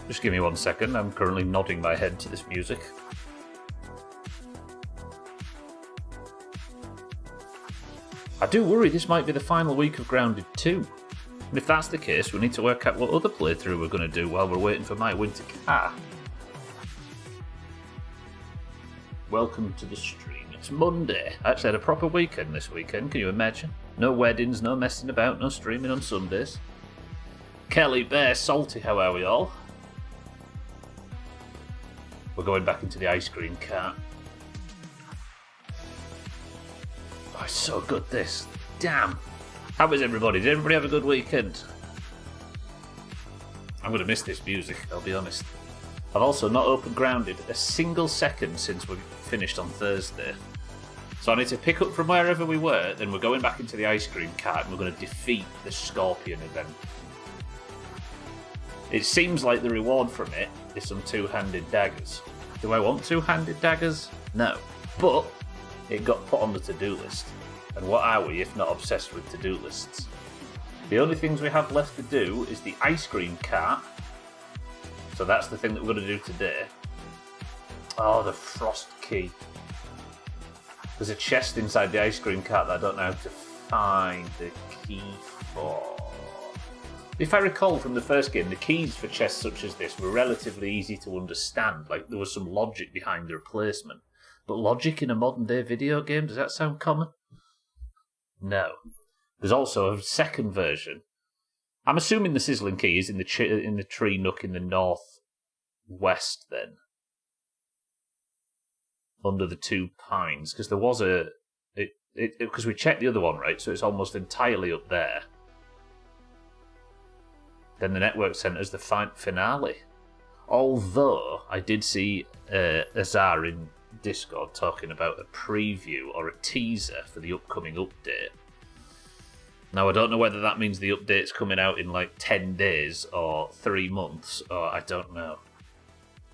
Just give me 1 second, I'm currently nodding my head to this music. I do worry this might be the final week of Grounded 2. And if that's the case, we need to work out what other playthrough we're going to do while we're waiting for my winter car. Welcome to the stream. It's Monday. I actually had a proper weekend this weekend, can you imagine? No weddings, no messing about, no streaming on Sundays. Kelly, Bear, Salty, how are we all? We're going back into the ice cream cart. Oh, it's so good, this. Damn. How was everybody? Did everybody have a good weekend? I'm going to miss this music, I'll be honest. I've also not opened Grounded a single second since we finished on Thursday. So I need to pick up from wherever we were, then we're going back into the ice cream cart and we're going to defeat the Scorpion event. It seems like the reward from it is some two-handed daggers. Do I want two-handed daggers? No. But it got put on the to-do list. And what are we if not obsessed with to-do lists? The only things we have left to do is the ice cream cart. So that's the thing that we're going to do today. Oh, the frost key. There's a chest inside the ice cream cart that I don't know how to find the key for. If I recall from the first game, the keys for chests such as this were relatively easy to understand. Like, there was some logic behind the replacement. But logic in a modern day video game, does that sound common? No. There's also a second version. I'm assuming the sizzling key is in the tree nook in the northwest then. Under the two pines. Because there was because we checked the other one, right? So it's almost entirely up there. Then the network centre's the finale. Although I did see Azar in Discord talking about a preview or a teaser for the upcoming update. Now I don't know whether that means the update's coming out in like 10 days or 3 months, or I don't know.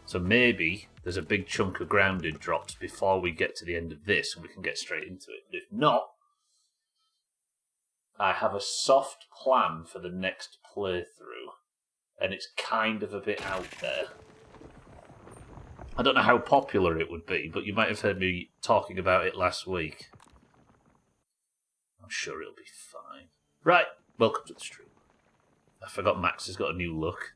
So maybe there's a big chunk of Grounded dropped before we get to the end of this and we can get straight into it. But if not, I have a soft plan for the next playthrough, and it's kind of a bit out there. I don't know how popular it would be, but you might have heard me talking about it last week. I'm sure it'll be fine. Right, welcome to the stream. I forgot Max has got a new look.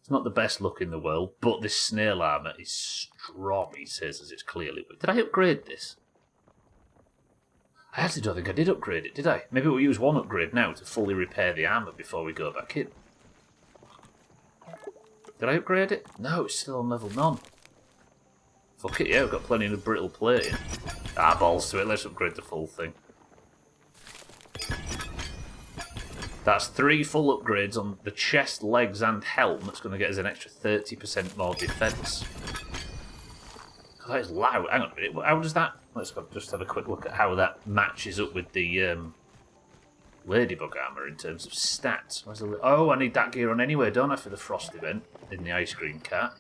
It's not the best look in the world, but this snail armour is strong, he says, as it's clearly... Did I upgrade this? I actually don't think I did upgrade it, did I? Maybe we'll use one upgrade now to fully repair the armour before we go back in. Did I upgrade it? No, it's still on level none. Fuck it, yeah, we've got plenty of brittle plating. Ah, balls to it, let's upgrade the full thing. That's 3 full upgrades on the chest, legs and helm. That's going to get us an extra 30% more defence. That is loud. Hang on a minute, how does that... Let's go just have a quick look at how that matches up with the Ladybug armour in terms of stats. Oh, I need that gear on anyway, don't I, for the frost event in the ice cream cart.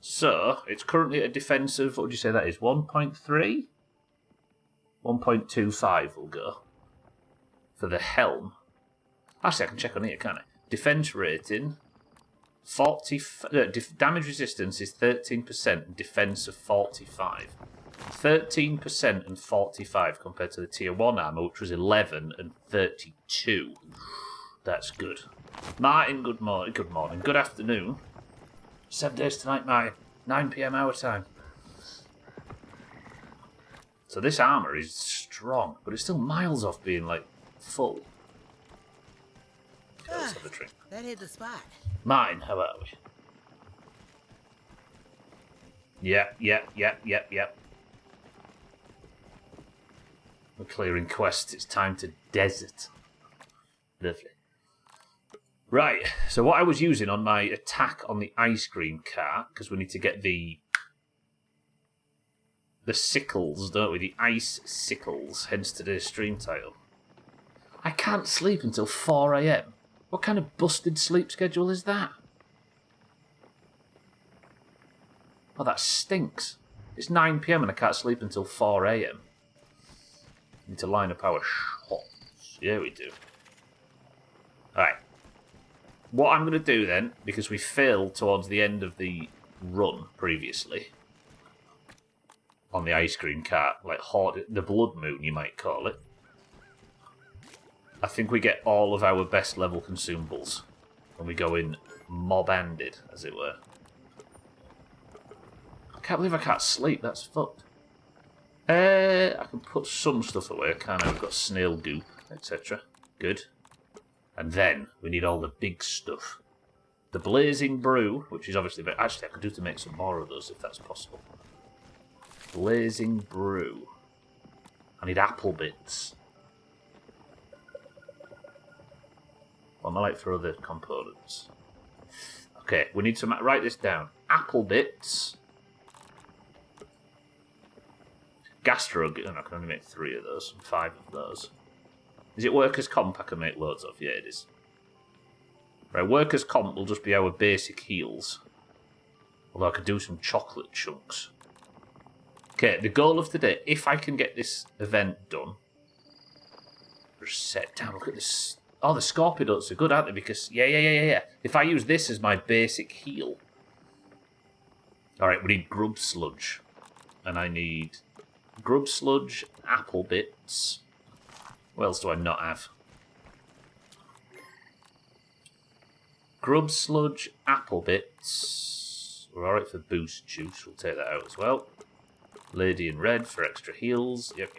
So, it's currently at a defence of, what would you say that is, 1.3? 1.25 will go. For the helm. Actually, I can check on here, can't I? Defence rating, damage resistance is 13% and defence of 45. 13% and 45 compared to the tier 1 armour, which was 11 and 32. That's good. Martin, good morning. Good afternoon. 7 days tonight, Martin. 9 PM our time. So this armour is strong, but it's still miles off being, like, full. Let's have a drink. That hit the spot. Martin, how are we? Yep. We're clearing quests. It's time to desert. Lovely. Right, so what I was using on my attack on the ice cream cart, because we need to get the Sickles, don't we? The Ice Sickles, hence today's stream title. I can't sleep until 4 AM. What kind of busted sleep schedule is that? Oh, that stinks. It's 9 PM and I can't sleep until 4 AM. Need to line up our shots. Yeah, we do. Alright. What I'm going to do then, because we failed towards the end of the run previously on the ice cream cart, like the blood moon, you might call it. I think we get all of our best level consumables when we go in mob-handed, as it were. I can't believe I can't sleep. That's fucked. I can put some stuff away, can't I? We've got snail goop, etc. Good. And then we need all the big stuff. The blazing brew, which is obviously... Actually, I could do to make some more of those if that's possible. Blazing brew. I need apple bits. What am I like for other components? Okay, we need to write this down. Apple bits. Gastro... I can only make 3 of those and 5 of those. Is it workers' comp I can make loads of? Yeah, it is. Right, workers' comp will just be our basic heals. Although I could do some chocolate chunks. Okay, the goal of today, if I can get this event done... Set down, look at this... Oh, the Scorpidots are good, aren't they? Because, yeah. If I use this as my basic heal... Alright, we need grub sludge. And I need grub sludge, apple bits... What else do I not have? Grub sludge, apple bits. We're alright for boost juice. We'll take that out as well. Lady in red for extra heals. Yep.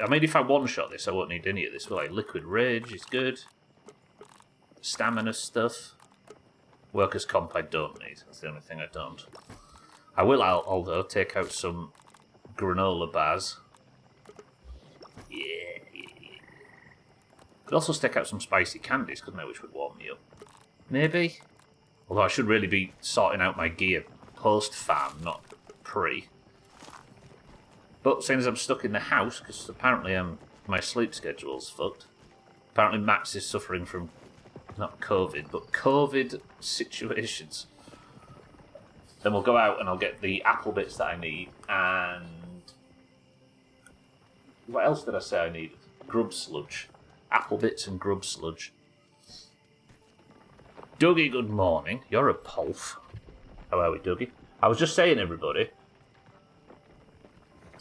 I mean, if I one-shot this, I won't need any of this. Well, like liquid rage is good. Stamina stuff. Workers' comp I don't need. That's the only thing I don't. I will, although, take out some granola bars. Yeah. Could also stick out some spicy candies, couldn't I, which would warm me up. Maybe? Although I should really be sorting out my gear post-farm, not pre. But seeing as I'm stuck in the house, because apparently my sleep schedule's fucked. Apparently Max is suffering from, not COVID, but COVID situations. Then we'll go out and I'll get the apple bits that I need, and... What else did I say I needed? Grub sludge. Apple bits and grub sludge. Dougie, good morning. You're a pulf. How are we, Dougie? I was just saying, everybody,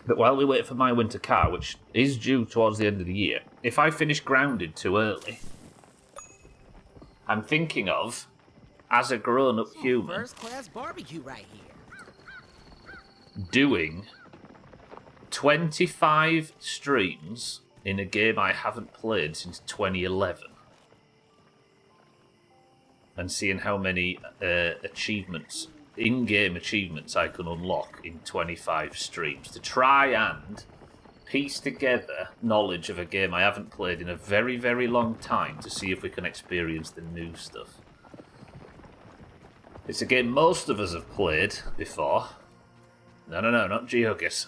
that while we wait for my winter car, which is due towards the end of the year, if I finish grounded too early, I'm thinking of, as a grown-up human, first-class barbecue right here. Doing 25 streams in a game I haven't played since 2011. And seeing how many achievements, in-game achievements I can unlock in 25 streams. To try and piece together knowledge of a game I haven't played in a very, very long time to see if we can experience the new stuff. It's a game most of us have played before. No, not Geoguess.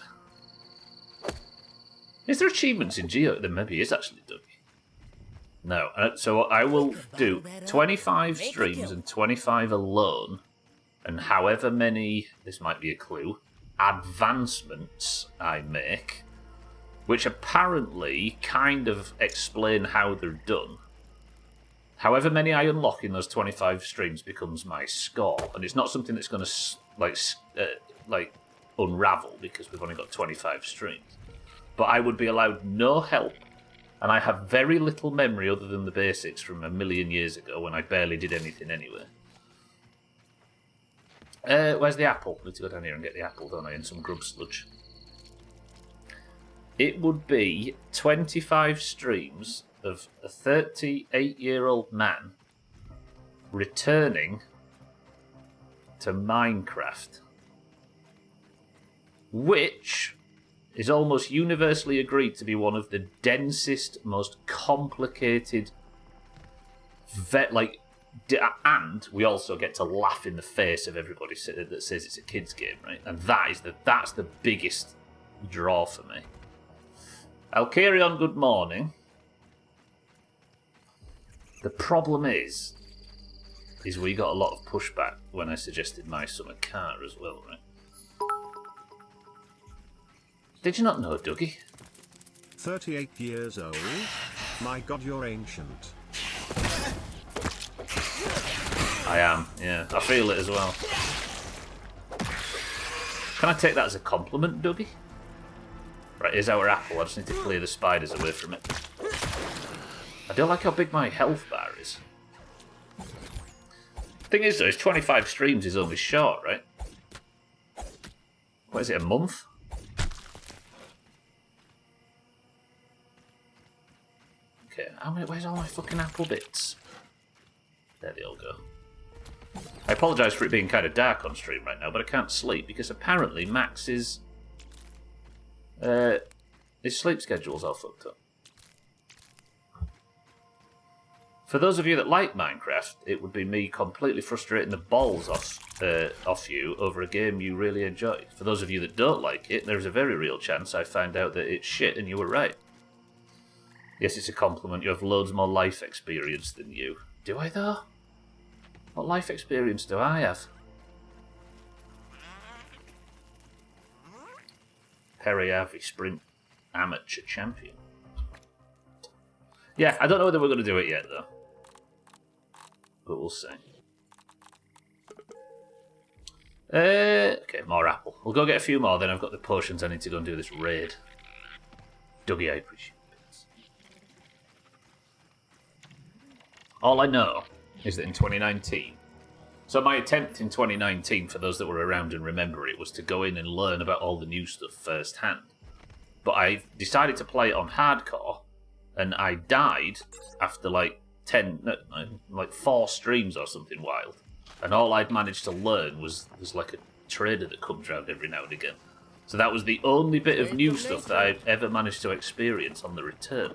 Is there achievements in Geo? There maybe is actually, Dougie. No. So I will do 25 streams and 25 alone, and however many, this might be a clue, advancements I make, which apparently kind of explain how they're done. However many I unlock in those 25 streams becomes my score, and it's not something that's going to like unravel because we've only got 25 streams. But I would be allowed no help, and I have very little memory other than the basics from a million years ago when I barely did anything anyway. Where's the apple? I need to go down here and get the apple, don't I, and some grub sludge. It would be 25 streams of a 38-year-old man returning to Minecraft, which is almost universally agreed to be one of the densest, most complicated, and we also get to laugh in the face of everybody that says it's a kid's game, right? And that's the biggest draw for me. Alcarion, good morning. The problem is we got a lot of pushback when I suggested my summer car as well, right? Did you not know, Dougie? 38 years old? My god, you're ancient. I am, yeah. I feel it as well. Can I take that as a compliment, Dougie? Right, here's our apple. I just need to clear the spiders away from it. I don't like how big my health bar is. Thing is, though, is 25 streams is only short, right? What is it, a month? Okay, where's all my fucking apple bits? There they all go. I apologise for it being kind of dark on stream right now, but I can't sleep because apparently Max's his sleep schedule's all fucked up. For those of you that like Minecraft, it would be me completely frustrating the balls off you over a game you really enjoy. For those of you that don't like it, there's a very real chance I find out that it's shit and you were right. Yes, it's a compliment. You have loads more life experience than you. Do I, though? What life experience do I have? Perry Harvey Sprint Amateur Champion. Yeah, I don't know whether we're going to do it yet, though. But we'll see. Okay, more apple. We'll go get a few more, then I've got the potions I need to go and do this raid. Dougie, I appreciate it. All I know is that in 2019... So my attempt in 2019, for those that were around and remember it, was to go in and learn about all the new stuff firsthand. But I decided to play it on hardcore, and I died after like 4 streams or something wild. And all I'd managed to learn was like a trader that comes around every now and again. So that was the only bit of new stuff that I've ever managed to experience on the return.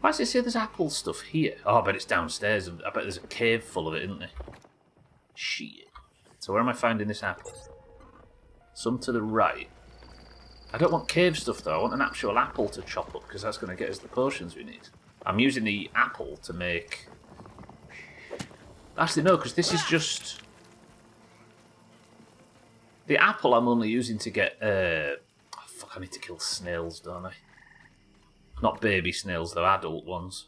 Why does it say there's apple stuff here? Oh, I bet it's downstairs. I bet there's a cave full of it, isn't there? Shit. So where am I finding this apple? Some to the right. I don't want cave stuff, though. I want an actual apple to chop up, because that's going to get us the potions we need. I'm using the apple to make... Actually, no, because this is just... The apple I'm only using to get... Oh, fuck, I need to kill snails, don't I? Not baby snails, though, adult ones.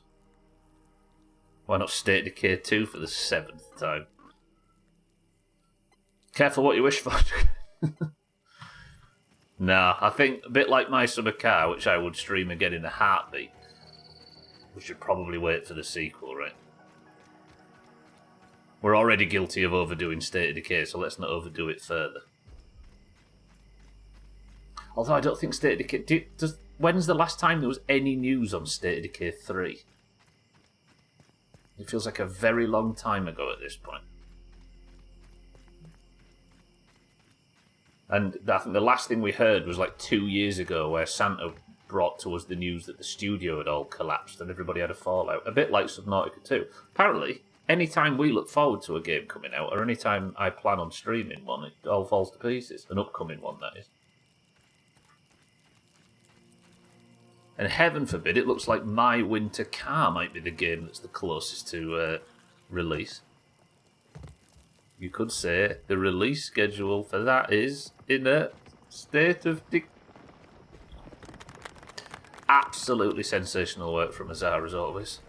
Why not State Decay 2 for the 7th time? Careful what you wish for. Nah, I think a bit like My Summer Car, which I would stream again in a heartbeat. We should probably wait for the sequel, right? We're already guilty of overdoing State of Decay, so let's not overdo it further. Although I don't think State of Decay... When's the last time there was any news on State of Decay 3? It feels like a very long time ago at this point. And I think the last thing we heard was like 2 years ago, where Santa brought to us the news that the studio had all collapsed and everybody had a fallout. A bit like Subnautica 2. Apparently, any time we look forward to a game coming out, or any time I plan on streaming one, it all falls to pieces. An upcoming one, that is. And heaven forbid, it looks like My Winter Car might be the game that's the closest to release. You could say the release schedule for that is in a state of... Absolutely sensational work from Azar, as always.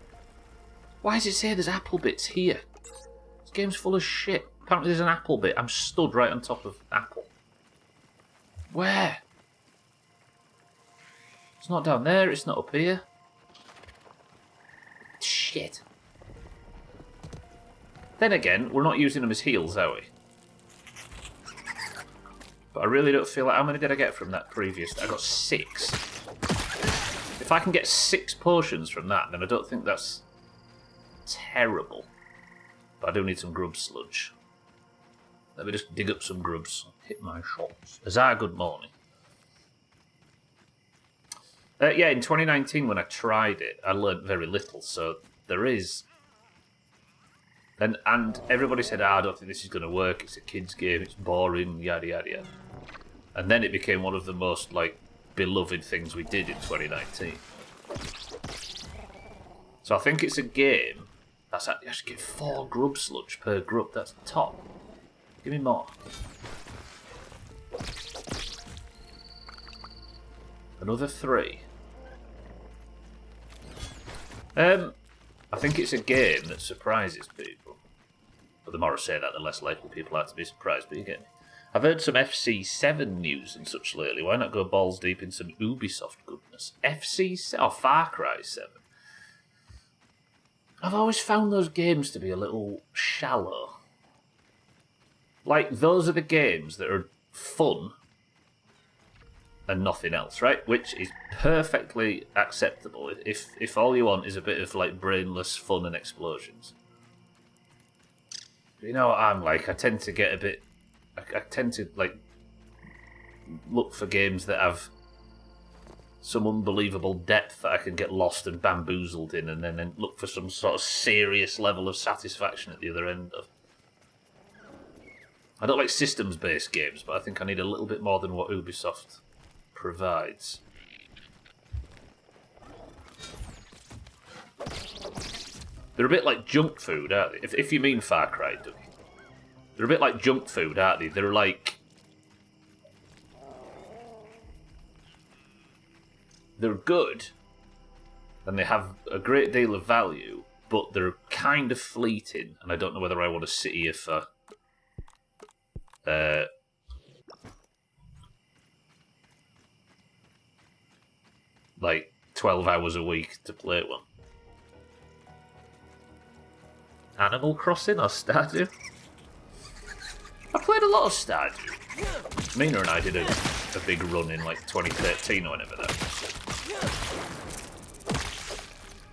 Why does it say there's apple bits here? This game's full of shit. Apparently there's an apple bit. I'm stood right on top of apple. Where? It's not down there, it's not up here. Shit. Then again, we're not using them as heals, are we? But I really don't feel like... How many did I get from that previous... I got 6. If I can get 6 potions from that, then I don't think that's terrible. But I do need some grub sludge. Let me just dig up some grubs. Hit my shots. Azar, good morning. Yeah, in 2019 when I tried it, I learnt very little, so there is... And everybody said, I don't think this is going to work, it's a kid's game, it's boring, yada yada yada. And then it became one of the most, like, beloved things we did in 2019. So I think it's a game that's... I should get 4 grub sludge per grub, that's top. Give me more. Another 3. I I think it's a game that surprises people. But the more I say that, the less likely people are to be surprised. But you get me. I've heard some FC7 news and such lately. Why not go balls deep in some Ubisoft goodness? Far Cry 7. I've always found those games to be a little shallow. Like, those are the games that are fun and nothing else, right? Which is perfectly acceptable if all you want is a bit of, like, brainless fun and explosions. You know what I'm like? I tend to get a bit... I tend to, like, look for games that have some unbelievable depth that I can get lost and bamboozled in, and then look for some sort of serious level of satisfaction at the other end of. I don't like systems-based games, but I think I need a little bit more than what Ubisoft provides. They're a bit like junk food, aren't they? If you mean Far Cry, Dougie. They're a bit like junk food, aren't they? They're like... They're good, and they have a great deal of value, but they're kind of fleeting, and I don't know whether I want to sit here for... like 12 hours a week to play one. Animal Crossing or Stardew? I played a lot of Stardew. Mina and I did a big run in like 2013 or whenever that was.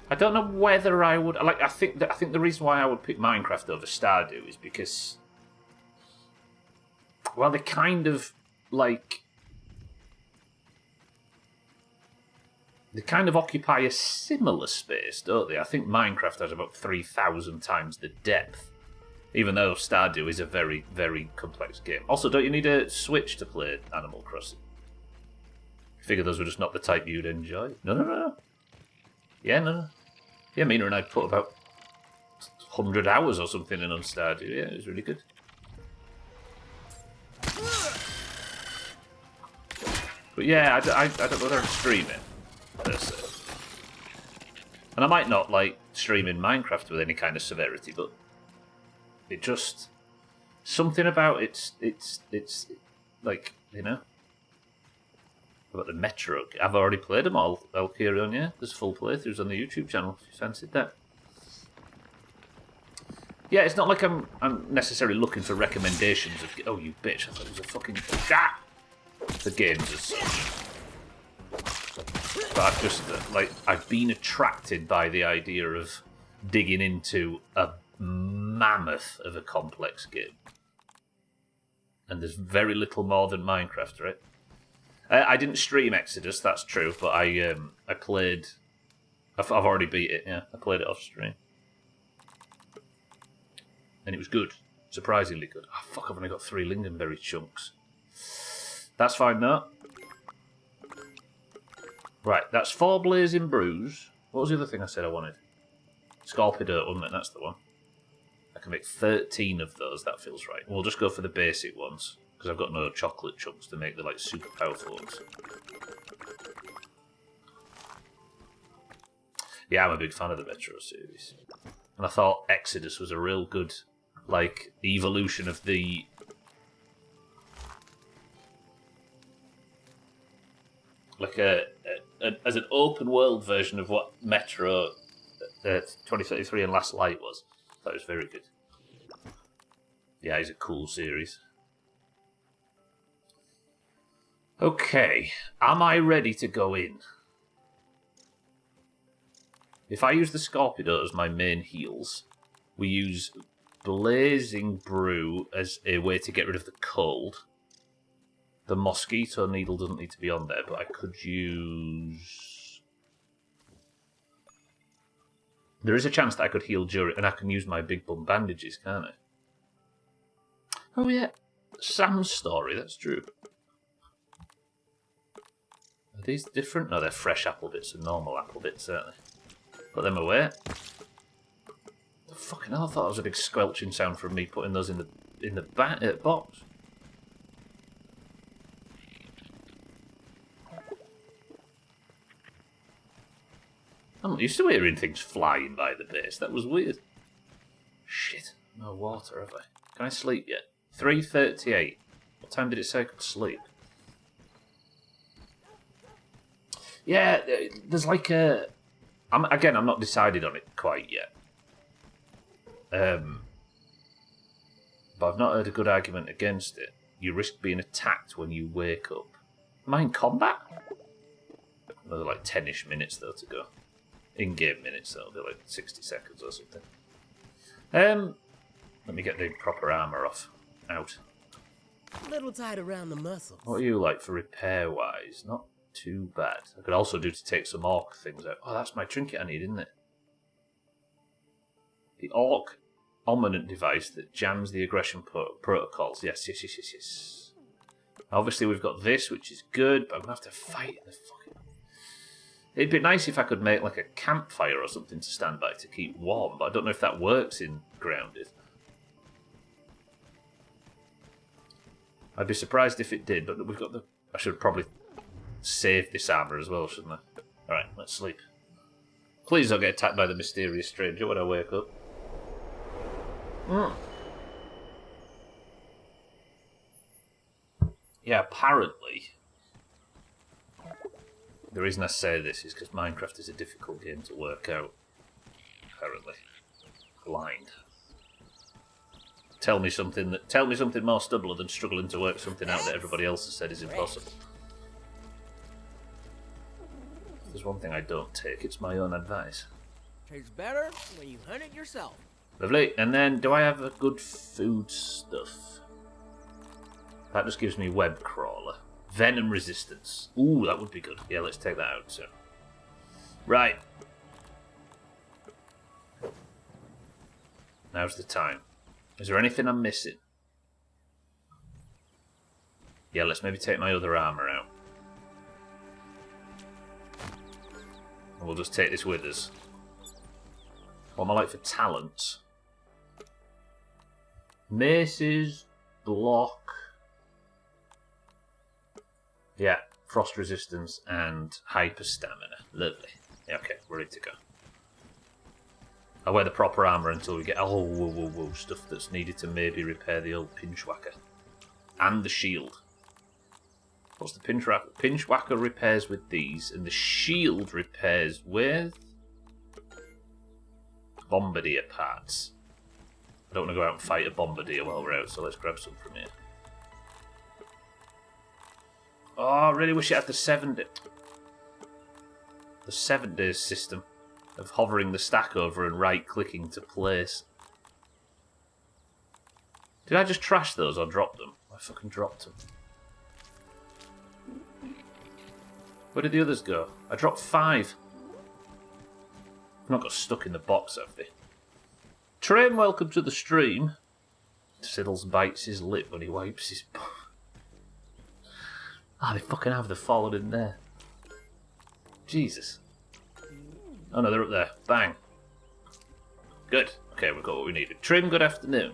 I don't know whether I would like. I think the reason why I would pick Minecraft over Stardew is because, well, they kind of like. They kind of occupy a similar space, don't they? I think Minecraft has about 3,000 times the depth, even though Stardew is a very, very complex game. Also, don't you need a Switch to play Animal Crossing? I figure those were just not the type you'd enjoy. No. Yeah, no. Yeah, Mina and I put about 100 hours or something in on Stardew. Yeah, it was really good. But yeah, I don't know whether I'm streaming. And I might not like streaming Minecraft with any kind of severity, but it just something about it's like, you know, about the Metro. I've already played them all, Elkirion, yeah. There's full playthroughs on the YouTube channel if you fancied that. Yeah, it's not like I'm necessarily looking for recommendations of. Oh, you bitch! I thought it was a fucking the games as such. But I've just, I've been attracted by the idea of digging into a mammoth of a complex game. And there's very little more than Minecraft, right? I didn't stream Exodus, that's true, but I played... I've already beat it, yeah. I played it off stream. And it was good. Surprisingly good. Oh, fuck, I've only got 3 lingonberry chunks. That's fine, though. Right, that's 4 blazing brews. What was the other thing I said I wanted? Scorpido, wasn't it? That's the one. I can make 13 of those. That feels right. We'll just go for the basic ones, because I've got no chocolate chunks to make the like super powerful ones. Yeah, I'm a big fan of the Metro series. And I thought Exodus was a real good, like, evolution of the... like as an open world version of what Metro 2033 and Last Light was. That was very good. Yeah, it's a cool series. Okay, am I ready to go in? If I use the Scorpido as my main heals, we use Blazing Brew as a way to get rid of the cold. The Mosquito Needle doesn't need to be on there, but I could use... There is a chance that I could heal during... And I can use my Big Bum Bandages, can't I? Oh yeah, Sam's story, that's true. Are these different? No, they're fresh apple bits and normal apple bits, aren't they? Put them away. Fucking hell, I thought it was a big squelching sound from me putting those in the box. I'm I'm used to hearing things flying by the base. That was weird. Shit. No water, have I? Can I sleep yet? 3:38. What time did it say I could sleep? Yeah, there's like a... I'm not decided on it quite yet. But I've not heard a good argument against it. You risk being attacked when you wake up. Am I in combat? There's like 10-ish minutes though to go. In-game minutes, that'll be like 60 seconds or something. Let me get the proper armour off. Out. A little tight around the muscles. What are you like for repair-wise? Not too bad. I could also do to take some orc things out. Oh, that's my trinket I need, isn't it? The orc ominent device that jams the aggression protocols. Yes. Obviously, we've got this, which is good, but I'm going to have to fight in the fucking... It'd be nice if I could make like a campfire or something to stand by to keep warm, but I don't know if that works in Grounded. I'd be surprised if it did, but we've got the... I should probably save this armour as well, shouldn't I? Alright, let's sleep. Please don't get attacked by the mysterious stranger when I wake up. Yeah, apparently... The reason I say this is because Minecraft is a difficult game to work out. Apparently. Blind. Tell me something more stubborn than struggling to work something out that everybody else has said is impossible. There's one thing I don't take, it's my own advice. Tastes better when you hunt it yourself. Lovely. And then, do I have a good food stuff? That just gives me web crawler. Venom resistance. Ooh, that would be good. Yeah, let's take that out, so. Right. Now's the time. Is there anything I'm missing? Yeah, let's maybe take my other armour out. And we'll just take this with us. What am I like for talents? Maces, block... Yeah, frost resistance and hyper stamina. Lovely. Yeah, okay, we're ready to go. I wear the proper armour until we get stuff that's needed to maybe repair the old pinchwhacker. And the shield. What's the pinchwhacker? Pinchwhacker repairs with these, and the shield repairs with... Bombardier parts. I don't want to go out and fight a bombardier while we're out, so let's grab some from here. Oh, I really wish it had the 7 days system of hovering the stack over and right-clicking to place. Did I just trash those or drop them? I fucking dropped them. Where did the others go? I dropped 5. I've not got stuck in the box, have they? Train, welcome to the stream. Sickles bites his lip when he wipes his... Ah, they fucking have the fallen in there. Jesus. Oh no, they're up there. Bang. Good. Okay, we've got what we needed. Trim, good afternoon.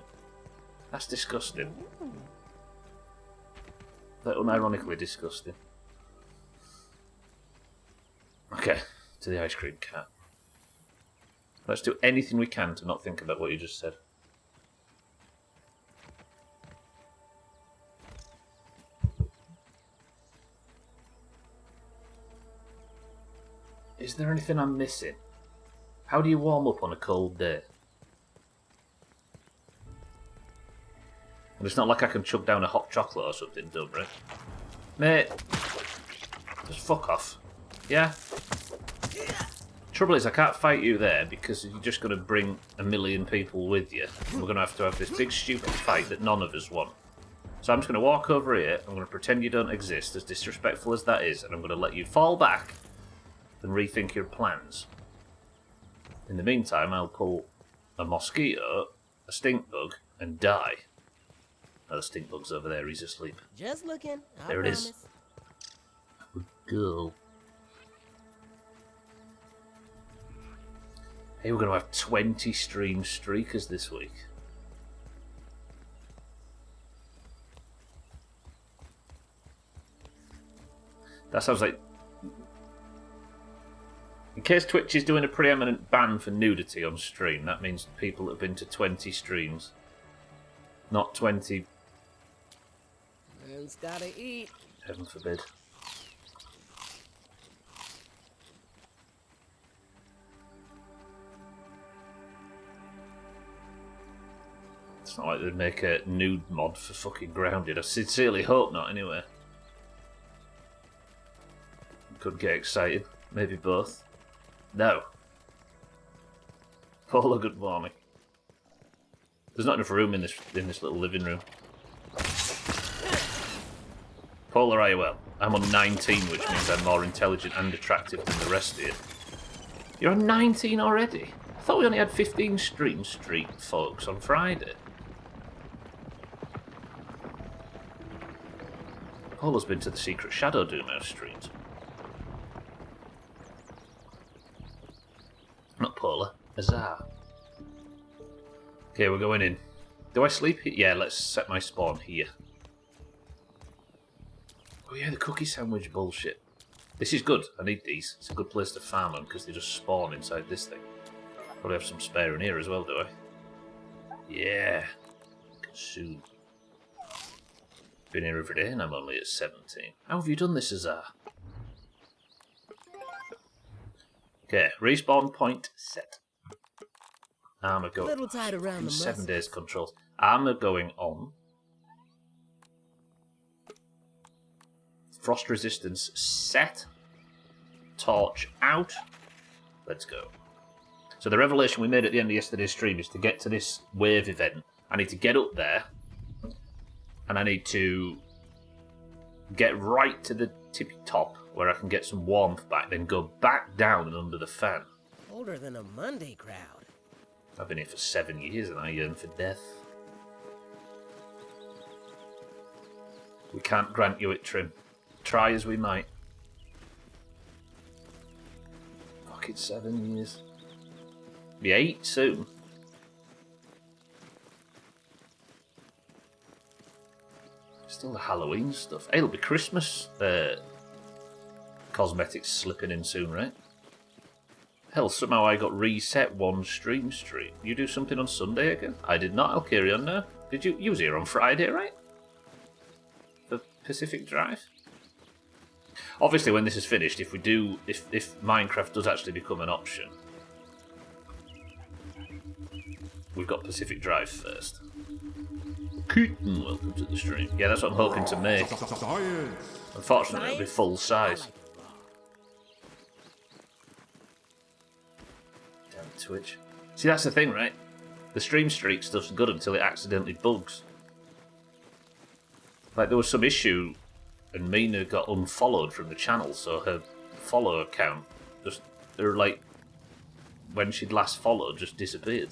That's disgusting. That unironically disgusting. Okay, to the ice cream cat. Let's do anything we can to not think about what you just said. Is there anything I'm missing? How do you warm up on a cold day? And it's not like I can chug down a hot chocolate or something, dumb, right? Mate, just fuck off. Yeah? Trouble is, I can't fight you there because you're just going to bring a million people with you. And we're going to have this big stupid fight that none of us want. So I'm just going to walk over here, I'm going to pretend you don't exist, as disrespectful as that is, and I'm going to let you fall back and rethink your plans. In the meantime, I'll pull a mosquito, a stink bug, and die. Oh, the stink bug's over there, he's asleep. Just looking. There it is. Good girl. Hey, we're going to have 20 stream streakers this week. That sounds like... In case Twitch is doing a preeminent ban for nudity on stream, that means people that have been to 20 streams. Not 20. Man's gotta eat. Heaven forbid. It's not like they'd make a nude mod for fucking Grounded. I sincerely hope not, anyway. Could get excited. Maybe both. No. Paula, good morning. There's not enough room in this little living room. Paula, are you well? I'm on 19, which means I'm more intelligent and attractive than the rest of you. You're on 19 already? I thought we only had 15 stream street folks on Friday. Paula's been to the Secret Shadow Doomhaus streams. Not Paula, Azar. Okay, we're going in. Do I sleep here? Yeah, let's set my spawn here. Oh yeah, the cookie sandwich bullshit. This is good. I need these. It's a good place to farm them because they just spawn inside this thing. Probably have some spare in here as well, do I? Yeah. Consume. Been here every day and I'm only at 17. How have you done this, Azar? Okay, respawn point set. Armor going. Little tight around the 7 muscles. days controls. Armor going on. Frost resistance set. Torch out. Let's go. So the revelation we made at the end of yesterday's stream is to get to this wave event. I need to get up there. And I need to get right to the tippy top where I can get some warmth back, then go back down and under the fan. Older than a Monday crowd. I've been here for 7 years and I yearn for death. We can't grant you it, Trim. Try as we might. Fuck, it's 7 years. Be 8 soon. Still the Halloween stuff. Hey, it'll be Christmas cosmetics slipping in soon, right? Hell, somehow I got reset one stream street. You do something on Sunday again? I did not. I'll carry on now. Did you? You was here on Friday, right? The Pacific Drive? Obviously, when this is finished, if Minecraft does actually become an option, we've got Pacific Drive first. Keaton, welcome to the stream. Yeah, that's what I'm hoping to make. Unfortunately, it'll be full size. Damn Twitch. See, that's the thing, right? The stream streak stuff's good until it accidentally bugs. Like, there was some issue, and Mina got unfollowed from the channel, so her follow account just, like, when she'd last followed, just disappeared.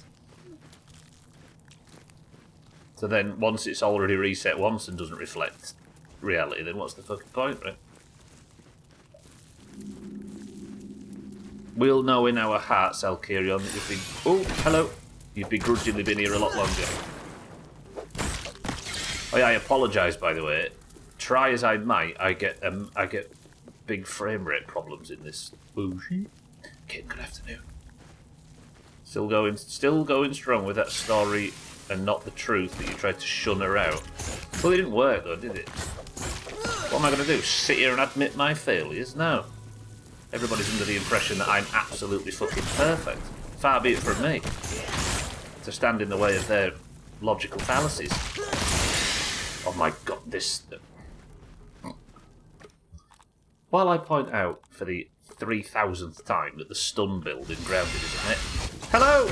So then, once it's already reset once and doesn't reflect reality, then what's the fucking point, right? We'll know in our hearts, Alkirion, that you've been... Oh, hello! You've begrudgingly been here a lot longer. Oh yeah, I apologise, by the way. Try as I might, I get big frame rate problems in this. Okay, good afternoon. Still going strong with that story and not the truth that you tried to shun her out. Well, it didn't work though, did it? What am I going to do? Sit here and admit my failures? No. Everybody's under the impression that I'm absolutely fucking perfect. Far be it from me to stand in the way of their logical fallacies. Oh my god, this... While I point out for the 3,000th time that the stun build in Grounded is a myth. Hello!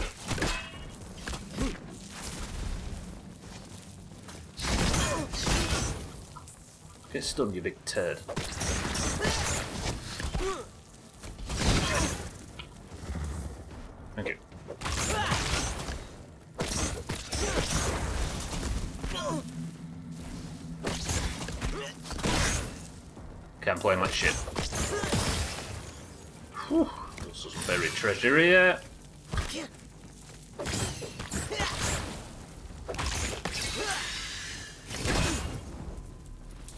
Get stunned, you big turd. Thank you. Okay, I'm playing like shit. Whew, this is very treasure here.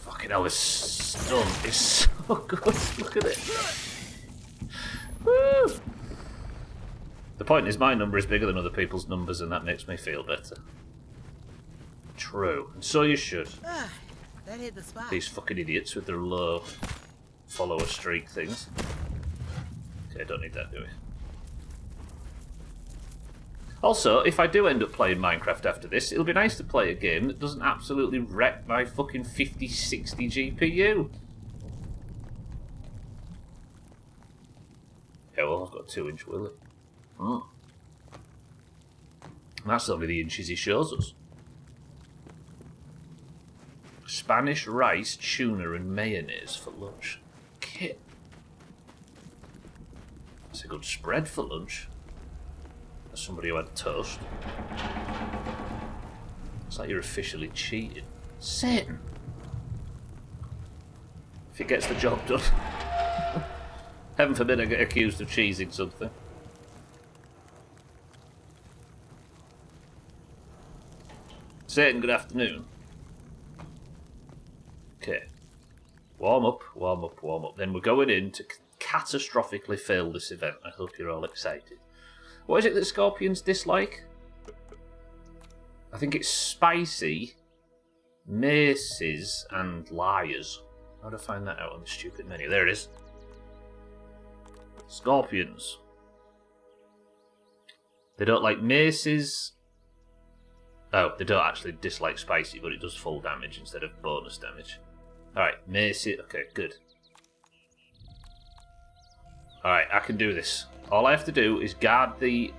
Fucking hell, this stun is so good. Look at it. Woo! The point is, my number is bigger than other people's numbers, and that makes me feel better. True. And so you should. That hit the spot. These fucking idiots with their low follower streak things. Okay, don't need that, do we? Also, if I do end up playing Minecraft after this, it'll be nice to play a game that doesn't absolutely wreck my fucking 5060 GPU. Yeah, well, I've got a 2-inch Willy. Oh. That's only the inches he shows us. Spanish rice, tuna and mayonnaise for lunch. Kit. That's a good spread for lunch. As somebody who had toast. It's like you're officially cheating. Satan! If it gets the job done. Heaven forbid I get accused of cheesing something. Satan, good afternoon. Okay. Warm up, warm up, warm up. Then we're going in to catastrophically fail this event. I hope you're all excited. What is it that scorpions dislike? I think it's spicy, maces, and liars. How do I find that out on the stupid menu? There it is. Scorpions. They don't like maces. Oh, they don't actually dislike spicy, but it does full damage instead of bonus damage. Alright, mace. Okay, good. Alright, I can do this. All I have to do is guard the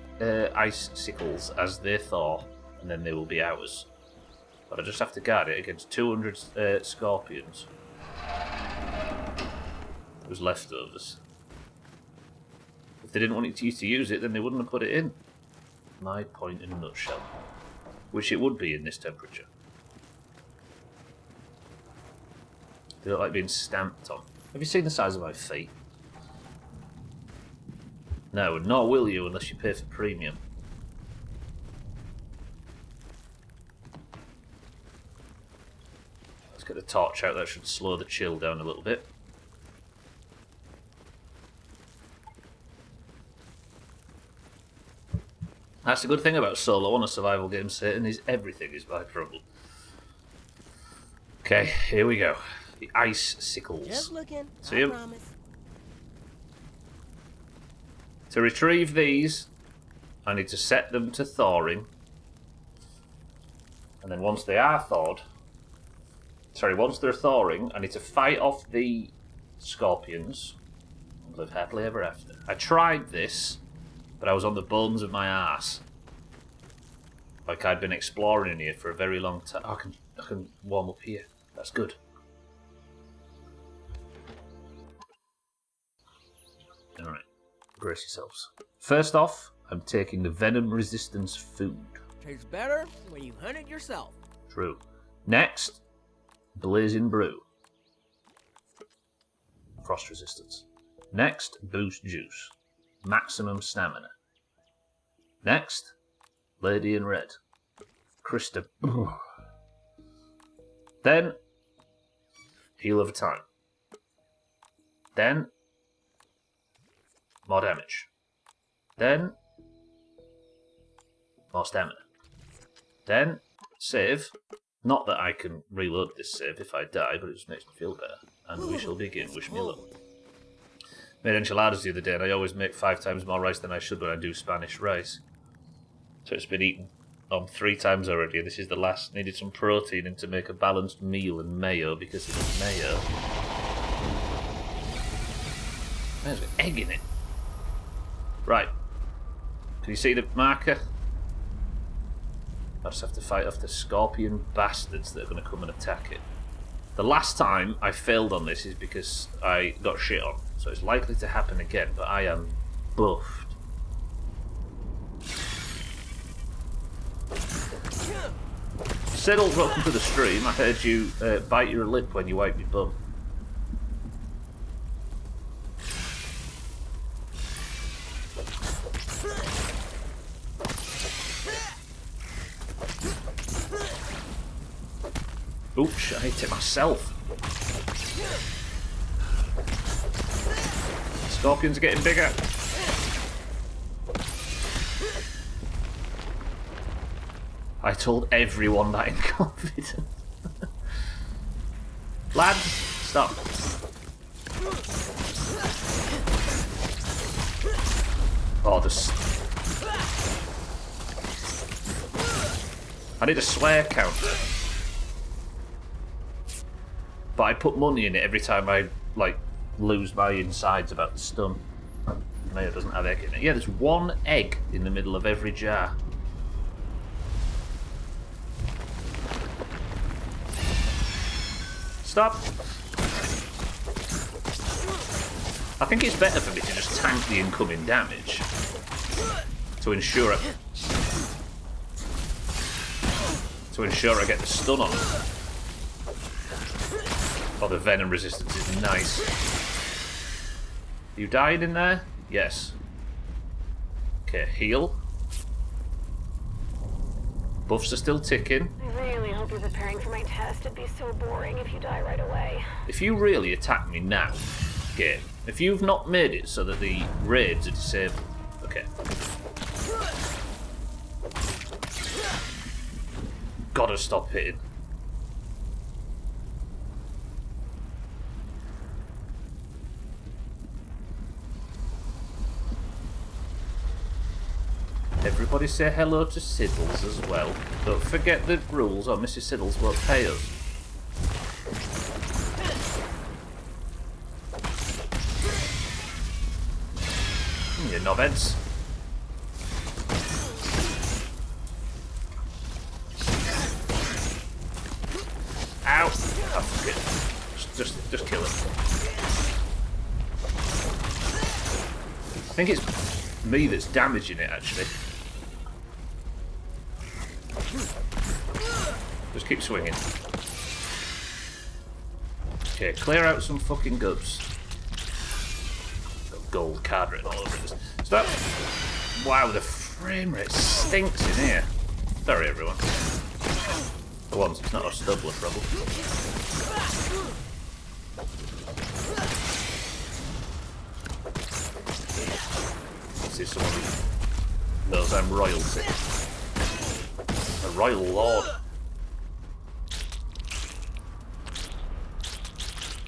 ice sickles as they thaw, and then they will be ours. But I just have to guard it against 200 scorpions. Those leftovers. If they didn't want you to use it, then they wouldn't have put it in. My point in a nutshell. Which it would be in this temperature. They don't like being stamped on. Have you seen the size of my feet? No, nor will you unless you pay for premium. Let's get the torch out. That should slow the chill down a little bit. That's the good thing about solo on a survival game, Satan, is everything is my problem. Okay, here we go. The ice sickles. Just looking. See I 'em? promise. To retrieve these, I need to set them to thawing. And then once they are thawed... Sorry, once they're thawing, I need to fight off the scorpions and live happily ever after. I tried this, but I was on the bones of my ass. Like I'd been exploring in here for a very long time. Oh, I can warm up here. That's good. Alright, brace yourselves. First off, I'm taking the venom resistance food. Tastes better when you hunt it yourself. True. Next, blazing brew. Frost resistance. Next, boost juice. Maximum stamina. Next, lady in red. Krista. Then, heal over time. Then, more damage. Then, more stamina. Then, save. Not that I can reload this save if I die, but it just makes me feel better. And we shall begin. Wish me luck. Made enchiladas the other day, and I always make 5 times more rice than I should when I do Spanish rice. So it's been eaten 3 times already, and this is the last. Needed some protein and to make a balanced meal and mayo, because it's mayo. There's an egg in it. Right. Can you see the marker? I just have to fight off the scorpion bastards that are going to come and attack it. The last time I failed on this is because I got shit on. So it's likely to happen again, but I am buffed. Sickles, welcome to the stream. I heard you bite your lip when you wipe your bum. Oops, I hit it myself. Scorpions are getting bigger. I told everyone that in confidence. Lads, stop. Oh, I need a swear counter. But I put money in it every time I, like, lose my insides about the stun. Mayo doesn't have egg in it. Yeah, there's one egg in the middle of every jar. Stop! I think it's better for me to just tank the incoming damage to ensure I get the stun on it. Oh, the venom resistance is nice. You dying in there? Yes. Okay, heal. Buffs are still ticking. I really hope you're preparing for my test. It'd be so boring if you die right away. If you really attack me now, game, if you've not made it so that the raids are disabled, okay. Gotta stop hitting. Everybody say hello to Sickles as well. Don't forget the rules or Mrs. Sickles won't pay us. You knobheads. Ow! Oh, fuck it. Just kill it. I think it's me that's damaging it, actually. Just keep swinging. Okay, clear out some fucking goods. Got gold card written all over it. Stop! Wow, the frame rate stinks in here. Sorry, everyone. For once, it's not a stubbler problem. This is someone who knows I'm royalty. A royal lord.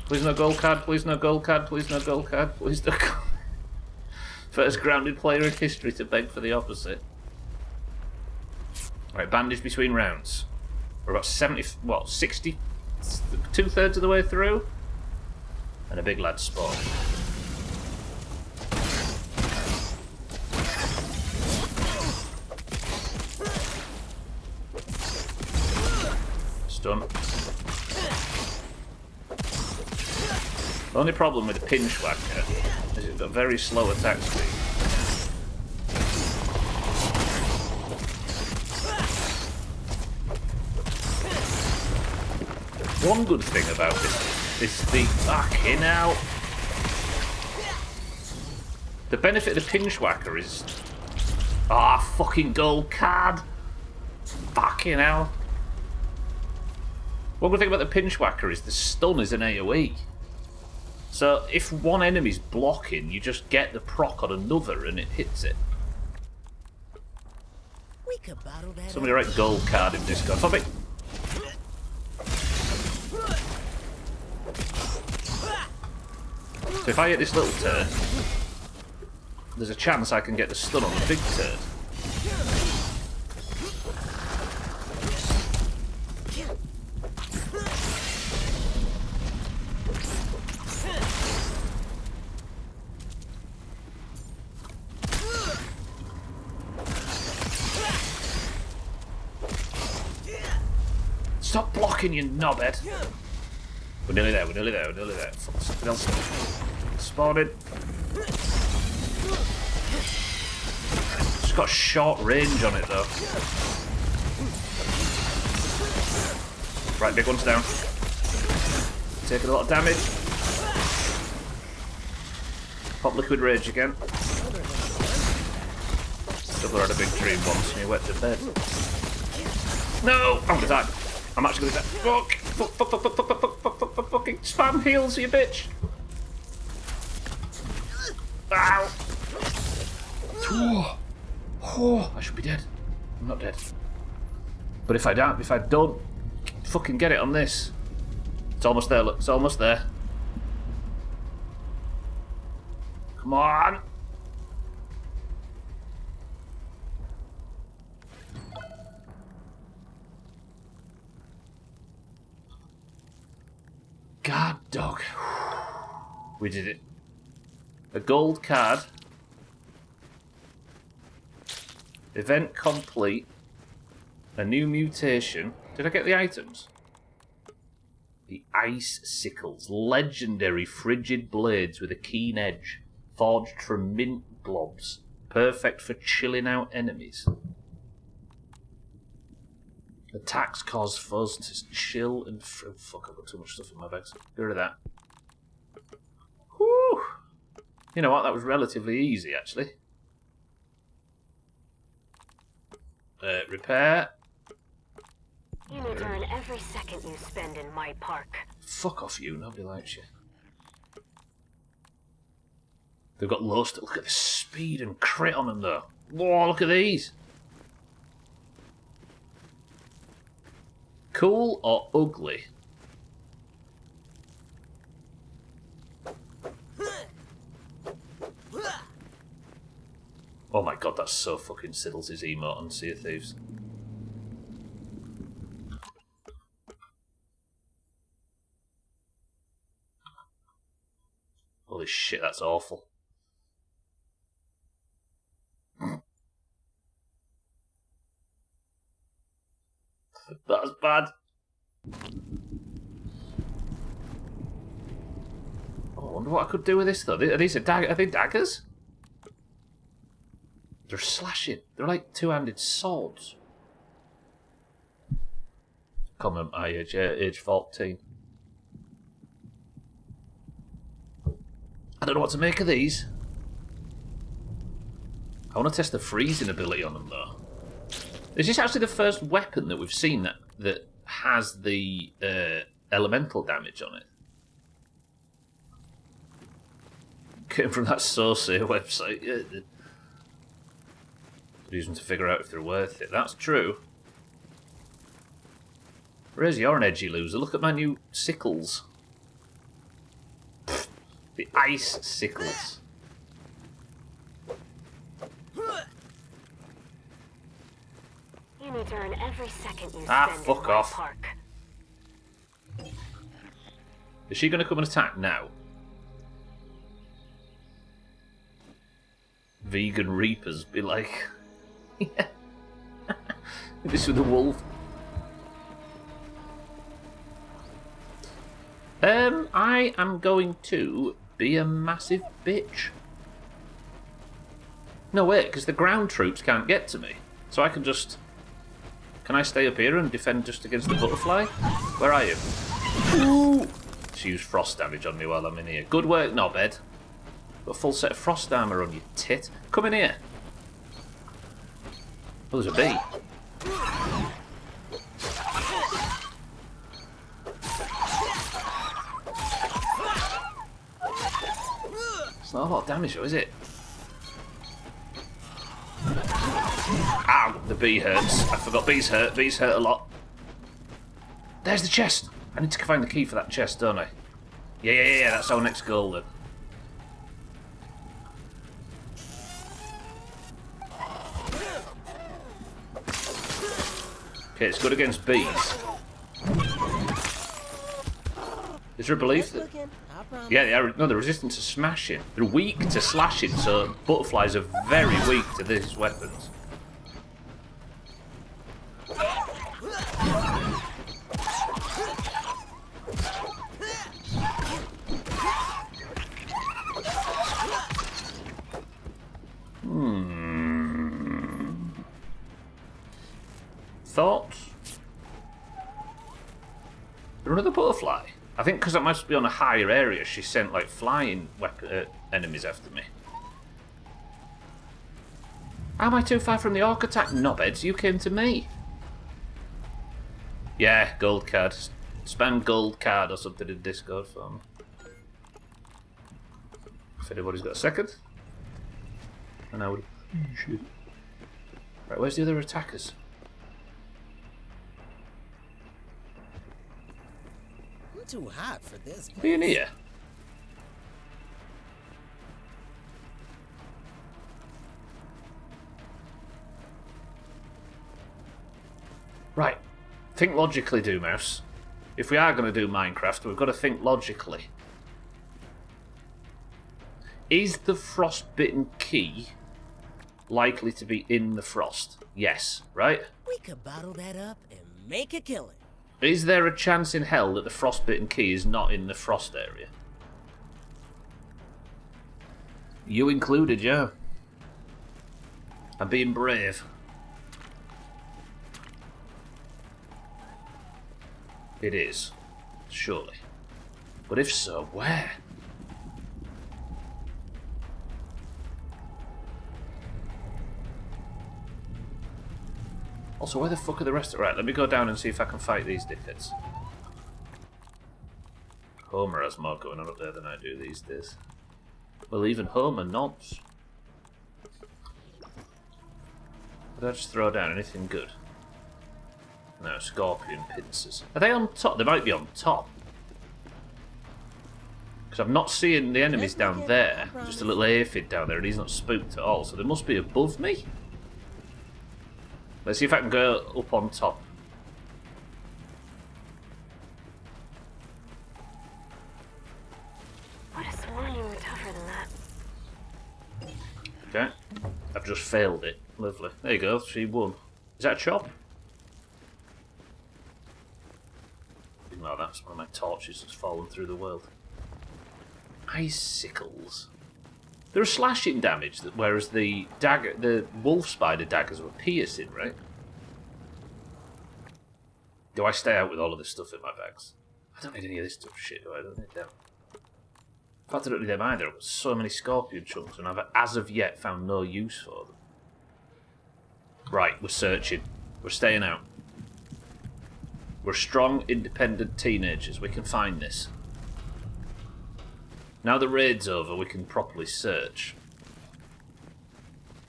Please no gold card, please no gold card, please no gold card, please no gold card. First grounded player in history to beg for the opposite. Right, bandage between rounds. We're about 70, what, 60, 2/3 of the way through? And a big lad spawn. Stun. The only problem with the pinch whacker is it's got very slow attack speed. One good thing about this is the fucking hell. The benefit of the pinch whacker is fucking gold card. Fucking hell. One good thing about the pinch whacker is the stun is an AoE. So if one enemy's blocking, you just get the proc on another and it hits it. We could bottle that Somebody write gold card in Discord. Topic. So if I hit this little turd, there's a chance I can get the stun on the big turd. Stop blocking, you knobhead! We're nearly there, we're nearly there, we're nearly there. Fuck, something else spawning. It's got short range on it though. Right, big one's down. Taking a lot of damage. Pop liquid rage again. Still had a big dream once and he went to bed. No! I'm gonna die. I'm actually gonna die. Fuck! Fucking spam heals, you bitch! Ow! Oh, I should be dead. I'm not dead. But if I don't fucking get it on this, it's almost there. Look, it's almost there. Come on. God, dog. We did it. A gold card. Event complete. A new mutation. Did I get the items? The Ice Sickles. Legendary frigid blades with a keen edge. Forged from mint blobs. Perfect for chilling out enemies. Attacks cause foes to chill and... Oh, fuck, I've got too much stuff in my bag, so get rid of that. Whew! You know what, that was relatively easy, actually. Repair. You need to earn every second you spend in my park. Fuck off you, nobody likes you. They've got low stuff. Look at the speed and crit on them, though. Whoa, look at these. Cool or ugly? Oh my god, that's so fucking Siddles' emote on Sea of Thieves. Holy shit, that's awful. That's bad. Oh, I wonder what I could do with this, though. Are these are they daggers? They're slashing. They're like two-handed swords. Comment my age 14. I don't know what to make of these. I want to test the freezing ability on them, though. Is this actually the first weapon that we've seen that has the elemental damage on it? Came from that Saucer website. Yeah. Use them to figure out if they're worth it. That's true. Where's you're an edgy loser? Look at my new Sickles. Pfft, the Ice Sickles. You need to earn every second you Ah, spend fuck in my off. park. Is she going to come and attack now? Vegan Reapers be like... Yeah. This with the wolf. I am going to be a massive bitch. No, wait, because the ground troops can't get to me. So I can just... Can I stay up here and defend just against the butterfly? Where are you? Ooh. She used frost damage on me while I'm in here. Good work, knobhead. Got a full set of frost armour on you, tit. Come in here. Oh, there's a bee. It's not a lot of damage though, is it? Ow, the bee hurts. I forgot bees hurt. Bees hurt a lot. There's the chest. I need to find the key for that chest, don't I? Yeah, that's our next goal then. Okay, it's good against bees. Is there a belief that... Yeah, they're resistant to smashing. They're weak to slashing, so butterflies are very weak to these weapons. Thoughts? Is there another butterfly? I think because it must be on a higher area, she sent like flying enemies after me. How am I too far from the orc attack? Knobheads, you came to me. Yeah, gold card. Spam gold card or something in Discord for me. If anybody's got a second. And I would appreciate it. Right, where's the other attackers? I'm too hot for this place. Being here. Right. Think logically, Doomhaus. If we are going to do Minecraft, we've got to think logically. Is the frostbitten key likely to be in the frost? Yes, right? We could bottle that up and make a killing. Is there a chance in hell that the frostbitten key is not in the frost area? You included, yeah. I'm being brave. It is, surely. But if so, where? Also, where the fuck are the rest of it? Right, let me go down and see if I can fight these dickheads. Homer has more going on up there than I do these days. Well, even Homer nods. Did I just throw down anything good? No, scorpion pincers. Are they on top? They might be on top. Because I'm not seeing the enemies down there. Just a little aphid down there, and he's not spooked at all. So they must be above me. Let's see if I can go up on top. Would have sworn you were tougher than that. Okay. I've just failed it. Lovely. There you go. She won. Is that a chop? No, that's one of my torches that's fallen through the world. Sickles. There are slashing damage, whereas the wolf spider daggers were piercing, right? Do I stay out with all of this stuff in my bags? I don't need any of this stuff shit, do I? I don't need them. In fact, I don't need them either. I've got so many scorpion chunks, and I've, as of yet, found no use for them. Right, we're searching. We're staying out. We're strong, independent teenagers. We can find this. Now the raid's over, we can properly search.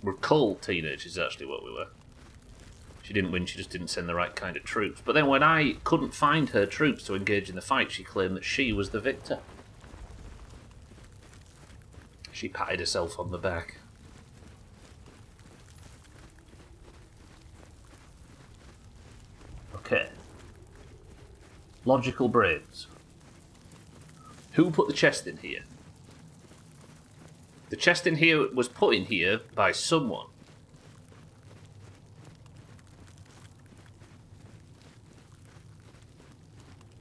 We're cold teenagers, is actually what we were. She didn't win, she just didn't send the right kind of troops. But then when I couldn't find her troops to engage in the fight, she claimed that she was the victor. She patted herself on the back. Okay. Logical brains. Who put the chest in here? The chest in here was put in here by someone.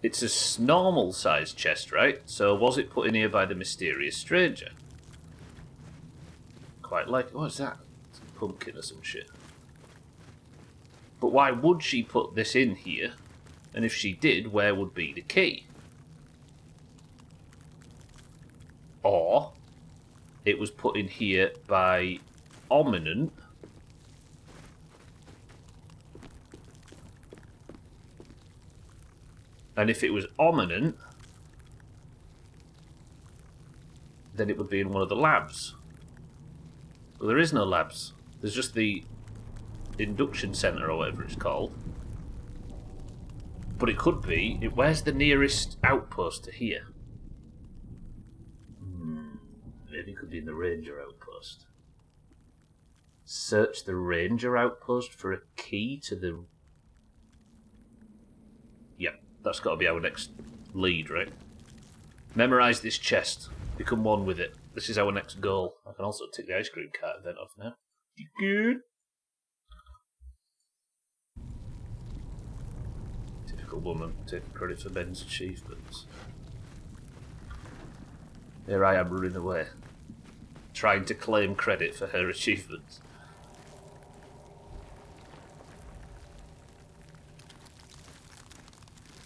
It's a normal sized chest, right? So was it put in here by the mysterious stranger? Quite like... What's that? It's a pumpkin or some shit. But why would she put this in here? And if she did, where would be the key? Or it was put in here by Ominent. And if it was Ominent, then it would be in one of the labs. Well, there is no labs. There's just the induction centre or whatever it's called. But it could be... Where's the nearest outpost to here? Maybe it could be in the ranger outpost. Search the ranger outpost for a key to the... Yep, that's got to be our next lead, right? Memorise this chest. Become one with it. This is our next goal. I can also take the ice cream cart event off now. Good. Typical woman taking credit for men's achievements. Here I am running away, trying to claim credit for her achievements.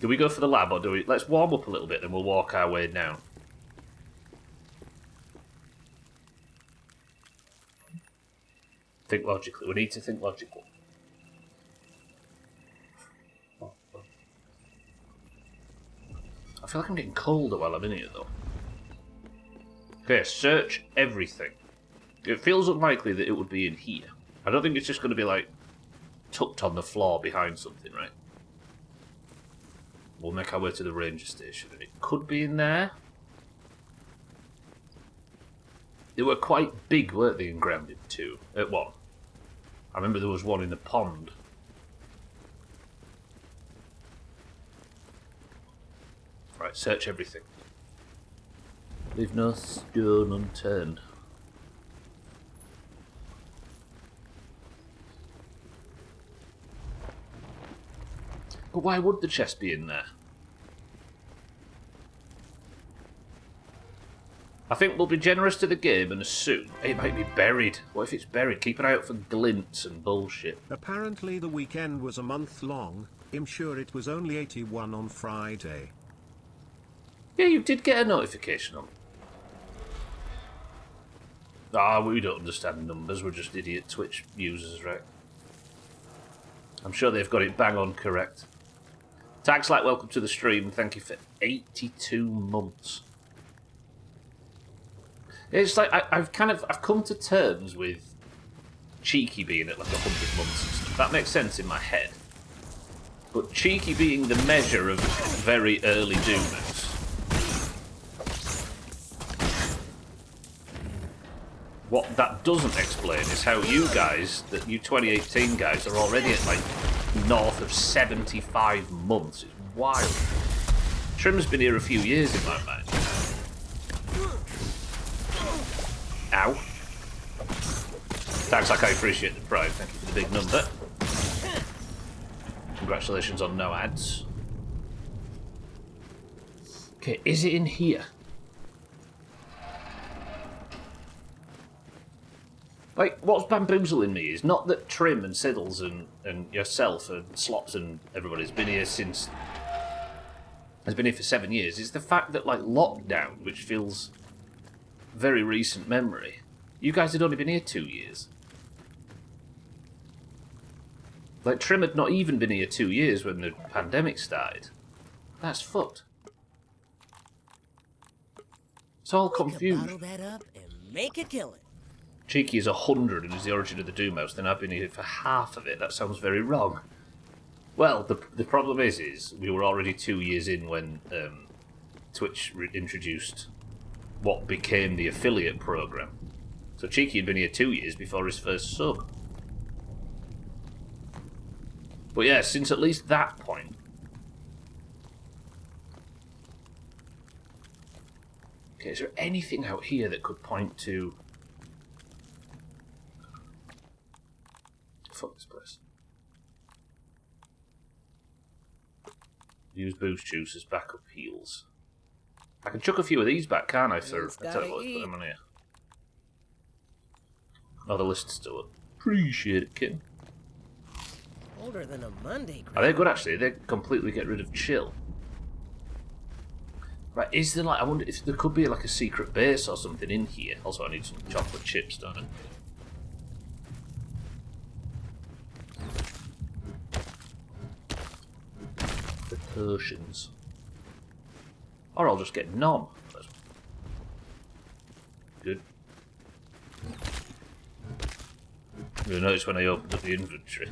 Do we go for the lab or do we... Let's warm up a little bit and we'll walk our way down. Think logically. We need to think logically. I feel like I'm getting colder while I'm in here though. Okay, search everything. It feels unlikely that it would be in here. I don't think it's just going to be, like, tucked on the floor behind something, right? We'll make our way to the ranger station, and it could be in there. They were quite big, weren't they, in Grounded 2? At one. I remember there was one in the pond. Right, search everything. Leave no stone unturned. But why would the chest be in there? I think we'll be generous to the game and assume it might be buried. What if it's buried? Keep an eye out for glints and bullshit. Apparently the weekend was a month long. I'm sure it was only 81 on Friday. Yeah, you did get a notification on. Ah, we don't understand numbers. We're just idiot Twitch users, right? I'm sure they've got it bang on correct. Tags like welcome to the stream. Thank you for 82 months. It's like I've come to terms with Cheeky being at like 100 months and stuff. That makes sense in my head. But Cheeky being the measure of very early Doomhaus. What that doesn't explain is how you guys, you 2018 guys, are already at like north of 75 months. It's wild. Trim's been here a few years in my mind. Ow. Thanks, like I appreciate the pride. Thank you for the big number. Congratulations on no ads. Okay, is it in here? Like, what's bamboozling me is not that Trim and Sickles and yourself and Slops and everybody's been here since... has been here for 7 years. It's the fact that, like, lockdown, which feels very recent memory, you guys had only been here 2 years. Like, Trim had not even been here 2 years when the pandemic started. That's fucked. It's all confused. Bottle that up and make a killing. Cheeky is 100 and is the origin of the Doomhaus, then I've been here for half of it. That sounds very wrong. Well, the problem is we were already 2 years in when Twitch introduced what became the affiliate program. So Cheeky had been here 2 years before his first sub. But yeah, since at least that point... Okay, is there anything out here that could point to... Fuck this place. Use boost juice as backup heals. I can chuck a few of these back, can't I? For I tell you what, put them on here. Oh, the list's still up. Appreciate it, kid. Older than a Monday. Are they good actually? They completely get rid of chill. Right, is there like, I wonder if there could be like a secret base or something in here. Also, I need some chocolate chips, don't I? The potions. Or I'll just get none. That's good. You'll notice when I opened up the inventory.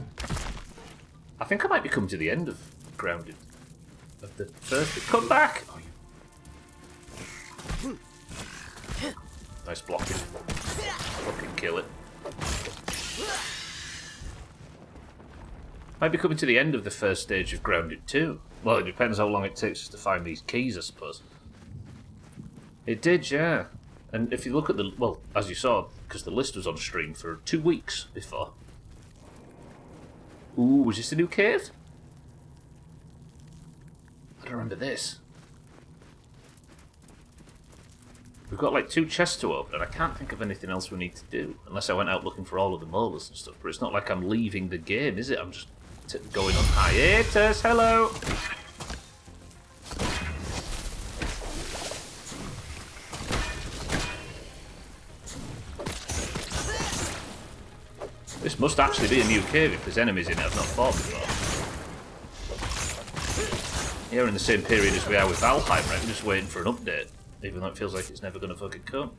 I think I might be coming to the end of Grounded. Of the first bit. Come back! Oh, you... Nice blocking. Fucking kill it. Might be coming to the end of the first stage of Grounded 2. Well, it depends how long it takes us to find these keys, I suppose. It did, yeah. And if you look at the... Well, as you saw, because the list was on stream for 2 weeks before. Ooh, was this a new cave? I don't remember this. We've got like 2 chests to open, and I can't think of anything else we need to do. Unless I went out looking for all of the molars and stuff. But it's not like I'm leaving the game, is it? I'm just going on hiatus. Hello! This must actually be a new cave if there's enemies in it I've not fought before. Yeah, we're in the same period as we are with Valheim, right? We're just waiting for an update, even though it feels like it's never going to fucking come.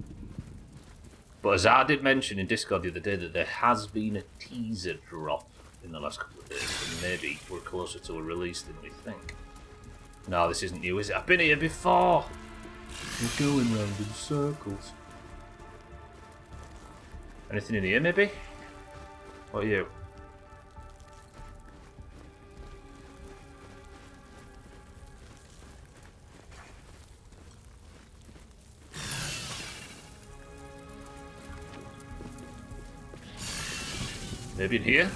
But as I did mention in Discord the other day that there has been a teaser drop in the last couple of days, and maybe we're closer to a release than we think. No, this isn't new, is it? I've been here before! We're going round in circles. Anything in here, maybe? What are you? Maybe in here?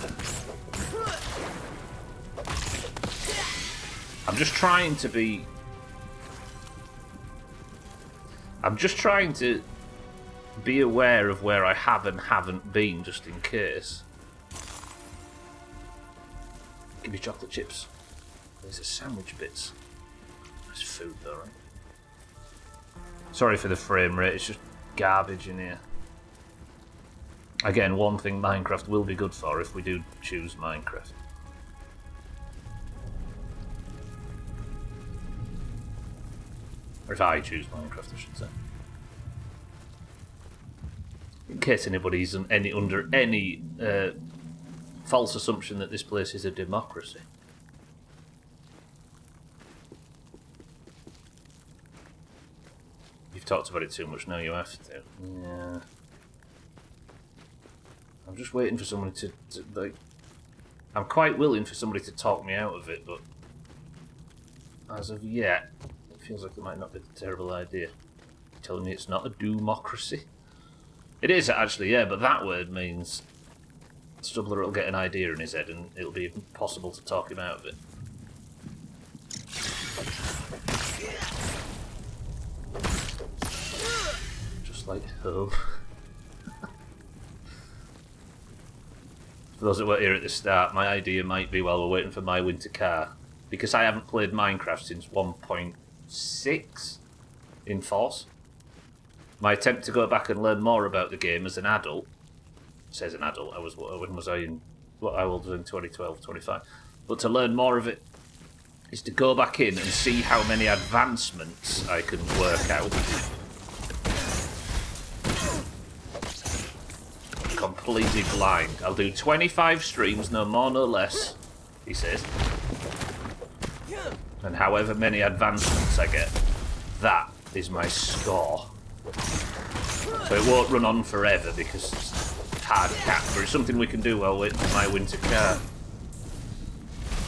I'm just trying to be... I'm just trying to be aware of where I have and haven't been, just in case. Give me chocolate chips. These are sandwich bits. Nice food though, right? Sorry for the frame rate, it's just garbage in here. Again, one thing Minecraft will be good for if we do choose Minecraft. Or if I choose Minecraft, I should say. In case anybody's under any false assumption that this place is a democracy. You've talked about it too much, now you have to. Yeah. I'm just waiting for somebody to like... I'm quite willing for somebody to talk me out of it, but... as of yet, it feels like it might not be a terrible idea. You're telling me it's not a doomocracy? It is, actually, yeah, but that word means... Stubbler will get an idea in his head and it'll be impossible to talk him out of it. Just like home. For those that were here at the start, my idea might be while we're waiting for my winter car, because I haven't played Minecraft since 1.6 in Force. My attempt to go back and learn more about the game as an adult, says an adult, when was I in, what I was in 2012, 25, but to learn more of it is to go back in and see how many advancements I can work out. Completely blind. I'll do 25 streams, no more, no less, he says. And however many advancements I get, that is my score. So it won't run on forever because it's hard cap, but it's something we can do while waiting for my winter car.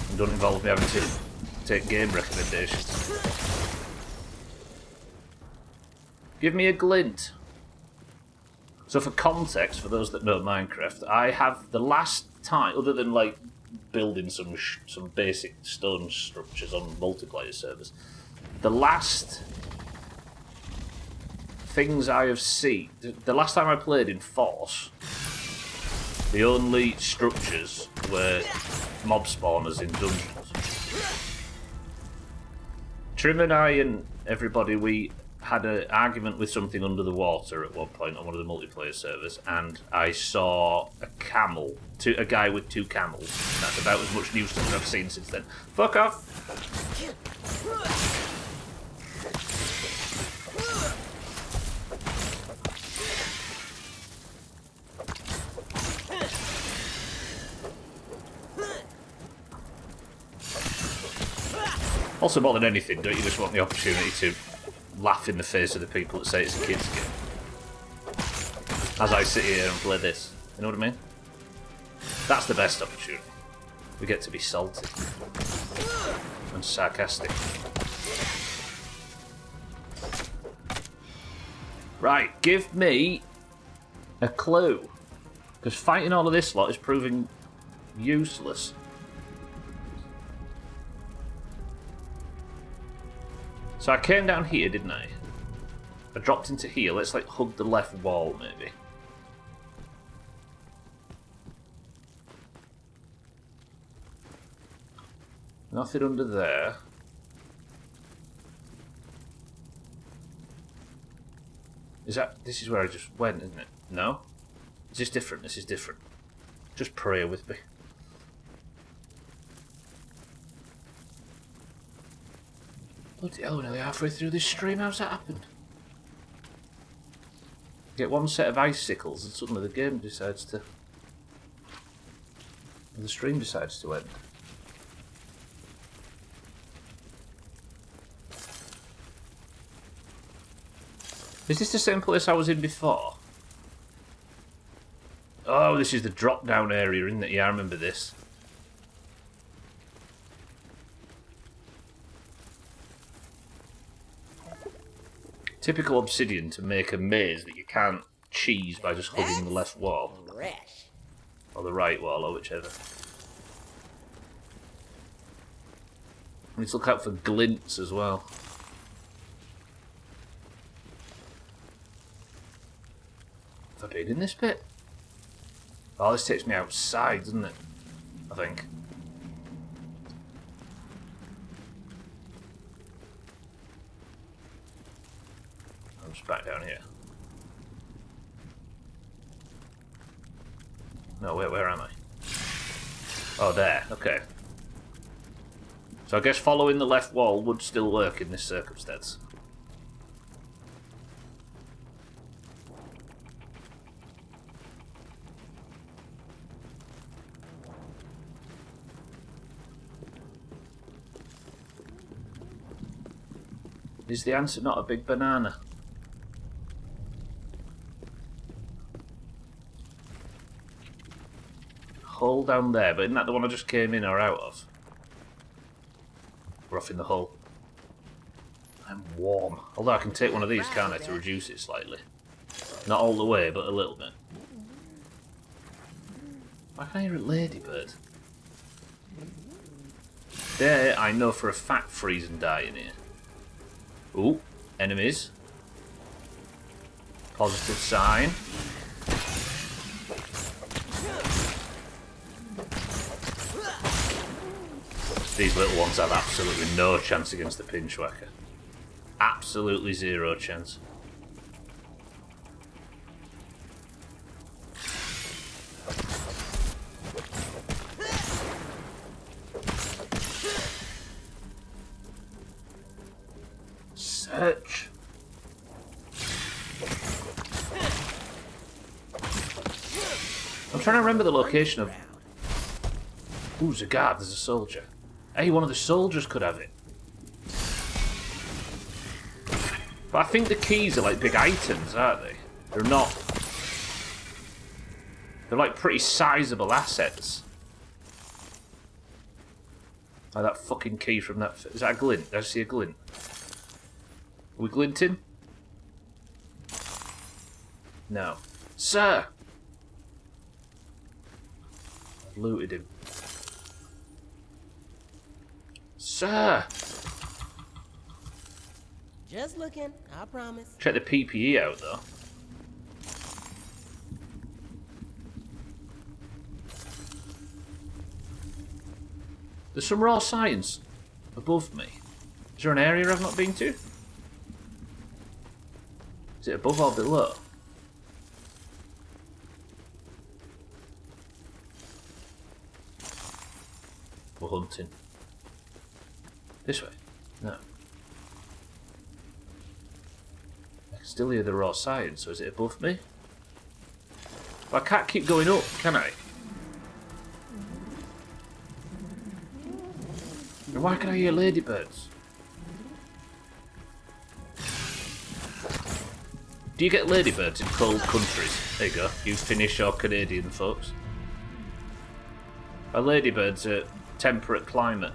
And don't involve me having to take game recommendations. Give me a glint. So for context, for those that know Minecraft, I have the last time, other than like building some basic stone structures on multiplayer servers, the last things I have seen, the last time I played in Force, the only structures were mob spawners in dungeons. Trim and I and everybody, we had an argument with something under the water at one point on one of the multiplayer servers, and I saw a camel, a guy with 2 camels. And that's about as much news as I've seen since then. Fuck off! Also, more than anything, don't you just want the opportunity to laugh in the face of the people that say it's a kid's game? As I sit here and play this. You know what I mean? That's the best opportunity. We get to be salty and sarcastic. Right, give me a clue. Because fighting all of this lot is proving useless. So I came down here, didn't I? I dropped into here. Let's like hug the left wall, maybe. Nothing under there. This is where I just went, isn't it? No? Is this different? This is different. Just pray with me. Bloody hell, we're nearly halfway through this stream. How's that happened? Get one set of icicles and suddenly the game decides to... the stream decides to end. Is this the same place I was in before? Oh, this is the drop down area, isn't it? Yeah, I remember this. Typical obsidian to make a maze that you can't cheese by just hugging the left wall. Fresh. Or the right wall, or whichever. We need to look out for glints as well. Have I been in this bit? Oh, this takes me outside, doesn't it? I think. I'm just back down here. No, where am I? Oh, there. Okay. So I guess following the left wall would still work in this circumstance. Is the answer not a big banana? Hole down there, but isn't that the one I just came in or out of? We're off in the hole. I'm warm. Although I can take one of these, can't I, to reduce it slightly. Not all the way, but a little bit. Why can't I hear a ladybird? There, I know for a fact freeze and die in here. Ooh, enemies. Positive sign. These little ones have absolutely no chance against the pinchwhacker. Absolutely zero chance. Search. I'm trying to remember the location of... Ooh, there's a guard, there's a soldier. Hey, one of the soldiers could have it. But I think the keys are like big items, aren't they? They're not... They're like pretty sizable assets. Like that fucking key from that... Is that a glint? Did I see a glint? Are we glinting? No. Sir! I've looted him. Sir! Just looking, I promise. Check the PPE out, though. There's some raw science above me. Is there an area I've not been to? Is it above or below? We're hunting. This way? No. I can still hear the raw science, so is it above me? Well, I can't keep going up, can I? And why can I hear ladybirds? Do you get ladybirds in cold countries? There you go. You Finnish or Canadian folks. Are ladybirds a temperate climate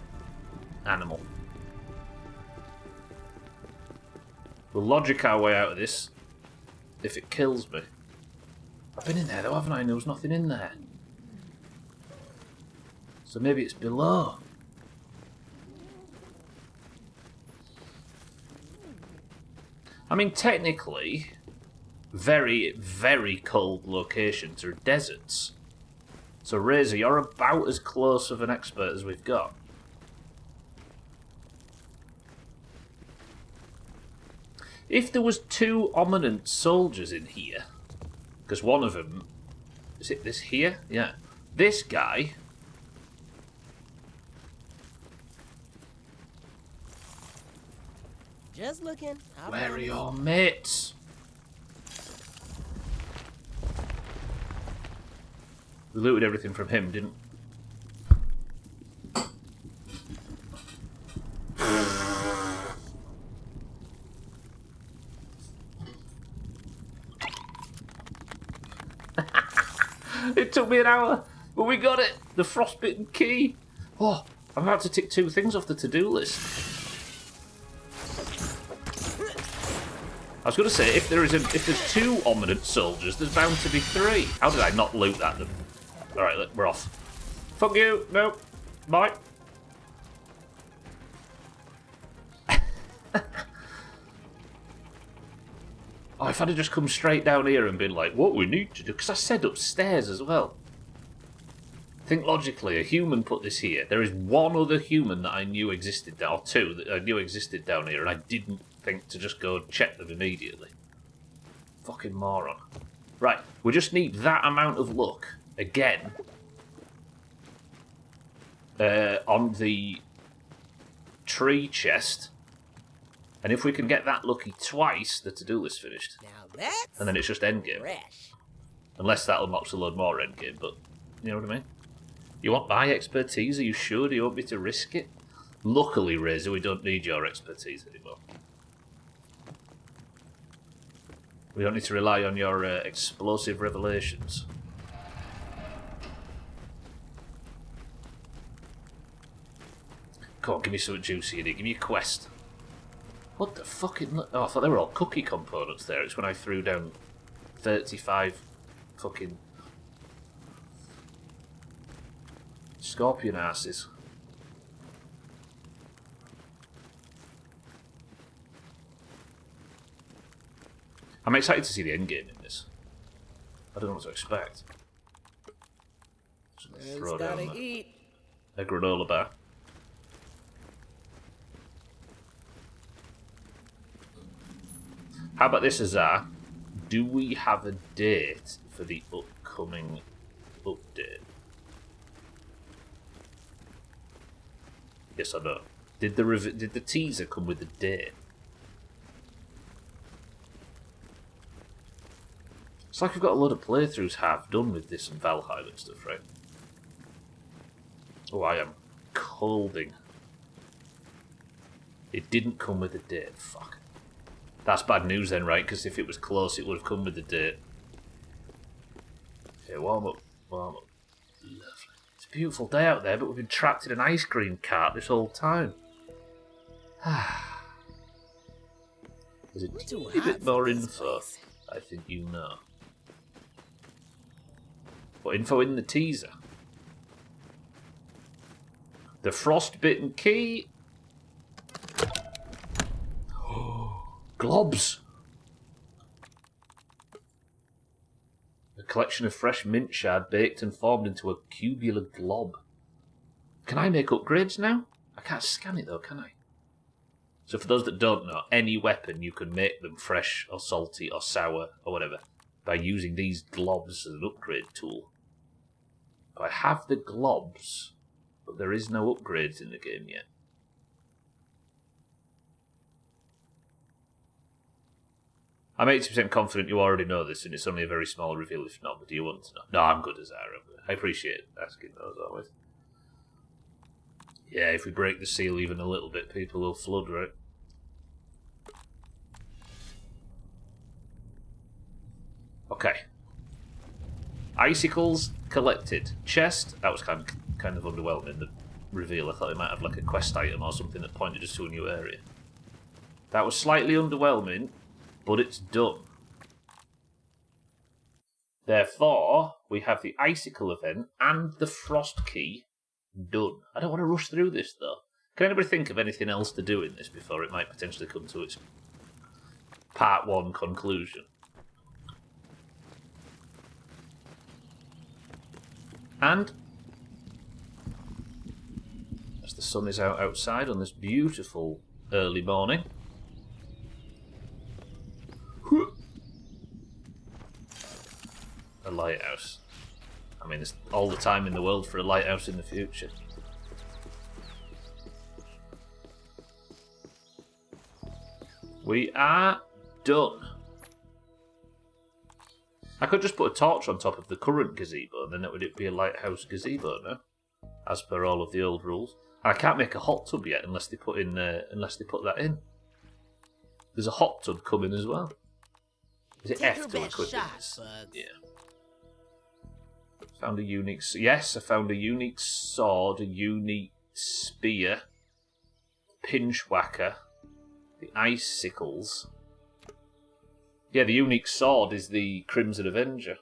animal? We'll logic our way out of this if it kills me. I've been in there though, haven't I? And there was nothing in there. So maybe it's below. I mean, technically, very, very cold locations are deserts. So Razor, you're about as close of an expert as we've got. If there was two ominous soldiers in here, because one of them, is it this here? Yeah. This guy. Just looking. Where are your mates? We looted everything from him, didn't we? It took me an hour, but we got it! The frostbitten key! Oh, I'm about to tick 2 things off the to-do list. I was going to say, if there's 2 ominous soldiers, there's bound to be 3. How did I not loot at them? Alright, look, we're off. Fuck you! No. Bye. Oh, if I'd have just come straight down here and been like, what we need to do... Because I said upstairs as well. Think logically, a human put this here. There is one other human that I knew existed down, or 2 that I knew existed down here, and I didn't think to just go check them immediately. Fucking moron. Right, we just need that amount of luck, again, on the tree chest. And if we can get that lucky twice, the to-do list finished. Now that's And then it's just endgame. fresh. Unless that unlocks a load more endgame, but you know what I mean? You want my expertise? Are you sure? Do you want me to risk it? Luckily, Razor, we don't need your expertise anymore. We don't need to rely on your explosive revelations. Come on, give me something juicy in here. Give me a quest. What the fucking... Oh, I thought they were all cookie components there. It's when I threw down 35 fucking... scorpion asses. I'm excited to see the endgame in this. I don't know what to expect. Just Man's throw down gotta eat. a granola bar. How about this, Azar? Do we have a date for the upcoming update? Yes or no? Did the teaser come with a date? It's like we've got a lot of playthroughs half done with this and Valheim and stuff, right? Oh, I am colding. It didn't come with a date. Fuck. That's bad news then, right? Because if it was close, it would have come with a date. Okay, warm up. Warm up. Lovely. It's a beautiful day out there, but we've been trapped in an ice cream cart this whole time. There's a Too teeny hot bit for more this info. place. I think you know. What info in the teaser? The frostbitten key. Globs. A collection of fresh mint shard baked and formed into a cubular glob. Can I make upgrades now? I can't scan it though, can I? So for those that don't know, any weapon you can make them fresh or salty or sour or whatever by using these globs as an upgrade tool. I have the globs, but there is no upgrades in the game yet. I'm 80% confident you already know this, and it's only a very small reveal if not, but do you want to know? No, I'm good as Aaron. I appreciate asking those always. Yeah, if we break the seal even a little bit, people will flood, right? Okay. Icicles collected. Chest. That was kind of underwhelming, the reveal. I thought it might have like a quest item or something that pointed us to a new area. That was slightly underwhelming, but it's done. Therefore, we have the Icicle event and the Frost Key done. I don't want to rush through this, though. Can anybody think of anything else to do in this before it might potentially come to its Part 1 conclusion? And as the sun is out outside on this beautiful early morning, a lighthouse. I mean, there's all the time in the world for a lighthouse in the future. We are done. I could just put a torch on top of the current gazebo, and then it would be a lighthouse gazebo, no? As per all of the old rules. And I can't make a hot tub yet unless they put that in. There's a hot tub coming as well. Is it Take F your to best equip shot, this? Bugs. Yeah. Found a unique... Yes, I found a unique sword, a unique spear, pinchwhacker, the ice sickles. Yeah, the unique sword is the Crimson Avenger.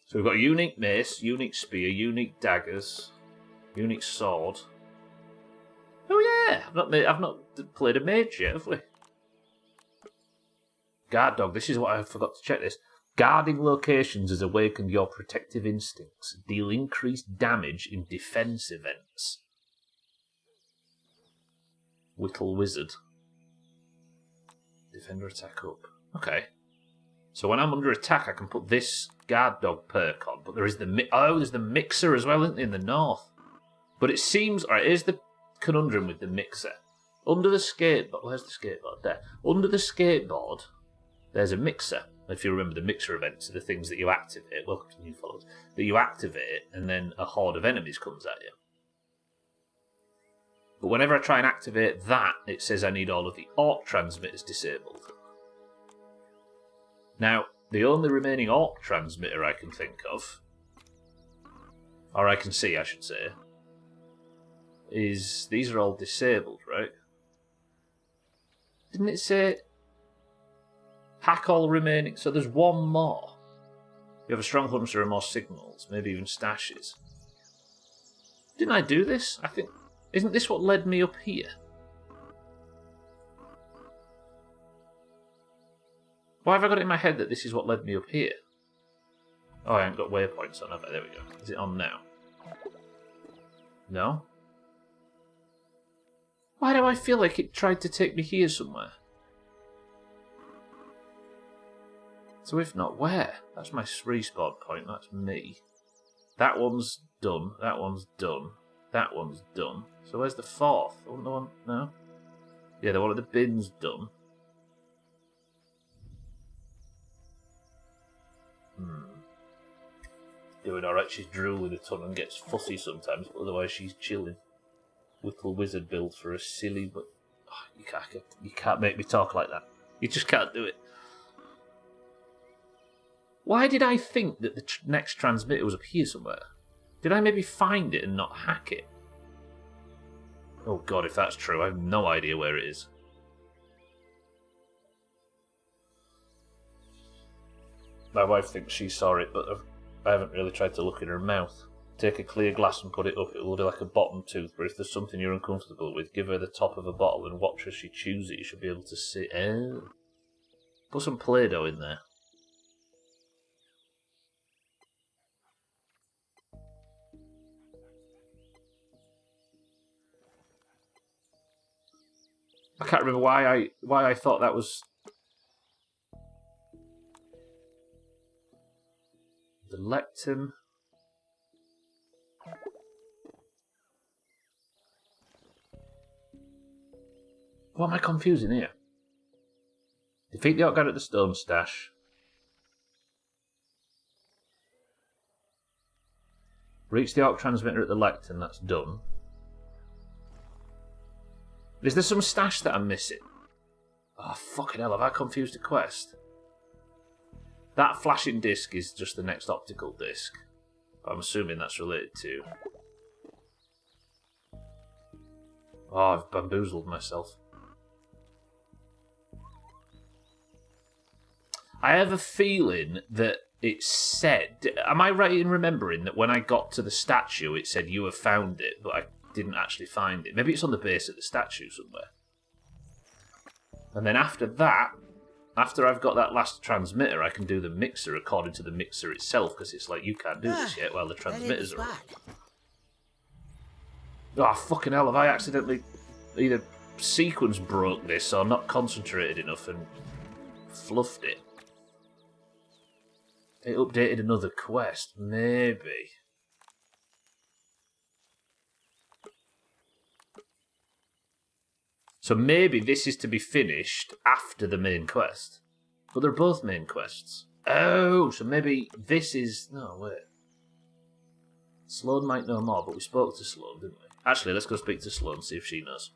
So we've got a unique mace, unique spear, unique daggers, unique sword. Oh yeah, I've not played a mage yet, have we? Guard dog, this is what I forgot to check this. Guarding locations has awakened your protective instincts. Deal increased damage in defense events. Whittle wizard. Defender attack up. Okay. So when I'm under attack, I can put this guard dog perk on. But there is there's the mixer as well, isn't there, in the north? But it seems... Alright, here's the conundrum with the mixer. Under the skateboard... Where's the skateboard? There. Under the skateboard, there's a mixer. If you remember, the mixer events are the things that you activate. Welcome to new followers. That you activate, and then a horde of enemies comes at you. But whenever I try and activate that, it says I need all of the AUX transmitters disabled. Now, the only remaining AUX transmitter I can think of, or I can see, I should say, is these are all disabled, right? Didn't it say hack all remaining? So there's one more. You have a strong hunter and more signals, maybe even stashes. Didn't I do this? I think... Isn't this what led me up here? Why have I got it in my head that this is what led me up here? Oh, I haven't got waypoints on, have I? There we go. Is it on now? No? Why do I feel like it tried to take me here somewhere? So if not, where? That's my respawn point, that's me. That one's done, that one's done, that one's done. So where's the fourth? I want the one... No? Yeah, the one at the bin's done. Doing alright, she's drooling a ton and gets fussy sometimes, but otherwise she's chilling. Little wizard build for a silly, but... Oh, you can't make me talk like that. You just can't do it. Why did I think that the next transmitter was up here somewhere? Did I maybe find it and not hack it? Oh god, if that's true, I have no idea where it is. My wife thinks she saw it, but I haven't really tried to look in her mouth. Take a clear glass and put it up, it will be like a bottom tooth, but if there's something you're uncomfortable with, give her the top of a bottle and watch as she chews it. You should be able to see... Oh. Put some Play-Doh in there. I can't remember why I thought that was... The lectern... What am I confusing here? Defeat the AUX guard at the stone stash. Reach the AUX transmitter at the lectern, that's done. Is there some stash that I'm missing? Oh, fucking hell, have I confused a quest? That flashing disc is just the next optical disc. I'm assuming that's related to... Oh, I've bamboozled myself. I have a feeling that it said... Am I right in remembering that when I got to the statue, it said, you have found it, but I didn't actually find it? Maybe it's on the base of the statue somewhere. And then after that, after I've got that last transmitter, I can do the mixer according to the mixer itself, because it's like, you can't do this yet while the transmitters are up. Oh, fucking hell, have I accidentally either sequence broke this or not concentrated enough and fluffed it? It updated another quest, maybe. So maybe this is to be finished after the main quest. But they're both main quests. Oh, so maybe this is... No, wait. Sloane might know more, but we spoke to Sloane, didn't we? Actually, let's go speak to Sloane, see if she knows.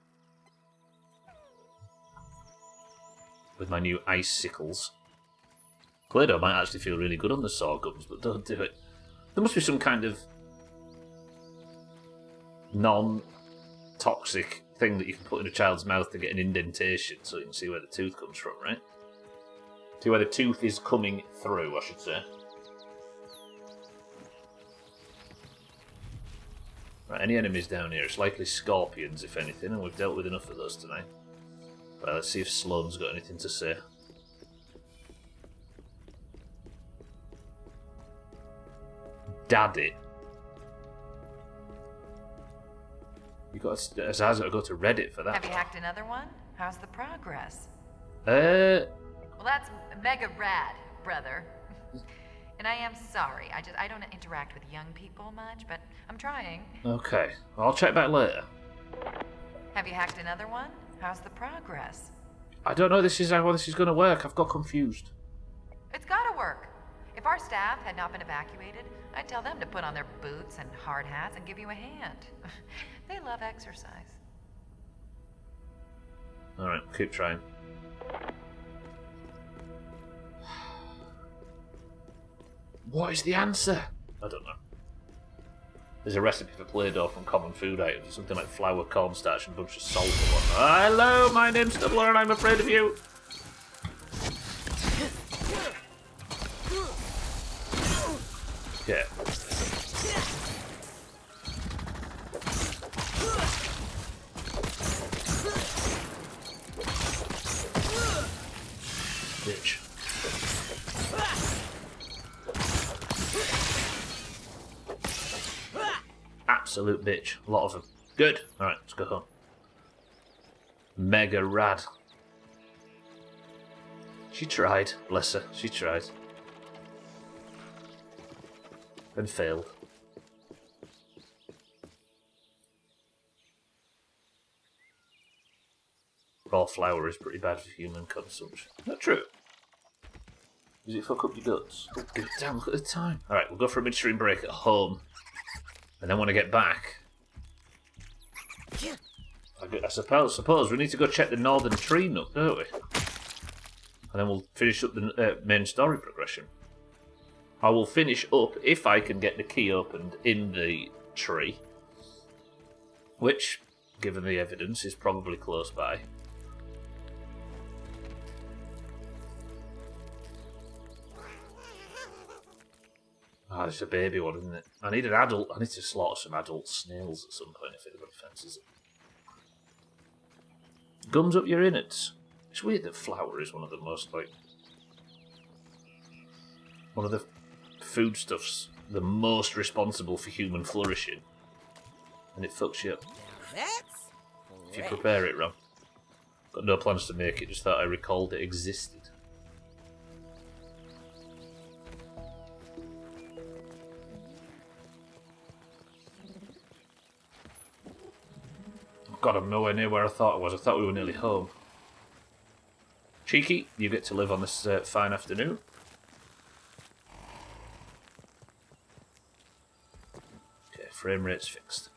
With my new ice sickles. Play-Doh might actually feel really good on the saw guns, but don't do it. There must be some kind of non-toxic thing that you can put in a child's mouth to get an indentation so you can see where the tooth comes from, right? See where the tooth is coming through, I should say. Right, any enemies down here? It's likely scorpions, if anything, and we've dealt with enough of those tonight. Right, let's see if Sloane's got anything to say. Daddy. You got to, Azaz got to go to Reddit for that. Have you hacked another one? How's the progress? Well, that's mega rad, brother. And I am sorry. I don't interact with young people much, but I'm trying. Okay, I'll check back later. Have you hacked another one? How's the progress? I don't know how this is going to work. I've got confused. It's gotta work. If our staff had not been evacuated, I'd tell them to put on their boots and hard hats and give you a hand. They love exercise. Alright, keep trying. What is the answer? I don't know. There's a recipe for Play-Doh from common food items. Something like flour, cornstarch, and a bunch of salt and whatnot. Hello, my name's Stubbler and I'm afraid of you. Yeah. Bitch. Absolute bitch. A lot of them. Good. Alright, let's go home. Mega rad. She tried. Bless her. She tried. And failed. Raw flour is pretty bad for human consumption. Not true. Does it fuck up your guts? Oh, damn, look at the time. Alright, we'll go for a midstream break at home. And then when I get back... I suppose we need to go check the northern tree nook, don't we? And then we'll finish up the main story progression. I will finish up if I can get the key opened in the tree. Which, given the evidence, is probably close by. Ah, it's a baby one, isn't it? I need an adult. I need to slaughter some adult snails at some point if anybody fancies it. Gums up your innards. It's weird that flour is one of the most, like... one of the foodstuffs the most responsible for human flourishing. And it fucks you up. That's if you prepare it wrong. Got no plans to make it, just thought I recalled it existed. God, I'm nowhere near where I thought I was. I thought we were nearly home. Cheeky, you get to live on this fine afternoon. Okay, frame rate's fixed.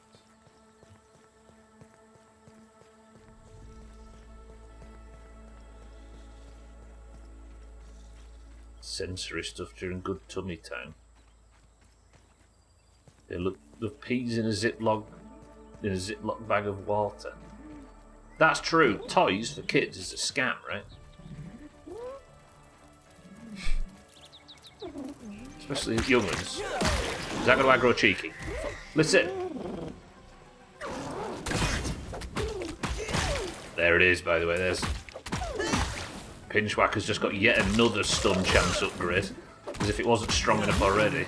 Sensory stuff during good tummy time. They look the peas in a Ziploc bag of water. That's true. Toys for kids is a scam, right? Especially young ones. Is that going to aggro Cheeky? Listen. There it is, by the way. There's... Pinchwhacker's just got yet another stun chance upgrade. As if it wasn't strong enough already.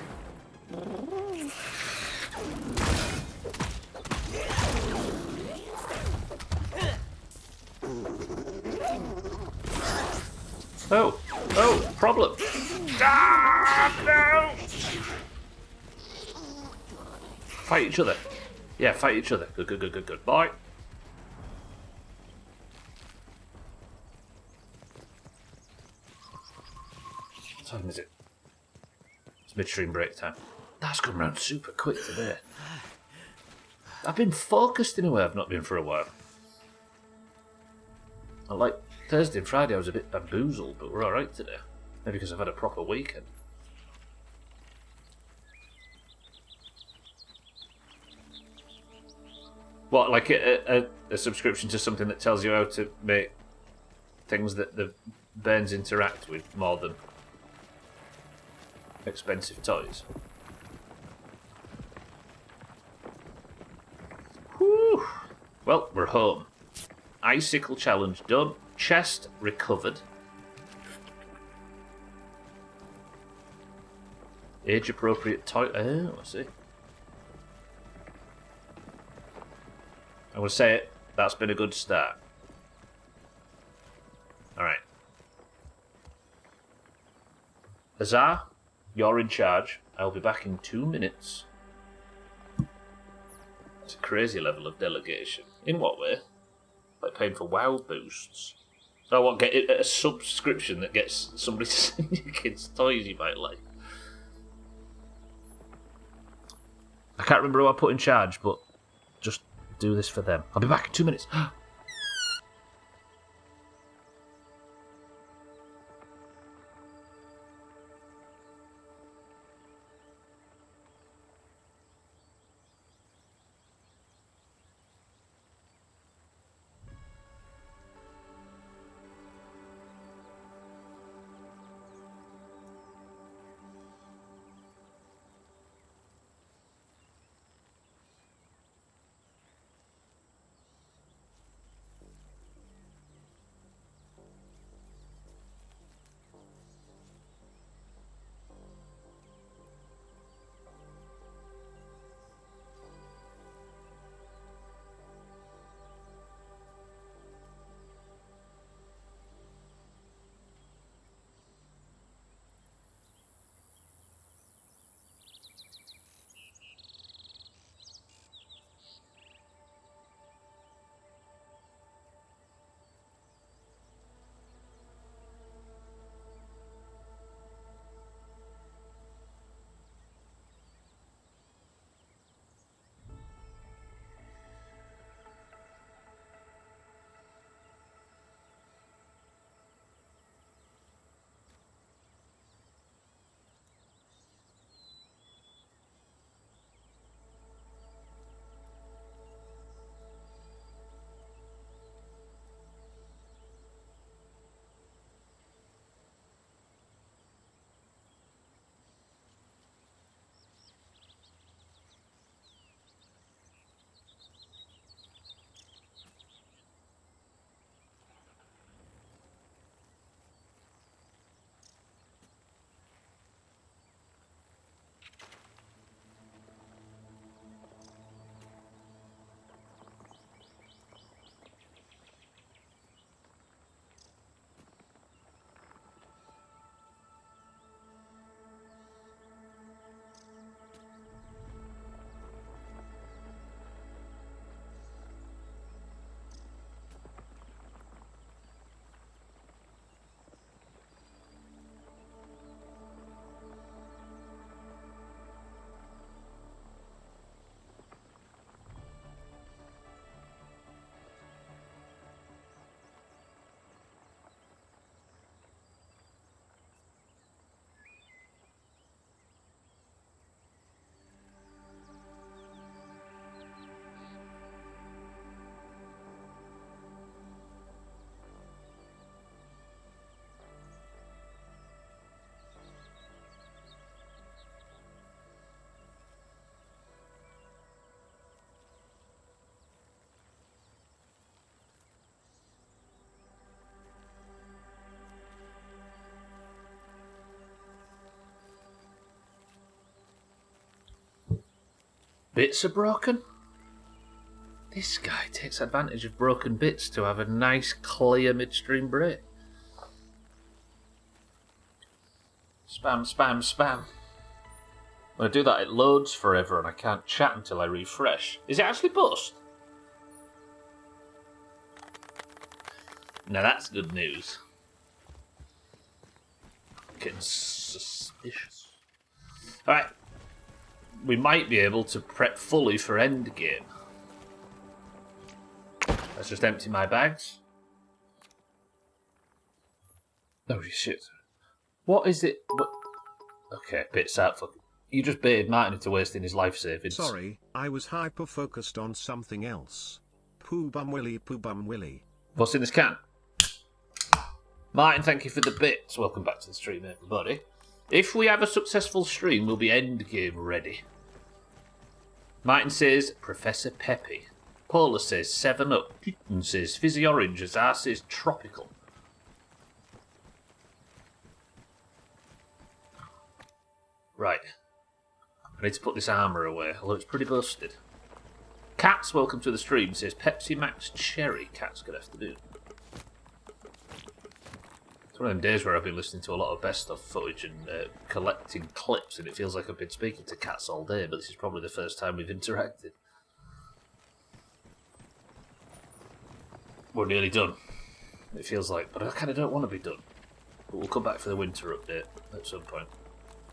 Oh, oh, problem. Ah, no! Fight each other. Yeah, fight each other. Good, good, good, good, good. Bye. time is it? It's midstream break time. That's come round super quick today. I've been focused in a way I've not been for a while. Like Thursday and Friday I was a bit bamboozled, but we're alright today. Maybe because I've had a proper weekend. What, like a subscription to something that tells you how to make things that the Bairns interact with more than expensive toys? Whew. Well, we're home. Icicle challenge done. Chest recovered. Age appropriate toy. Oh, I see. I'm going to say it. That's been a good start. Alright. Azar, you're in charge. I'll be back in 2 minutes. It's a crazy level of delegation. In what way? Like paying for WoW boosts. So what, get a subscription that gets somebody to send your kids toys you might like. I can't remember who I put in charge, but just do this for them. I'll be back in 2 minutes. Bits are broken? This guy takes advantage of broken bits to have a nice, clear midstream break. Spam, spam, spam. When I do that, it loads forever and I can't chat until I refresh. Is it actually bust? Now that's good news. Getting suspicious. Alright. We might be able to prep fully for endgame. Let's just empty my bags. Oh shit. What is it? What? Okay, bits out. Fuck. You just baited Martin into wasting his life savings. Sorry, I was hyper-focused on something else. Poo bum willy. What's in this can? Martin, thank you for the bits. Welcome back to the stream, everybody. If we have a successful stream, we'll be endgame ready. Martin says, Professor Peppy. Paula says, 7-Up. Kitten says, Fizzy Orange. Azar says, Tropical. Right. I need to put this armour away, although it's pretty busted. Cats, welcome to the stream, says Pepsi Max Cherry. Cats, good afternoon. It's one of them days where I've been listening to a lot of best of footage and collecting clips, and it feels like I've been speaking to cats all day, but this is probably the first time we've interacted. We're nearly done. It feels like, but I kind of don't want to be done. But we'll come back for the winter update at some point.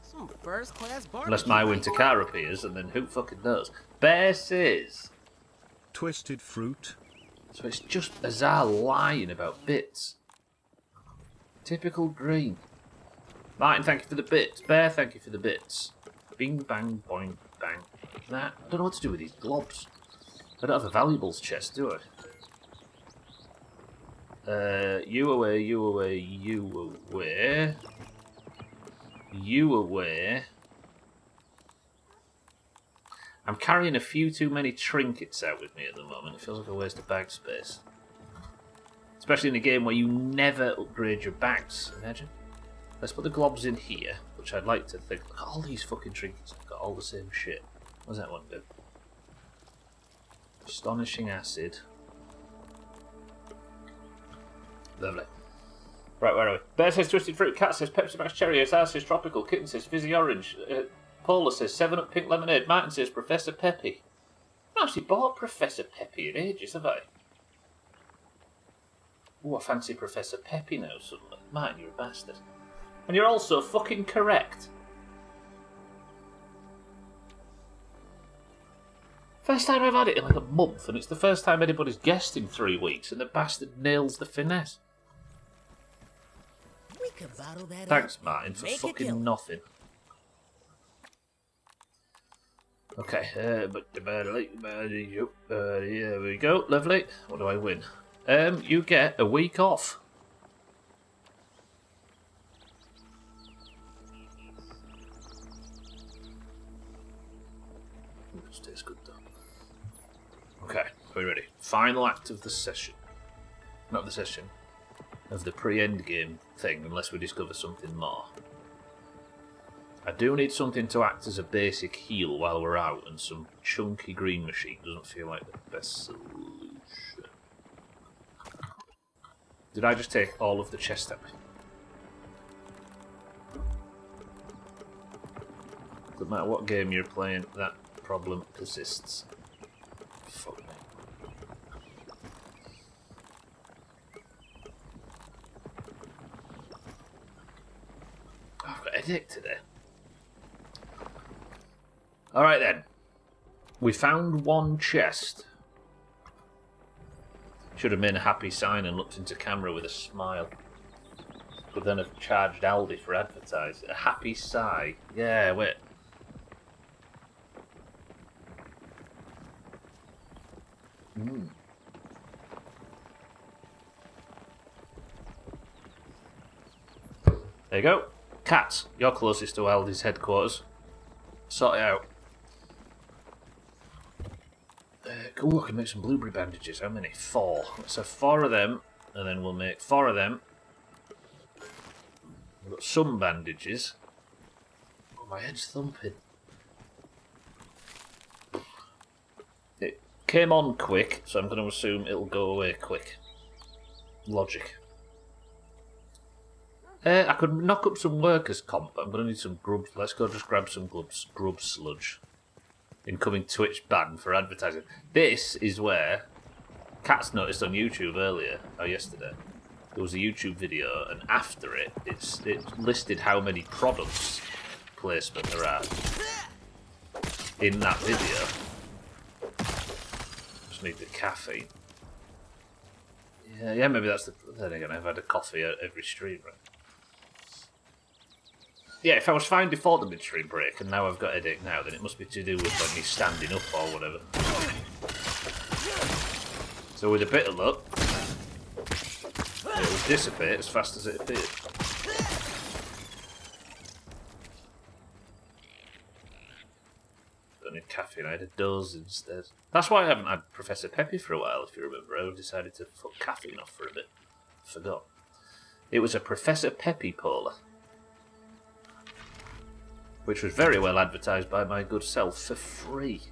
Some first-class barbecue. Unless my winter car appears, and then who fucking knows? Bear says... Twisted fruit. So it's just Azar lying about bits. Typical green. Martin, thank you for the bits. Bear, thank you for the bits. Bing, bang, boing, bang. Nah, I don't know what to do with these globs. I don't have a valuables chest, do I? You away, you away, you away. You away. I'm carrying a few too many trinkets out with me at the moment. It feels like a waste of bag space. Especially in a game where you never upgrade your bags, imagine. Let's put the globs in here, which I'd like to think. Look at all these fucking trinkets. I've got all the same shit. What does that one do? Astonishing acid. Lovely. Right, where are we? Bear says Twisted Fruit, Cat says Pepsi Max Cherry, Azar says Tropical, Kitten says Fizzy Orange, Paula says 7-Up Pink Lemonade, Martin says Professor Peppy. I've actually bought Professor Peppy in ages, have I? Ooh, I fancy Professor Peppy now suddenly. Martin, you're a bastard. And you're also fucking correct. First time I've had it in like a month, and it's the first time anybody's guessed in 3 weeks, and the bastard nails the finesse. We could bottle that Thanks, up. Martin, for Make it fucking count. nothing. Okay, here we go, lovely. What do I win? You get a week off. This tastes good though. Okay, are we ready? Final act of the session. Not the session. Of the pre-end game thing, unless we discover something more. I do need something to act as a basic heal while we're out, and some chunky green machine doesn't feel like the best solution. Did I just take all of the chest at me? No matter what game you're playing, that problem persists. Fuck me. I've got a headache today. Alright then. We found one chest. Should have made a happy sign and looked into camera with a smile. Could then have charged Aldi for advertising. A happy sigh. Yeah, wait. There you go. Cat, you're closest to Aldi's headquarters. Sort it out. Ooh, I can make some blueberry bandages. How many? 4. Let's have 4 of them, and then we'll make 4 of them. We've got some bandages. Oh, my head's thumping. It came on quick, so I'm going to assume it'll go away quick. Logic. I could knock up some workers' comp, but I'm going to need some grub. Let's go just grab some grub sludge. Incoming Twitch ban for advertising. This is where Cats noticed on YouTube earlier, or yesterday, there was a YouTube video, and after it, it listed how many products placement there are in that video. Just need the caffeine. Yeah, maybe that's the... Then again, I've had a coffee at every stream, right? Yeah, if I was fine before the midstream break, and now I've got a headache now, then it must be to do with like, me standing up or whatever. So with a bit of luck, it will dissipate as fast as it appeared. Don't need caffeine, I had a dose instead. That's why I haven't had Professor Peppy for a while, if you remember. I decided to fuck caffeine off for a bit. Forgot. It was a Professor Peppy Polar, which was very well advertised by my good self for free.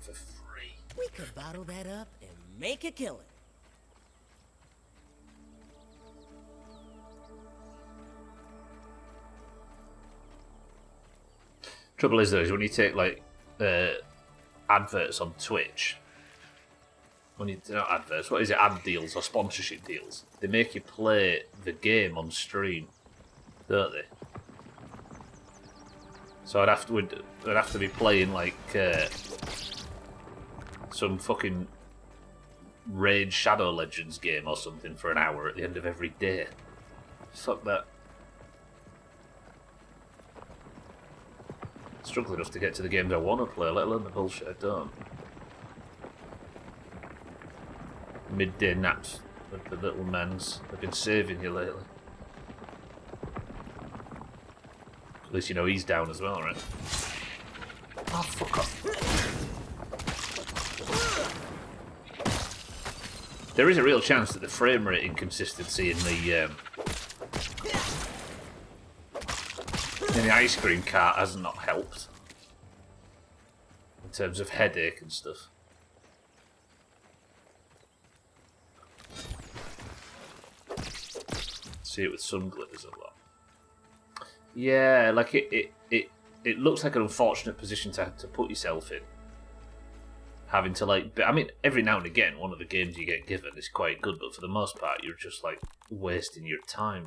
For free. We could bottle that up and make a killing. Trouble is though, is when you take like adverts on Twitch, when you not adverts, what is it? Ad deals or sponsorship deals. They make you play the game on stream, don't they? So I'd have to be playing like some fucking Raid Shadow Legends game or something for an hour at the end of every day. Fuck that. Struggle enough to get to the games I want to play, let alone the bullshit I don't. Midday naps with the little mans. I've been saving you lately. At least you know he's down as well, right? Oh, fuck off. There is a real chance that the frame rate inconsistency in the ice cream cart has not helped in terms of headache and stuff. See it with sun glitters a lot. Yeah, like it looks like an unfortunate position to put yourself in. Having to like, I mean, every now and again, one of the games you get given is quite good, but for the most part, you're just like wasting your time.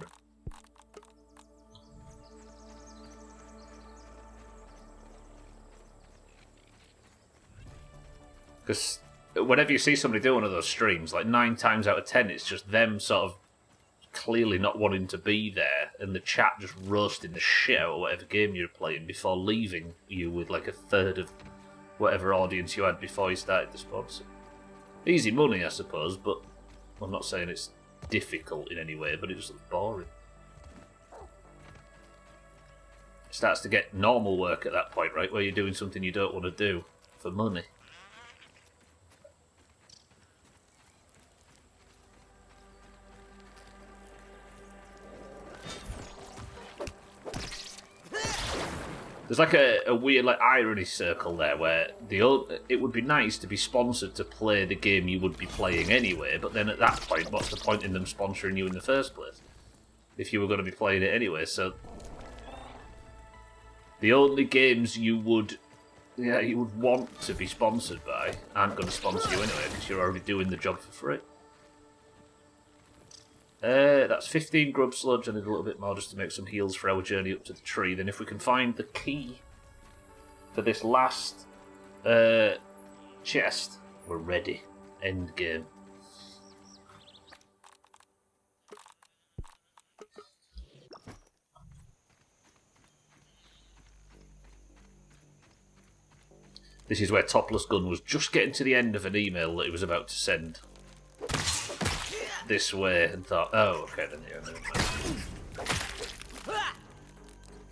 Because whenever you see somebody do one of those streams, like 9 times out of 10, it's just them sort of clearly not wanting to be there, and the chat just roasting the shit out of whatever game you're playing before leaving you with like a third of whatever audience you had before you started the sponsor. Easy money, I suppose, but I'm not saying it's difficult in any way, but it just looks boring. It starts to get normal work at that point, right, where you're doing something you don't want to do for money. There's like a weird like irony circle there where it would be nice to be sponsored to play the game you would be playing anyway, but then at that point, what's the point in them sponsoring you in the first place? If you were going to be playing it anyway, so the only games you would want to be sponsored by aren't going to sponsor you anyway because you're already doing the job for free. That's 15 grub sludge. I need a little bit more just to make some heals for our journey up to the tree. Then if we can find the key for this last chest, we're ready. End game. This is where Topless Gun was just getting to the end of an email that he was about to send this way and thought, oh, okay, then yeah, never mind.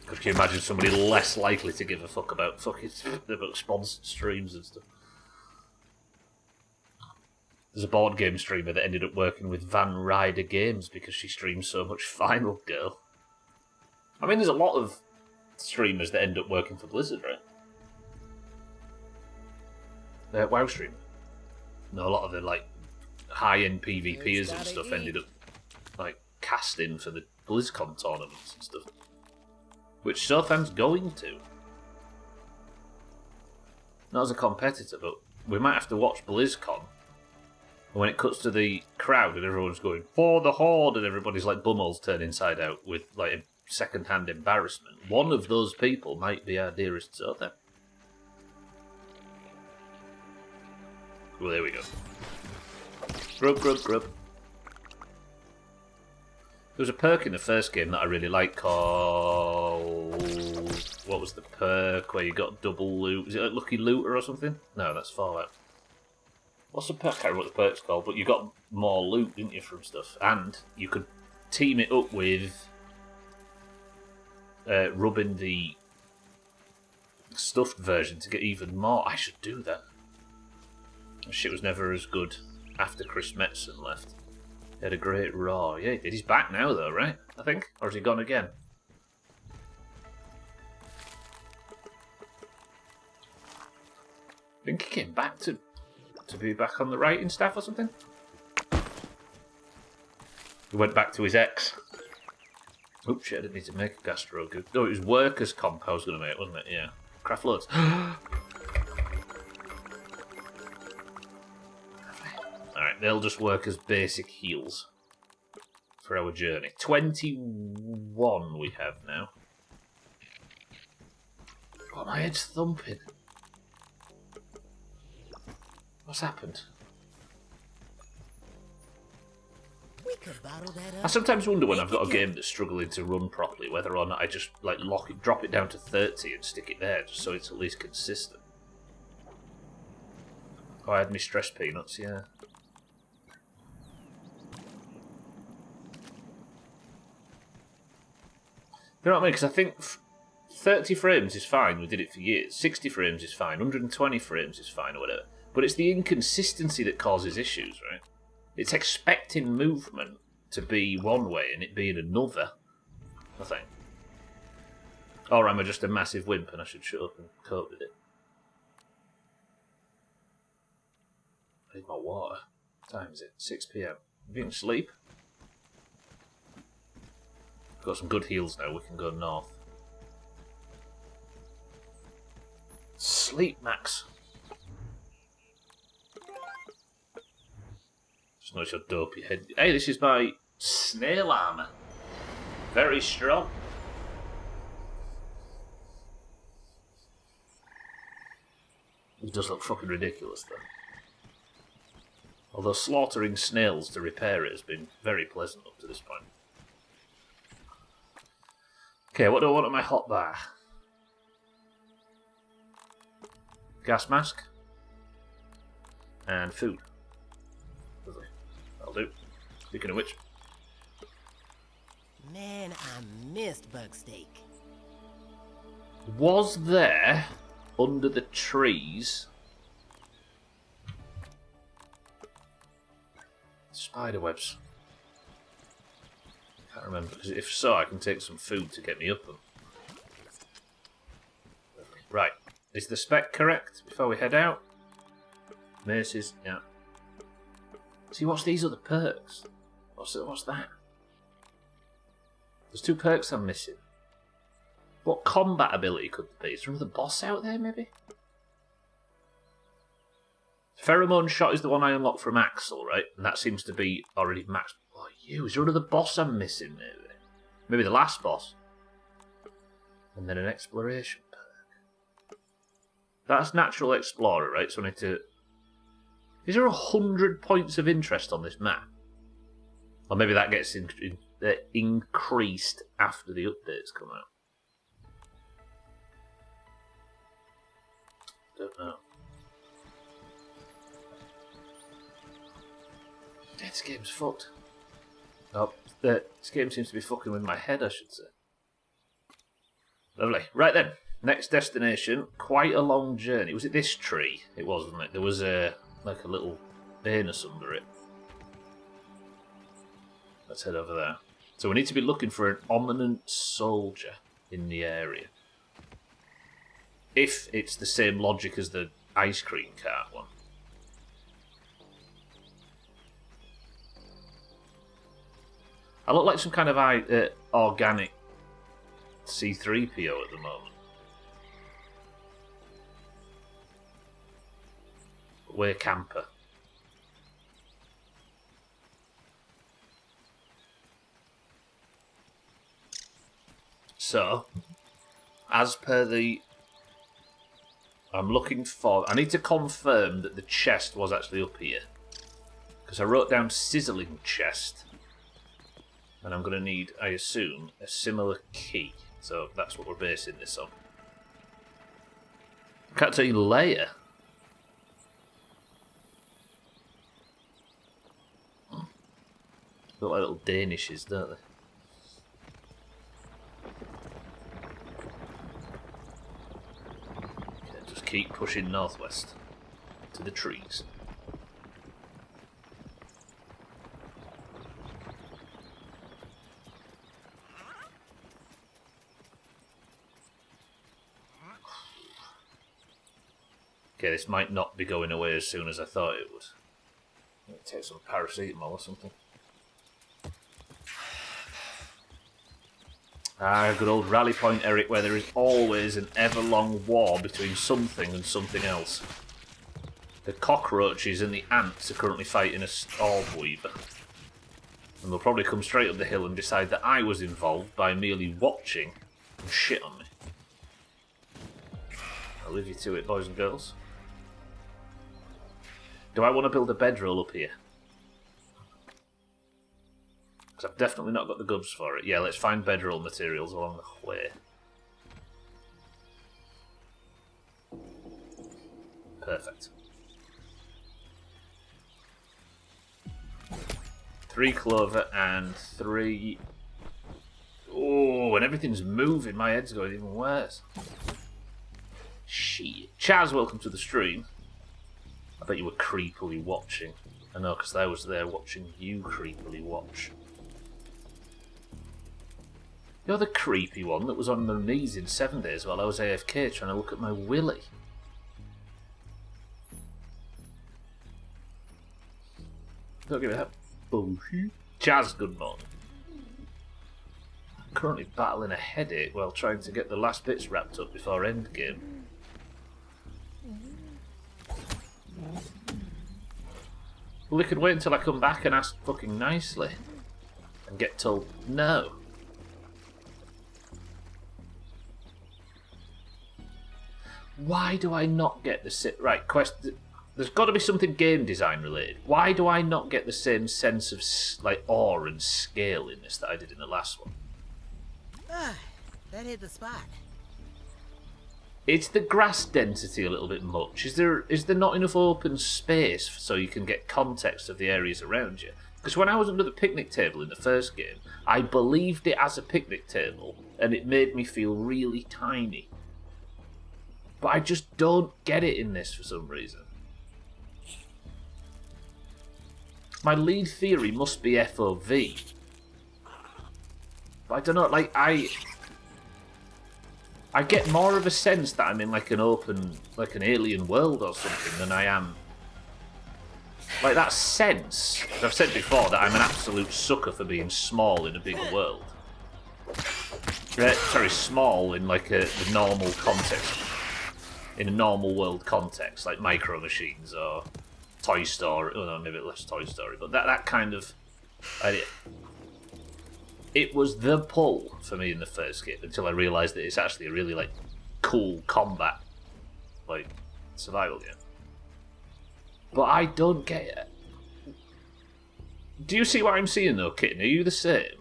Could you imagine somebody less likely to give a fuck about sponsored streams and stuff? There's a board game streamer that ended up working with Van Ryder Games because she streams so much Final Girl. I mean, there's a lot of streamers that end up working for Blizzard, right? WoW streamer. No, a lot of the like high-end PvPers and stuff ended up like casting for the BlizzCon tournaments and stuff, which Sotham's going to. Not as a competitor, but we might have to watch BlizzCon And when it cuts to the crowd and everyone's going, for the Horde, and everybody's like bumholes turned inside out with like a second-hand embarrassment, one of those people might be our dearest Zotha. Well, there we go. Grub, grub, grub. There was a perk in the first game that I really liked called... What was the perk where you got double loot? Was it like Lucky Looter or something? No, that's Fallout. What's the perk? I can't remember what the perk's called, but you got more loot, didn't you, from stuff? And you could team it up with rubbing the stuffed version to get even more. I should do that. That shit was never as good after Chris Metzen left. He had a great raw. Yeah, he's back now, though, right? I think? Or has he gone again? I think he came back to be back on the writing staff or something. He went back to his ex. Oops, shit, I didn't need to make a gastro good. No, it was workers' comp I was going to make, wasn't it? Yeah. Craft loads. Alright, they'll just work as basic heals for our journey. 21 we have now. Oh, my head's thumping. What's happened? We could bottle that up. I sometimes wonder when I've got a game that's struggling to run properly, whether or not I just like drop it down to 30 and stick it there, just so it's at least consistent. Oh, I had my stress peanuts, yeah. You know what I mean? Because I think 30 frames is fine, we did it for years. 60 frames is fine, 120 frames is fine, or whatever. But it's the inconsistency that causes issues, right? It's expecting movement to be one way and it being another, I think. Or am I just a massive wimp and I should shut up and cope with it? I need my water. What time is it? 6 PM. Have you can sleep? We've got some good heals now, we can go north. Sleep, Max. Just notice your dopey head. Hey, this is my snail armour. Very strong. It does look fucking ridiculous, though. Although slaughtering snails to repair it has been very pleasant up to this point. Okay, what do I want on my hotbar? Gas mask. And food. Lovely. That'll do. Speaking of which. Man, I missed bug steak. Was there, under the trees, spider webs? Can't remember, because if so, I can take some food to get me up them. Right, is the spec correct before we head out? Maces, yeah. See, what's these other perks? What's that? There's 2 perks I'm missing. What combat ability could there be? Is there another boss out there, maybe? Pheromone shot is the one I unlocked from Axel, right? And that seems to be already maxed. Oh, is there another boss I'm missing, maybe? Maybe the last boss. And then an exploration perk. That's Natural Explorer, right? So I need to... Is there 100 points of interest on this map? Or maybe that gets increased after the updates come out. Don't know. This game's fucked. Oh, this game seems to be fucking with my head, I should say. Lovely. Right then, next destination. Quite a long journey. Was it this tree? It was, wasn't it? There was like a little anus under it. Let's head over there. So we need to be looking for an ominous soldier in the area. If it's the same logic as the ice cream cart one. I look like some kind of organic C-3PO at the moment. We're camper. So, as per the... I'm looking for... I need to confirm that the chest was actually up here. Because I wrote down sizzling chest. And I'm going to need, I assume, a similar key. So that's what we're basing this on. Can't tell you layer. Look like little Danishes, don't they? Okay, just keep pushing northwest to the trees. Okay, this might not be going away as soon as I thought it would. Let me take some paracetamol or something. Ah, good old rally point, Eric, where there is always an ever-long war between something and something else. The cockroaches and the ants are currently fighting a orb weaver. And they'll probably come straight up the hill and decide that I was involved by merely watching and shit on me. I'll leave you to it, boys and girls. Do I want to build a bedroll up here? Because I've definitely not got the gubs for it. Yeah, let's find bedroll materials along the way. Perfect. 3 clover and 3... Oh, and everything's moving. My head's going even worse. Shit. Chaz, welcome to the stream. I bet you were creepily watching. I know, because I was there watching you creepily watch. You're the creepy one that was on my knees in 7 days while I was AFK trying to look at my willy. Don't give me that bullshit. Jazz, good morning. I'm currently battling a headache while trying to get the last bits wrapped up before endgame. Well, we could wait until I come back and ask fucking nicely. And get told no. Why do I not get the right quest? There's got to be something game design related. Why do I not get the same sense of like awe and scale in this that I did in the last one? That hit the spot. It's the grass density a little bit much. Is there not enough open space so you can get context of the areas around you? Because when I was under the picnic table in the first game, I believed it as a picnic table, and it made me feel really tiny. But I just don't get it in this for some reason. My lead theory must be FOV. But I don't know, like, I get more of a sense that I'm in like an open, like an alien world or something than I am. Like that sense, I've said before that I'm an absolute sucker for being small in a big world. Sorry, small in like the normal context. In a normal world context, like Micro Machines or Toy Story. Oh no, maybe less Toy Story, but that kind of idea. It was the pull for me in the first game until I realised that it's actually a really like cool combat, like survival game. But I don't get it. Do you see what I'm seeing though, Kitten? Are you the same?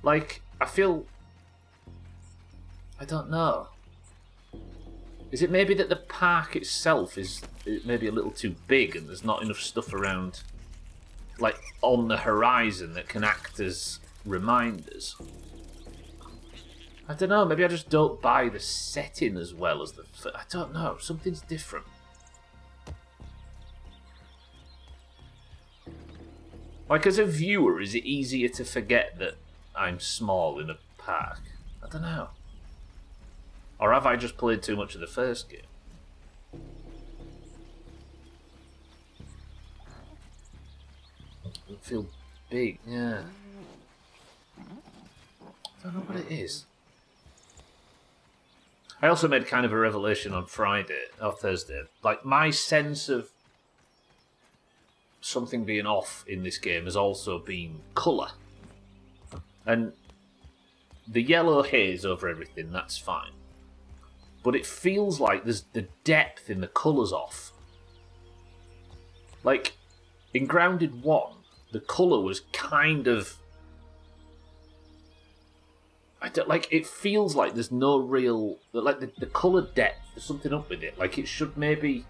Like, I feel... I don't know. Is it maybe that the park itself is maybe a little too big and there's not enough stuff around, like, on the horizon that can act as reminders? I don't know, maybe I just don't buy the setting as well as the... I don't know, something's different. Like, as a viewer, is it easier to forget that I'm small in a park? I don't know. Or have I just played too much of the first game? I feel big, yeah. I don't know what it is. I also made kind of a revelation on Friday, or Thursday. Like, my sense of something being off in this game has also been colour. And the yellow haze over everything, that's fine. But it feels like there's the depth in the colours off. Like, in Grounded 1, the colour was kind of... it feels like there's no real... Like, the colour depth, there's something up with it. Like, it should maybe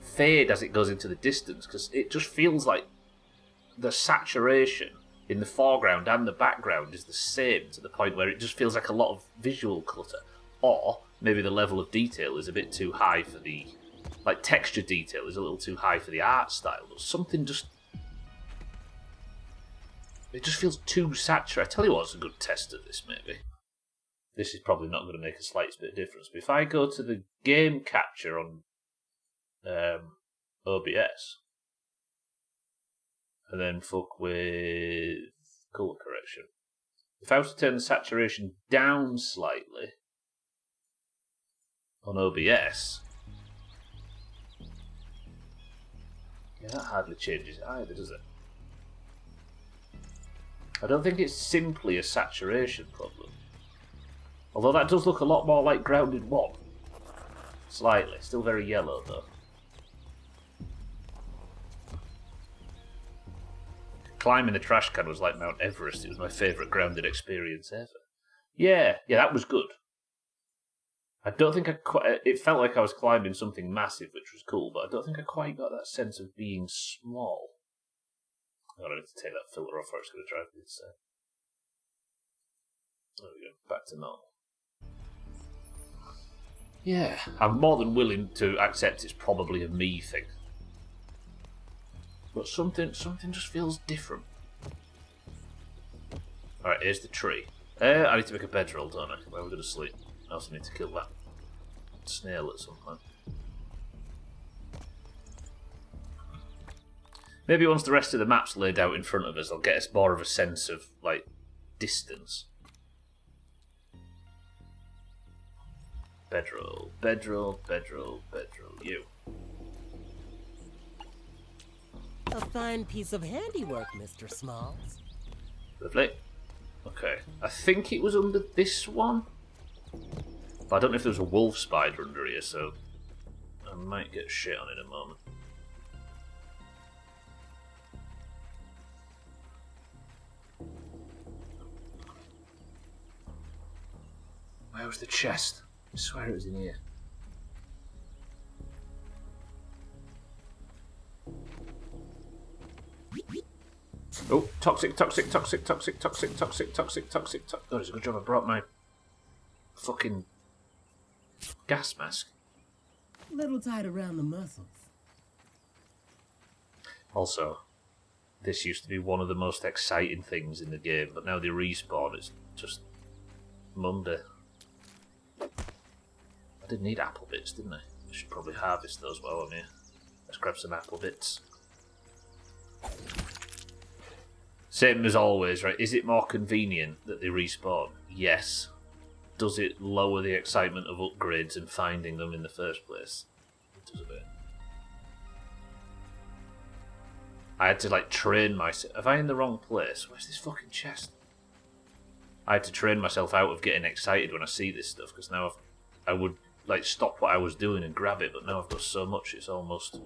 fade as it goes into the distance, because it just feels like the saturation in the foreground and the background is the same, to the point where it just feels like a lot of visual clutter. Or maybe the level of detail is a bit too high for the... Like, texture detail is a little too high for the art style. But something just... It just feels too saturated. I tell you what's a good test of this, maybe. This is probably not going to make a slight bit of difference. But if I go to the game capture on OBS, and then fuck with colour correction. If I was to turn the saturation down slightly on OBS, yeah, that hardly changes it either, does it? I don't think it's simply a saturation problem. Although that does look a lot more like Grounded 1. Slightly. Still very yellow, though. Climbing the trash can was like Mount Everest. It was my favourite Grounded experience ever. Yeah, that was good. I don't think it felt like I was climbing something massive, which was cool, but I don't think I quite got that sense of being small. I need to take that filter off or it's going to drive me insane. There we go, back to normal. Yeah, I'm more than willing to accept it's probably a me thing. But something just feels different. Alright, here's the tree. I need to make a bedroll, don't I? Where are we going to sleep? I also need to kill that snail at some point. Maybe once the rest of the map's laid out in front of us, I'll get us more of a sense of, like, distance. Bedroll, you. A fine piece of handiwork, Mr. Smalls. Lovely. Okay. I think it was under this one. But I don't know if there was a wolf spider under here, so I might get shit on in a moment. Where was the chest? I swear it was in here. Oh, toxic. Oh, it's a good job I brought my fucking gas mask. A little tight around the muscles. Also, this used to be one of the most exciting things in the game, but now they respawn, it's just Monday. I did need apple bits, didn't I? I should probably harvest those while I'm here. Let's grab some apple bits. Same as always, right? Is it more convenient that they respawn? Yes. Does it lower the excitement of upgrades and finding them in the first place? It does a bit. I had to, like, train myself. Am I in the wrong place? Where's this fucking chest? I had to train myself out of getting excited when I see this stuff, because now I would, like, stop what I was doing and grab it, but now I've got so much it's almost...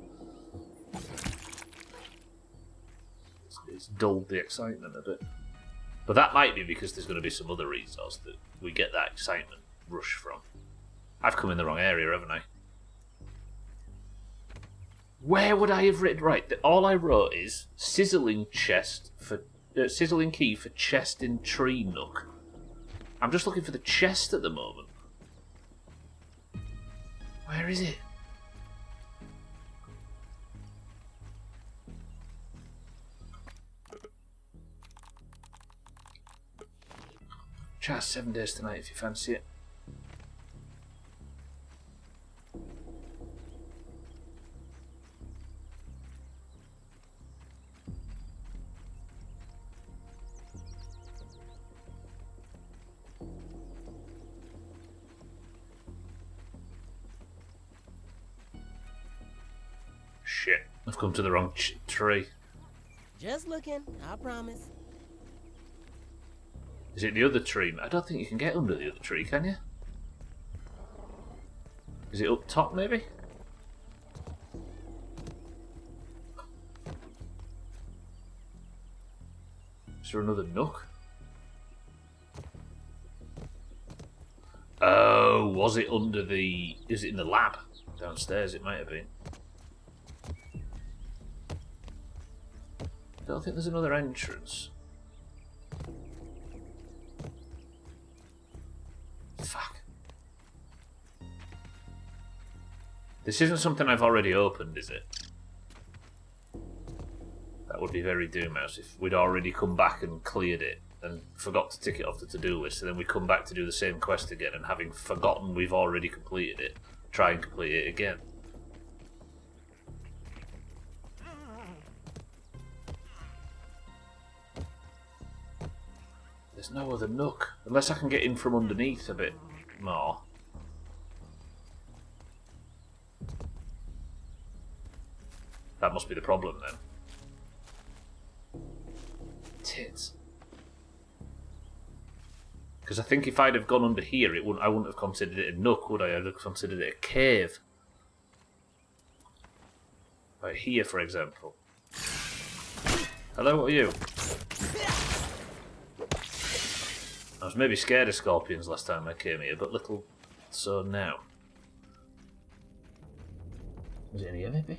It's dulled the excitement a bit. But that might be because there's going to be some other resource that we get that excitement rush from. I've come in the wrong area, haven't I? Where would I have written? Right, all I wrote is sizzling key for chest in tree nook. I'm just looking for the chest at the moment. Where is it? Chat 7 days tonight if you fancy it. Shit, I've come to the wrong tree. Just looking, I promise. Is it the other tree? I don't think you can get under the other tree, can you? Is it up top, maybe? Is there another nook? Oh, was it under the... Is it in the lab? Downstairs, it might have been. I don't think there's another entrance. Fuck. This isn't something I've already opened, is it? That would be very Doomhaus if we'd already come back and cleared it and forgot to tick it off the to-do list, and then we come back to do the same quest again, and having forgotten we've already completed it, try and complete it again. There's no other nook, unless I can get in from underneath a bit more. That must be the problem then. Tits. Because I think if I'd have gone under here, I wouldn't have considered it a nook, would I? I'd have considered it a cave. Right here, for example. Hello, what are you? I was maybe scared of scorpions last time I came here, but little so now. Was it in here, maybe?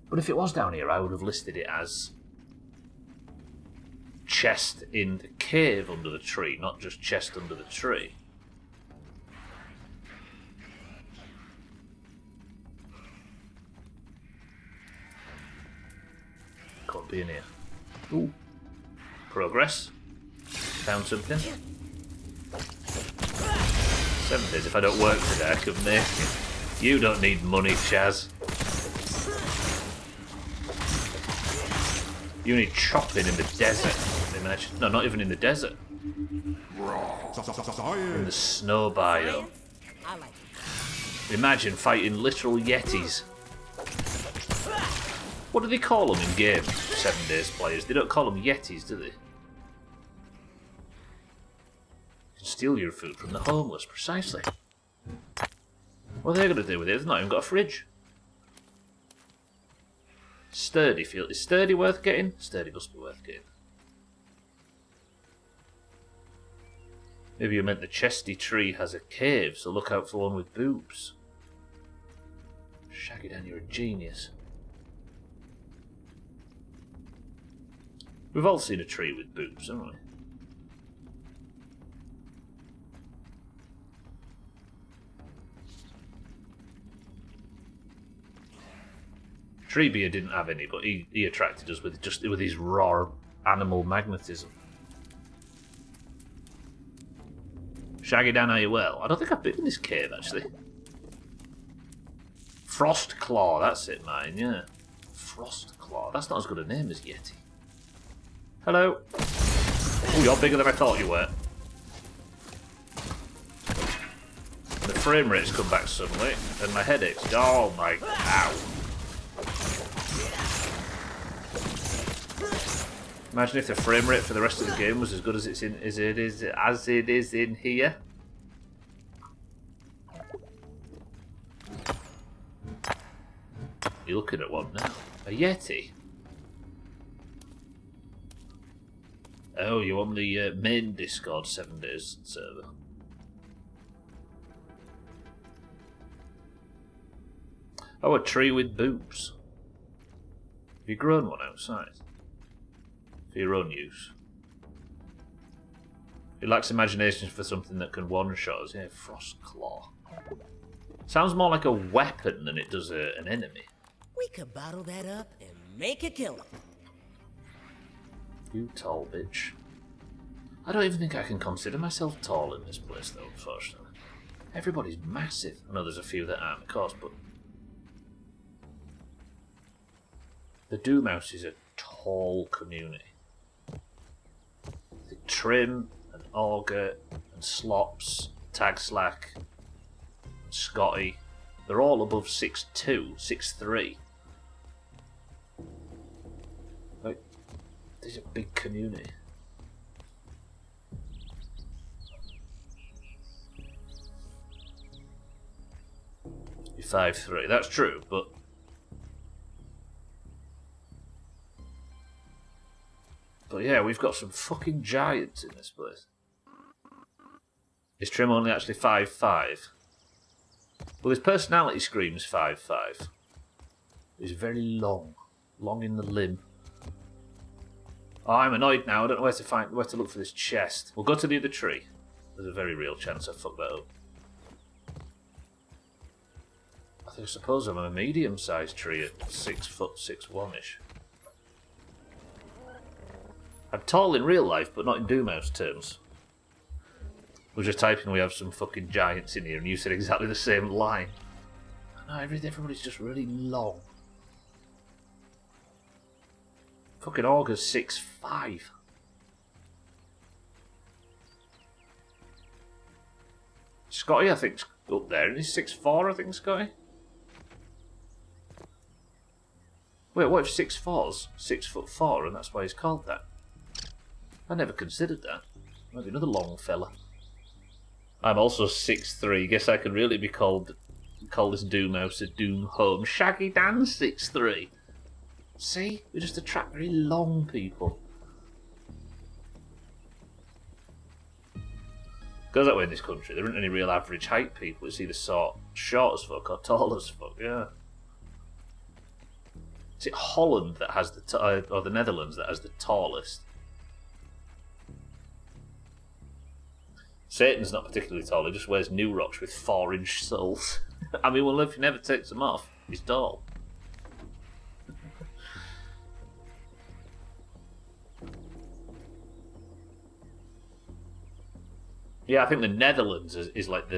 But if it was down here, I would have listed it as chest in the cave under the tree, not just chest under the tree. Can't be in here. Ooh. Progress. Found something. 7 days. If I don't work today, I could make it. You don't need money, Chaz. You need chopping in the desert. No, not even in the desert. In the snow biome. I like it. Imagine fighting literal yetis. What do they call them in games? 7 days players. They don't call them yetis, do they? You can steal your food from the homeless, precisely. What are they going to do with it? They've not even got a fridge. Sturdy field. Is sturdy worth getting? Sturdy must be worth getting. Maybe you meant the chesty tree has a cave, so look out for one with boobs. Shaggy Dan, you're a genius. We've all seen a tree with boobs, haven't we? Treebeard didn't have any, but he attracted us with his raw animal magnetism. Shaggy Dan, are you well? I don't think I've been in this cave actually. Frost Claw, that's it, mine. Yeah, Frost Claw. That's not as good a name as Yeti. Hello. Oh, you're bigger than I thought you were. The frame rate's come back suddenly, and my headaches. Oh my! Ow. Imagine if the frame rate for the rest of the game was as good as it is in here. You're looking at one now. A Yeti. Oh, you're on the main Discord 7 days server. Oh, a tree with boobs. Have you grown one outside? For your own use. It lacks imagination for something that can one-shot us. Yeah, Frost Claw. Sounds more like a weapon than it does an enemy. We could bottle that up and make a killer. You tall bitch. I don't even think I can consider myself tall in this place, though, unfortunately. Everybody's massive. I know there's a few that aren't, of course, but... The Doomhaus is a tall community. The Trim, and Auger, and Slops, Tag Slack, and Scotty, they're all above 6'2", 6'3". Like, there's a big community. You're 5'3". That's true, but... But yeah, we've got some fucking giants in this place. Is Trim only actually 5'5"? Well, his personality screams 5'5". He's very long. Long in the limb. Oh, I'm annoyed now. I don't know where to look for this chest. We'll go to the other tree. There's a very real chance I fucked that up. I suppose I'm a medium-sized tree at 6 foot 6'1"-ish. I'm tall in real life, but not in Doomhaus terms. We're just typing we have some fucking giants in here, and you said exactly the same line. I know, everybody's just really long. Fucking Augur's 6'5". Scotty, I think, up there, and he's 6'4", I think, Scotty. Wait, what if 6'4"'s 6'4", and that's why he's called that? I never considered that. Might be another long fella. I'm also 6'3". Guess I could really be call this Doomhaus a Doom Home. Shaggy Dan's 6'3". See? We just attract very long people. Goes that way in this country. There aren't any real average height people. It's either short as fuck or tall as fuck, yeah. Is it Holland that has or the Netherlands that has the tallest? Satan's not particularly tall, he just wears new rocks with 4-inch soles. I mean, well, if he never takes them off, he's tall. Yeah, I think the Netherlands is like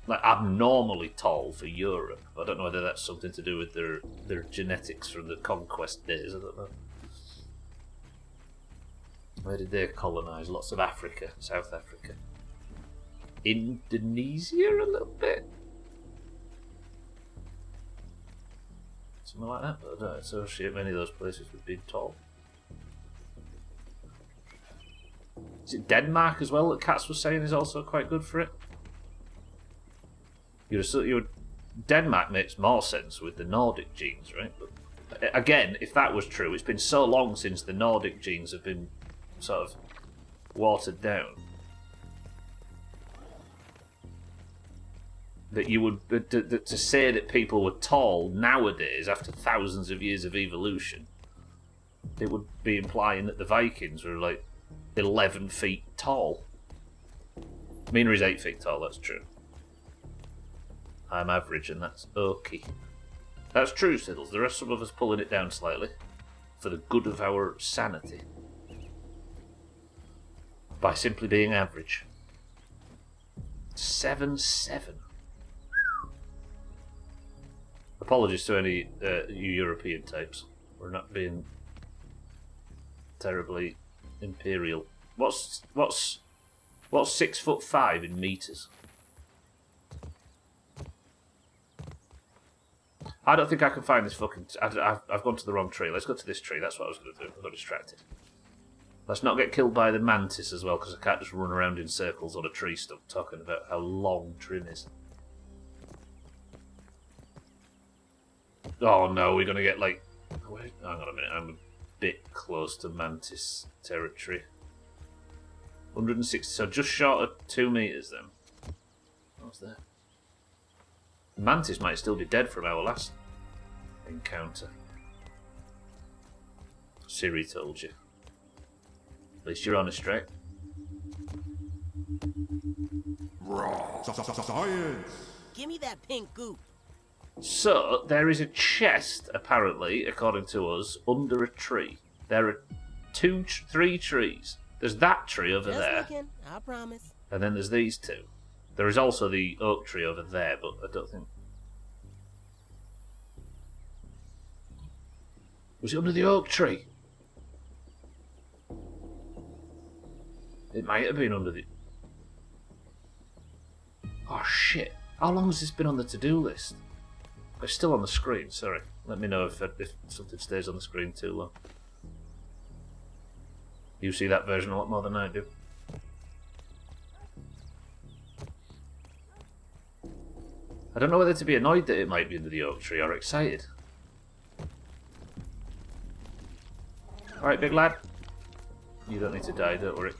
abnormally tall for Europe. I don't know whether that's something to do with their genetics from the conquest days, I don't know. Where did they colonise? Lots of Africa, South Africa. Indonesia a little bit? Something like that, but I don't associate many of those places with being tall. Is it Denmark as well that Katz was saying is also quite good for it? Denmark makes more sense with the Nordic genes, right? But again, if that was true, it's been so long since the Nordic genes have been sort of watered down that you would to say that people were tall nowadays after thousands of years of evolution, it would be implying that the Vikings were like 11 feet tall. Mina is 8 feet tall, that's true. I'm average and that's okay. That's true, Sickles. There are some of us pulling it down slightly for the good of our sanity by simply being average. 7'7". Apologies to any you European types. We're not being terribly imperial. What's 6'5" in meters? I don't think I can find this fucking... I've gone to the wrong tree. Let's go to this tree. That's what I was going to do. I got distracted. Let's not get killed by the mantis as well, because I can't just run around in circles on a tree stump talking about how long Trim is. Oh no, we're going to get like... Wait, hang on a minute. I'm a bit close to mantis territory. 160, so just short of 2 meters then. What's that? Mantis might still be dead from our last encounter. Siri told you. At least you're honest, right? Science! Give me that pink goop. So, there is a chest, apparently, according to us, under a tree. There are 3 trees. There's that tree over Just there. looking, I promise. And then there's these 2. There is also the oak tree over there, but I don't think... Was it under the oak tree? It might have been under the... Oh shit. How long has this been on the to-do list? It's still on the screen, sorry. Let me know if something stays on the screen too long. You see that version a lot more than I do. I don't know whether to be annoyed that it might be under the oak tree or excited. Alright, big lad. You don't need to die, don't worry.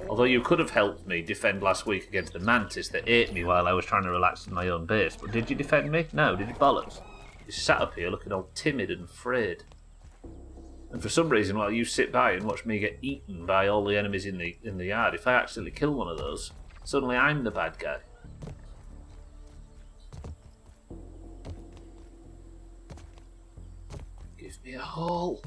Although you could have helped me defend last week against the mantis that ate me while I was trying to relax in my own base. But did you defend me? No, did you bollocks? You sat up here looking all timid and afraid. And for some reason, while you sit by and watch me get eaten by all the enemies in the yard, if I accidentally kill one of those, suddenly I'm the bad guy. Give me a hole.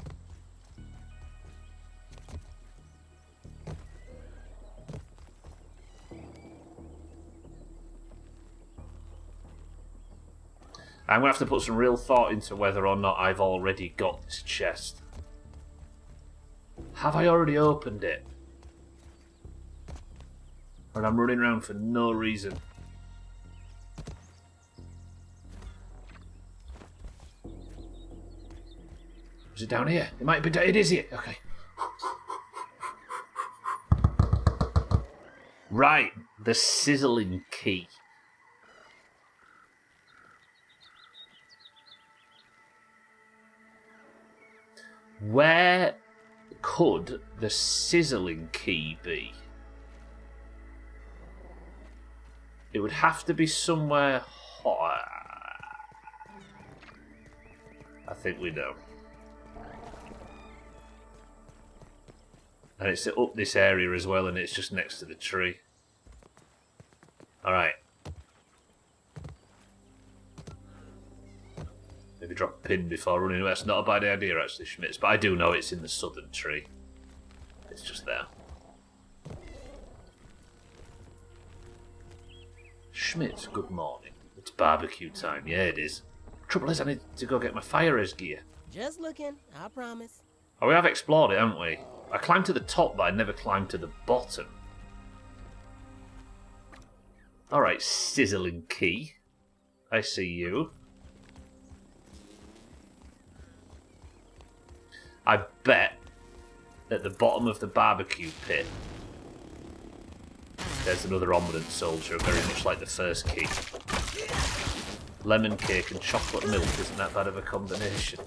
I'm going to have to put some real thought into whether or not I've already got this chest. Have I already opened it? Or I'm running around for no reason. Is it down here? It might be it is here. Okay. Right, the sizzling key. Where could the sizzling key be? It would have to be somewhere hot. I think we know. And it's up this area as well, and it's just next to the tree. Alright. Maybe drop a pin before running away. That's not a bad idea, actually, Schmitz. But I do know it's in the southern tree. It's just there. Schmitz, good morning. It's barbecue time. Yeah, it is. Trouble is, I need to go get my fire res gear. Just looking, I promise. Oh, we have explored it, haven't we? I climbed to the top, but I never climbed to the bottom. Alright, sizzling key. I see you. I bet at the bottom of the barbecue pit there's another ominous soldier, very much like the first key. Lemon cake and chocolate milk isn't that bad of a combination.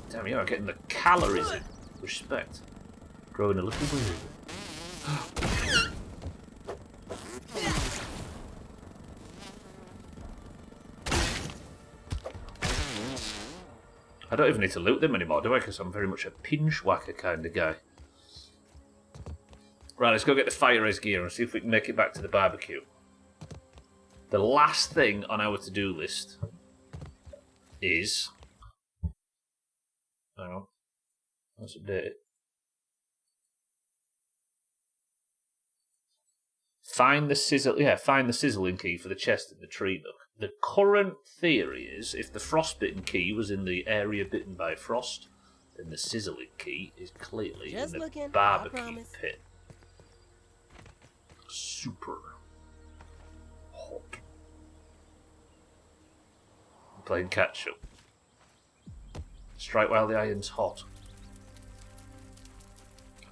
Damn, you're getting the calories in. Respect. Growing a little weird. I don't even need to loot them anymore, do I? Because I'm very much a pinch-whacker kind of guy. Right, let's go get the fire res gear and see if we can make it back to the barbecue. The last thing on our to-do list is... Hang on. Let's update it. Find the sizzling key for the chest in the tree nook. The current theory is if the frostbitten key was in the area bitten by frost, then the sizzling key is clearly Just in the looking, barbecue pit. Super hot. I'm playing catch up. Strike while the iron's hot.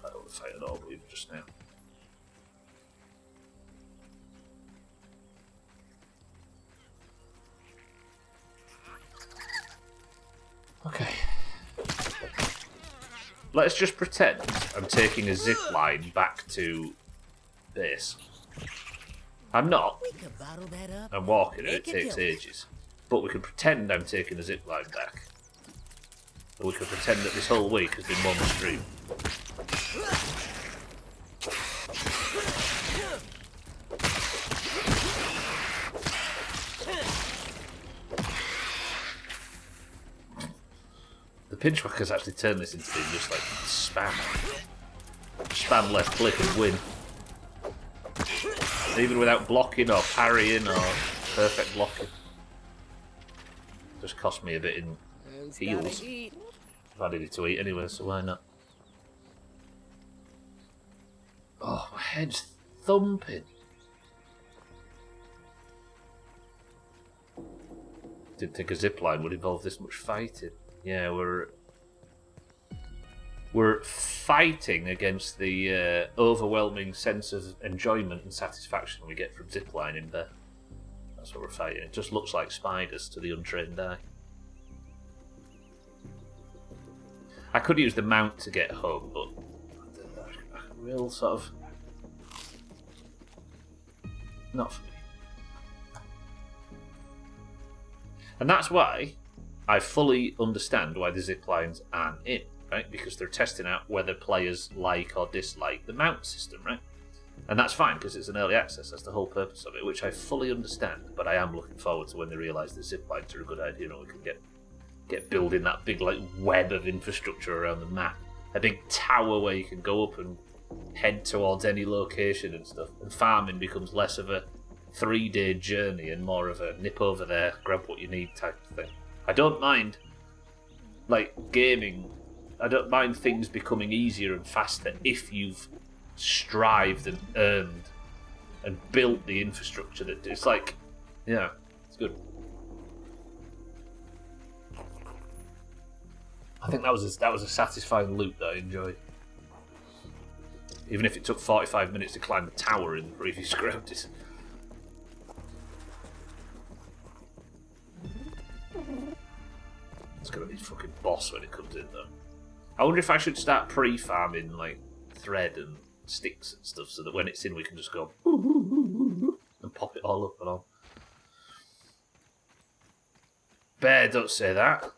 I don't say it all, but even just now. Okay. Let's just pretend I'm taking a zip line back to base. I'm not. We could bottle that up. I'm walking and it Make it takes tilt. ages. But we can pretend I'm taking a zip line back. Or we can pretend that this whole week has been one stream. The pinchwhackers actually turn this into being just like spam. Spam left click and win. Even without blocking or parrying or perfect blocking. Just cost me a bit in heals. I've added it to eat anyway, so why not? Oh, my head's thumping. Didn't think a zipline would involve this much fighting. Yeah, we're fighting against the overwhelming sense of enjoyment and satisfaction we get from ziplining there. That's what we're fighting. It just looks like spiders to the untrained eye. I could use the mount to get home, but a real sort of... not for me. And that's why I fully understand why the zip lines aren't in, right? Because they're testing out whether players like or dislike the mount system, right? And that's fine, because it's an early access, that's the whole purpose of it, which I fully understand, but I am looking forward to when they realise the zip lines are a good idea and we can get building that big like web of infrastructure around the map. A big tower where you can go up and head towards any location and stuff. And farming becomes less of a 3-day journey and more of a nip over there, grab what you need type of thing. I don't mind, like, gaming, I don't mind things becoming easier and faster if you've strived and earned and built the infrastructure that it's like, yeah, it's good. I think that was a satisfying loop that I enjoyed. Even if it took 45 minutes to climb the tower in the previous ground. It's gonna be fucking boss when it comes in though. I wonder if I should start pre-farming like thread and sticks and stuff so that when it's in we can just go and pop it all up and all. Bear, don't say that.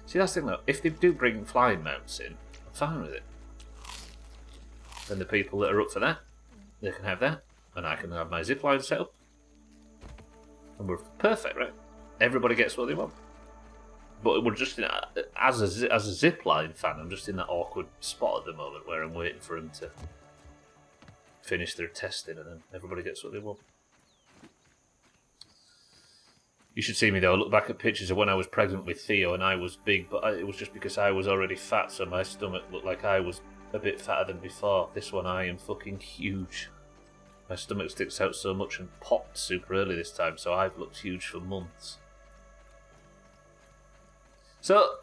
See, that's the thing though, if they do bring flying mounts in, I'm fine with it. Then the people that are up for that, they can have that, and I can have my zipline set up. And we're perfect, right? Everybody gets what they want. But we're just in, as a zipline fan, I'm just in that awkward spot at the moment where I'm waiting for them to finish their testing and then everybody gets what they want. You should see me though. Look back at pictures of when I was pregnant with Theo and I was big, but it was just because I was already fat, so my stomach looked like I was a bit fatter than before. This one I am fucking huge. My stomach sticks out so much and popped super early this time, so I've looked huge for months. So,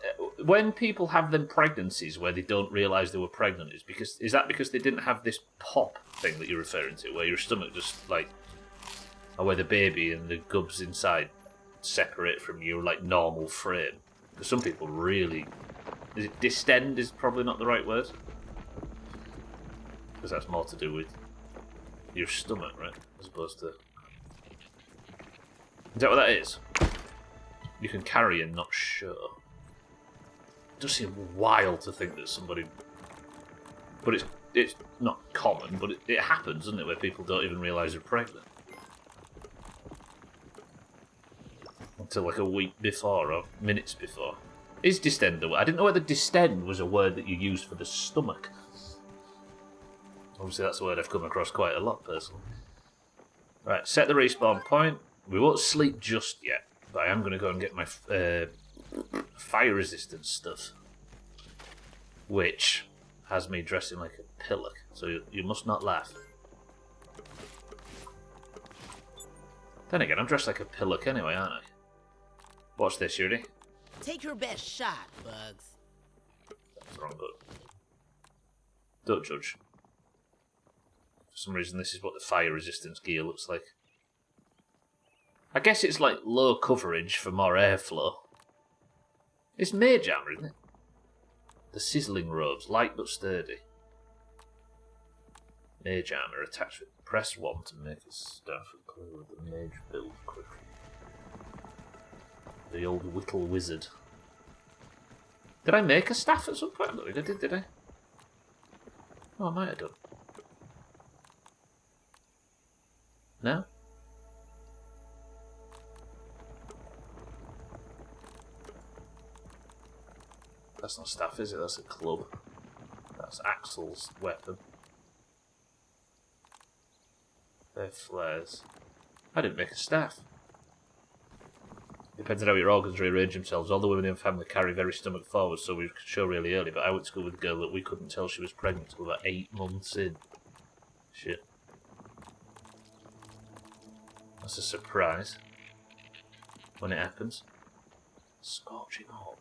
when people have them pregnancies where they don't realise they were pregnant, is that because they didn't have this pop thing that you're referring to, where your stomach just like, or where the baby and the gubs inside separate from your like normal frame? Because some people really, is it distend is probably not the right word, because that's more to do with your stomach, right, as opposed to. Is that what that is? You can carry and not show. It does seem wild to think that somebody, but it's not common, but it happens, doesn't it, where people don't even realise they're pregnant until like a week before or minutes before. Is distend a word? I didn't know whether distend was a word that you use for the stomach. Obviously that's a word I've come across quite a lot personally. Right, set the respawn point. We won't sleep just yet, but I am going to go and get my fire resistant stuff, which has me dressing like a pillock, so you must not laugh. Then again, I'm dressed like a pillock anyway, aren't I? Watch this, Yuri. Take your best shot, Bugs. That's wrong, but don't judge. For some reason, this is what the fire resistance gear looks like. I guess it's like low coverage for more airflow. It's mage armor, isn't it? The sizzling robes, light but sturdy. Mage armor attached with press 1 to make a staff and clear with the mage build quickly. The old whittle wizard. Did I make a staff at some point? I don't think I did I? Oh, I might have done. No? That's not staff, is it? That's a club. That's Axel's weapon. They're flares. I didn't make a staff. Depends on how your organs rearrange themselves. All the women in the family carry very stomach forward, so we could show really early, but I went to school with a girl that we couldn't tell she was pregnant until about 8 months in. Shit. That's a surprise. When it happens. Scorching hot.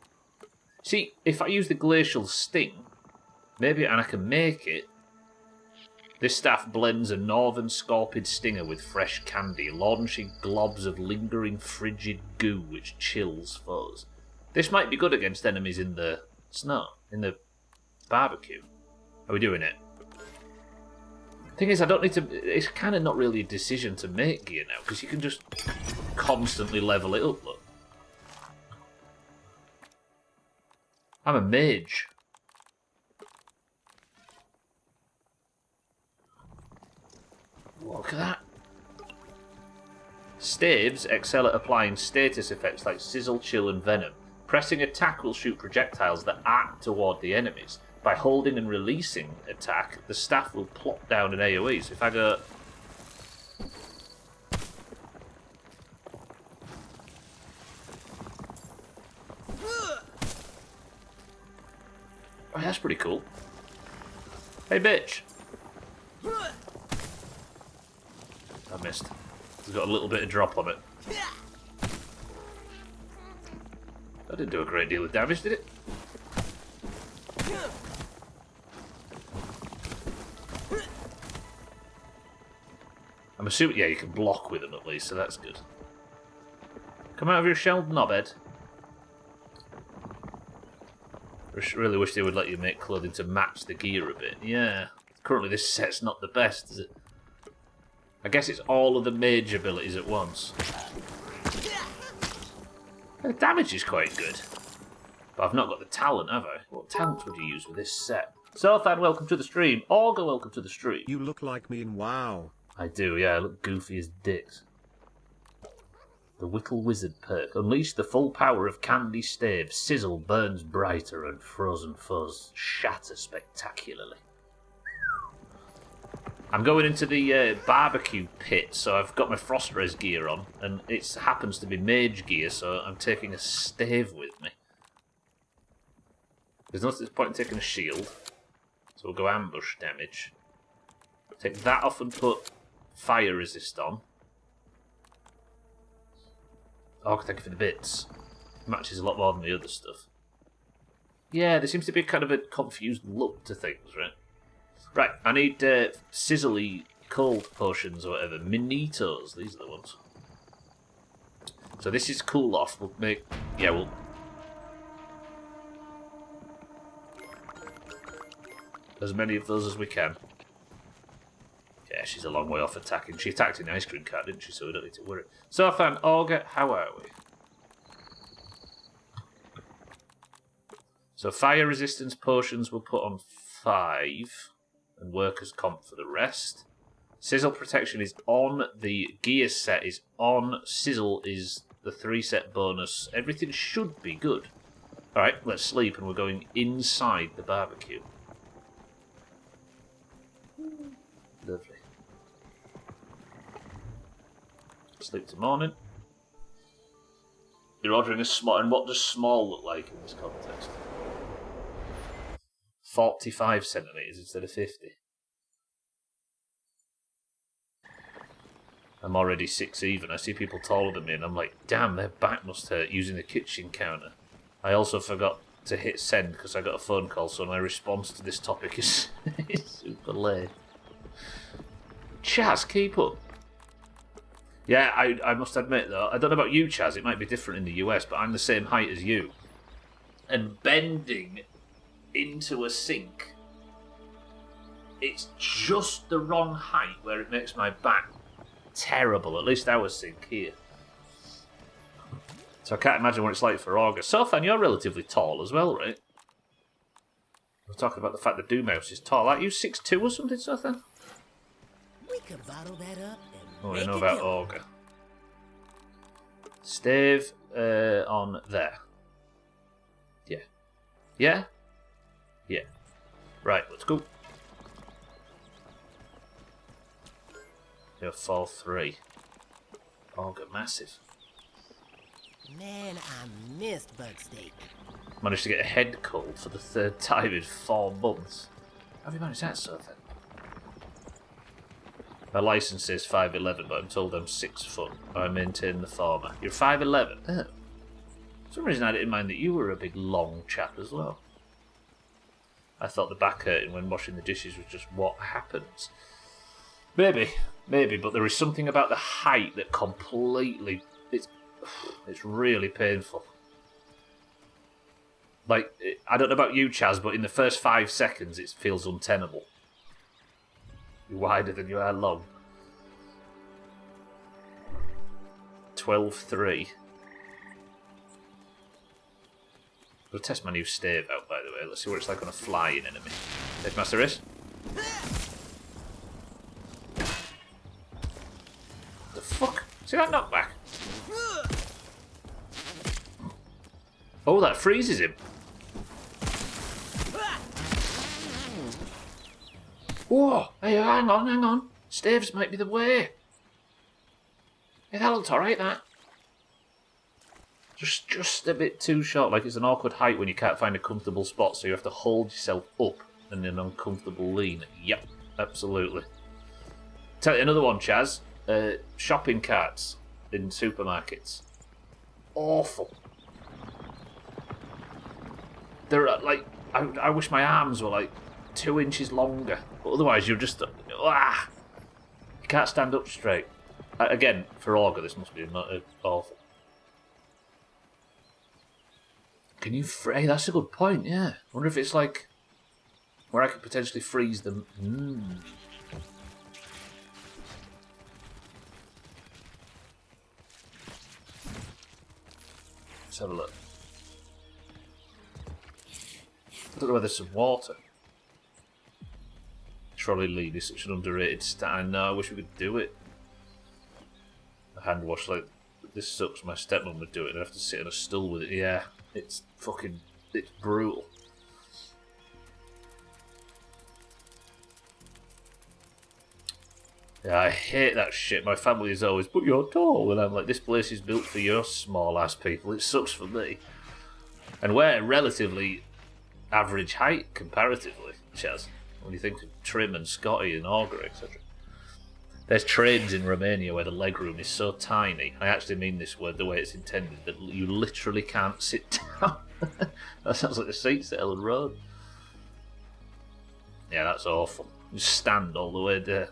See, if I use the glacial sting, maybe, and I can make it, This staff blends a northern scorpid stinger with fresh candy, launching globs of lingering frigid goo which chills foes. This might be good against enemies in the snow, in the barbecue. Are we doing it? Thing is, I don't need to... It's kind of not really a decision to make gear now, because you can just constantly level it up, look. I'm a mage. Look at that. Staves excel at applying status effects like sizzle, chill and venom. Pressing attack will shoot projectiles that act toward the enemies. By holding and releasing attack, the staff will plop down an AoE. So if I go... Oh, that's pretty cool. Hey, bitch! I missed. It's got a little bit of drop on it. That didn't do a great deal of damage, did it? I'm assuming, yeah, you can block with them at least, so that's good. Come out of your shell, knobhead. I really wish they would let you make clothing to match the gear a bit. Yeah, currently this set's not the best, is it? I guess it's all of the mage abilities at once. The damage is quite good. But I've not got the talent, have I? What talents would you use with this set? Sofan, welcome to the stream. Augur, welcome to the stream. You look like me in WoW. I do, yeah, I look goofy as dicks. The Whittle Wizard perk. Unleash the full power of Candy Stave. Sizzle burns brighter and Frozen Fuzz shatter spectacularly. I'm going into the barbecue pit, so I've got my Frost Res gear on, and it happens to be mage gear, so I'm taking a stave with me. There's no point in taking a shield, so we'll go ambush damage. Take that off and put fire resist on. Oh, thank you for the bits. Matches a lot more than the other stuff. Yeah, there seems to be kind of a confused look to things, right? Right, I need sizzly cold potions or whatever. Minitos, these are the ones. So this is cool off. We'll make... Yeah, we'll... As many of those as we can. Yeah, she's a long way off attacking. She attacked in the ice cream cart, didn't she? So we don't need to worry. Sofan, Augur, how are we? So fire resistance potions we'll put on 5. And workers comp for the rest. Sizzle protection is on. The gear set is on. Sizzle is the 3-set bonus. Everything should be good. Alright, let's sleep and we're going inside the barbecue. Lovely. Sleep to morning. You're ordering a small... And what does small look like in this context? 45 centimetres instead of 50. I'm already 6 even. I see people taller than me and I'm like, damn, their back must hurt using the kitchen counter. I also forgot to hit send because I got a phone call, so my response to this topic is super late. Chaz, keep up. Yeah, I must admit though, I don't know about you, Chaz, it might be different in the US, but I'm the same height as you. And bending into a sink, it's just the wrong height where it makes my back terrible. At least our sink here. So I can't imagine what it's like for Augur. Sofan, you're relatively tall as well, right? We're talking about the fact that Doomhaus is tall. Aren't you 6'2" or something, Sofan? We could bottle that up and Oh, I make know it about yours. Augur. Stave on there. Yeah. Yeah? Yeah. Right, let's go. You're 4-3. Augur, massive. Man, I missed bug steak. Managed to get a head cold for the 3rd time in 4 months. How have you managed that, Sofan? My licence says 5'11", but I'm told I'm 6 foot. I maintain the former. You're 5'11"? Oh. For some reason I didn't mind that you were a big long chap as well. I thought the back hurting when washing the dishes was just what happens. Maybe, but there is something about the height that completely... It's really painful. Like, I don't know about you, Chaz, but in the first 5 seconds it feels untenable. You're wider than you are long. 12-3. I'll test my new stave out, by the way. Let's see what it's like on a flying enemy. Take Master Race. The fuck? See that knockback? Oh, that freezes him. Whoa! Hey, hang on. Staves might be the way. Hey, that looked alright, that. Just a bit too short, like it's an awkward height when you can't find a comfortable spot, so you have to hold yourself up in an uncomfortable lean. Yep, absolutely. Tell you another one, Chaz. Shopping carts in supermarkets. Awful. They're like, I wish my arms were like 2 inches longer, but otherwise you're just, you can't stand up straight. Again, for Augur, this must be awful. Can you fray? That's a good point, yeah. I wonder if it's like where I could potentially freeze them. Let's have a look. I don't know whether there's some water. Trolley lead is such an underrated stat. I know, I wish we could do it. A hand wash like this sucks. My stepmom would do it. I'd have to sit on a stool with it. Yeah, it's brutal. Yeah, I hate that shit. My family is always, but you're tall. And I'm like, this place is built for your small ass people. It sucks for me. And we're relatively average height comparatively, Chaz. When you think of Trim and Scotty and Augur, etc. There's trains in Romania where the legroom is so tiny, I actually mean this word the way it's intended, that you literally can't sit down. That sounds like the seats at Ellen Road. Yeah, that's awful. You stand all the way there.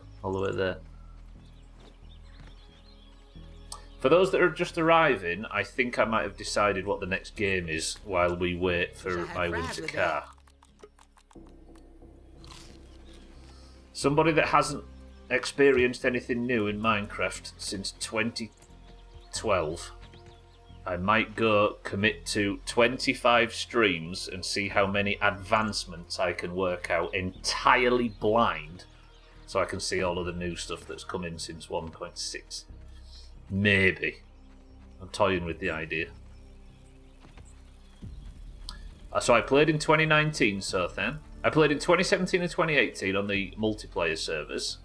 For those that are just arriving, I think I might have decided what the next game is while we wait for my winter car. Somebody that hasn't experienced anything new in Minecraft since 2012. I might go commit to 25 streams and see how many advancements I can work out entirely blind, so I can see all of the new stuff that's come in since 1.6. Maybe. I'm toying with the idea. So I played in 2019, Sothan. I played in 2017 and 2018 on the multiplayer servers.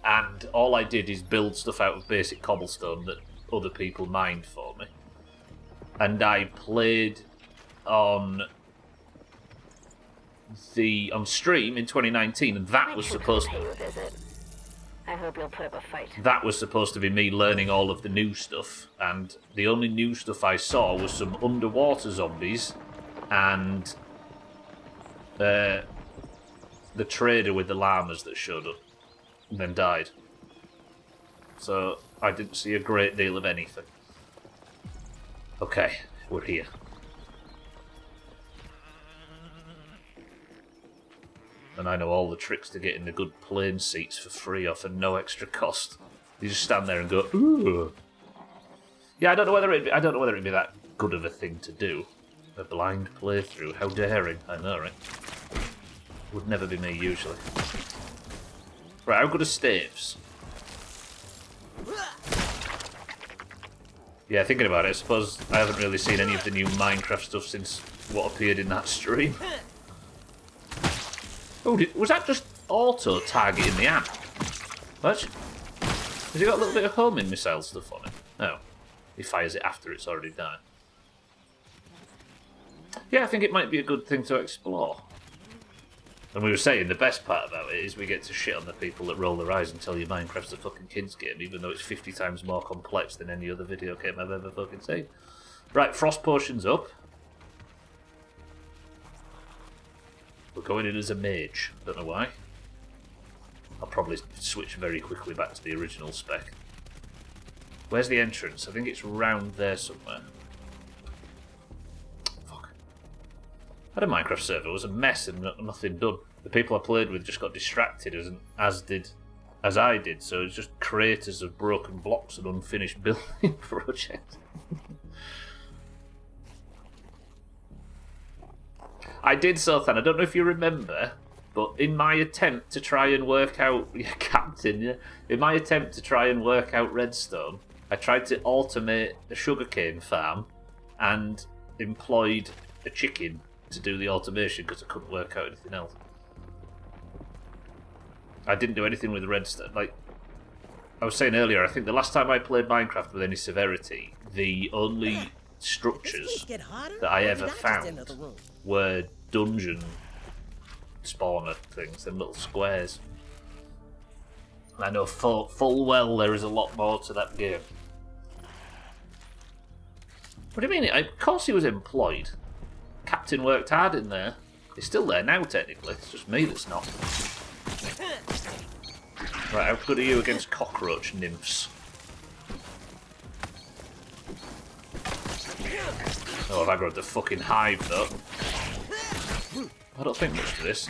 And all I did is build stuff out of basic cobblestone that other people mined for me. And I played on stream in 2019, and that was supposed to... I hope you'll put up a fight. That was supposed to be me learning all of the new stuff, and the only new stuff I saw was some underwater zombies and the trader with the llamas that showed up and then died. So I didn't see a great deal of anything. Okay, we're here. And I know all the tricks to getting the good plane seats for free or for no extra cost. You just stand there and go, ooh. Yeah, I don't know whether it'd be that good of a thing to do. A blind playthrough. How daring. I know, right? Would never be me, usually. Right, how good are staves? Yeah, thinking about it, I suppose I haven't really seen any of the new Minecraft stuff since what appeared in that stream. Oh, was that just auto-targeting the ant? What? Has he got a little bit of homing missile stuff on it? No. He fires it after it's already died. Yeah, I think it might be a good thing to explore. And we were saying the best part about it is we get to shit on the people that roll their eyes and tell you Minecraft's a fucking kids game, even though it's 50 times more complex than any other video game I've ever fucking seen. Right, frost potion's up. We're going in as a mage. Don't know why. I'll probably switch very quickly back to the original spec. Where's the entrance? I think it's round there somewhere. Fuck. I had a Minecraft server. It was a mess and nothing done. The people I played with just got distracted as I did. So it's just craters of broken blocks and unfinished building projects. I did, Sothan. I don't know if you remember, but in my attempt to try and work out... Yeah, Captain, yeah. In my attempt to try and work out redstone, I tried to automate a sugarcane farm and employed a chicken to do the automation because I couldn't work out anything else. I didn't do anything with redstone. Like I was saying earlier, I think the last time I played Minecraft with any severity, the only structures that I ever found were dungeon spawner things, them little squares. And I know full well there is a lot more to that game. What do you mean? Of course he was employed. Captain worked hard in there. He's still there now, technically. It's just me that's not. Right, how good are you against cockroach nymphs? Oh, I've aggroed the fucking hive, though. I don't think much of this.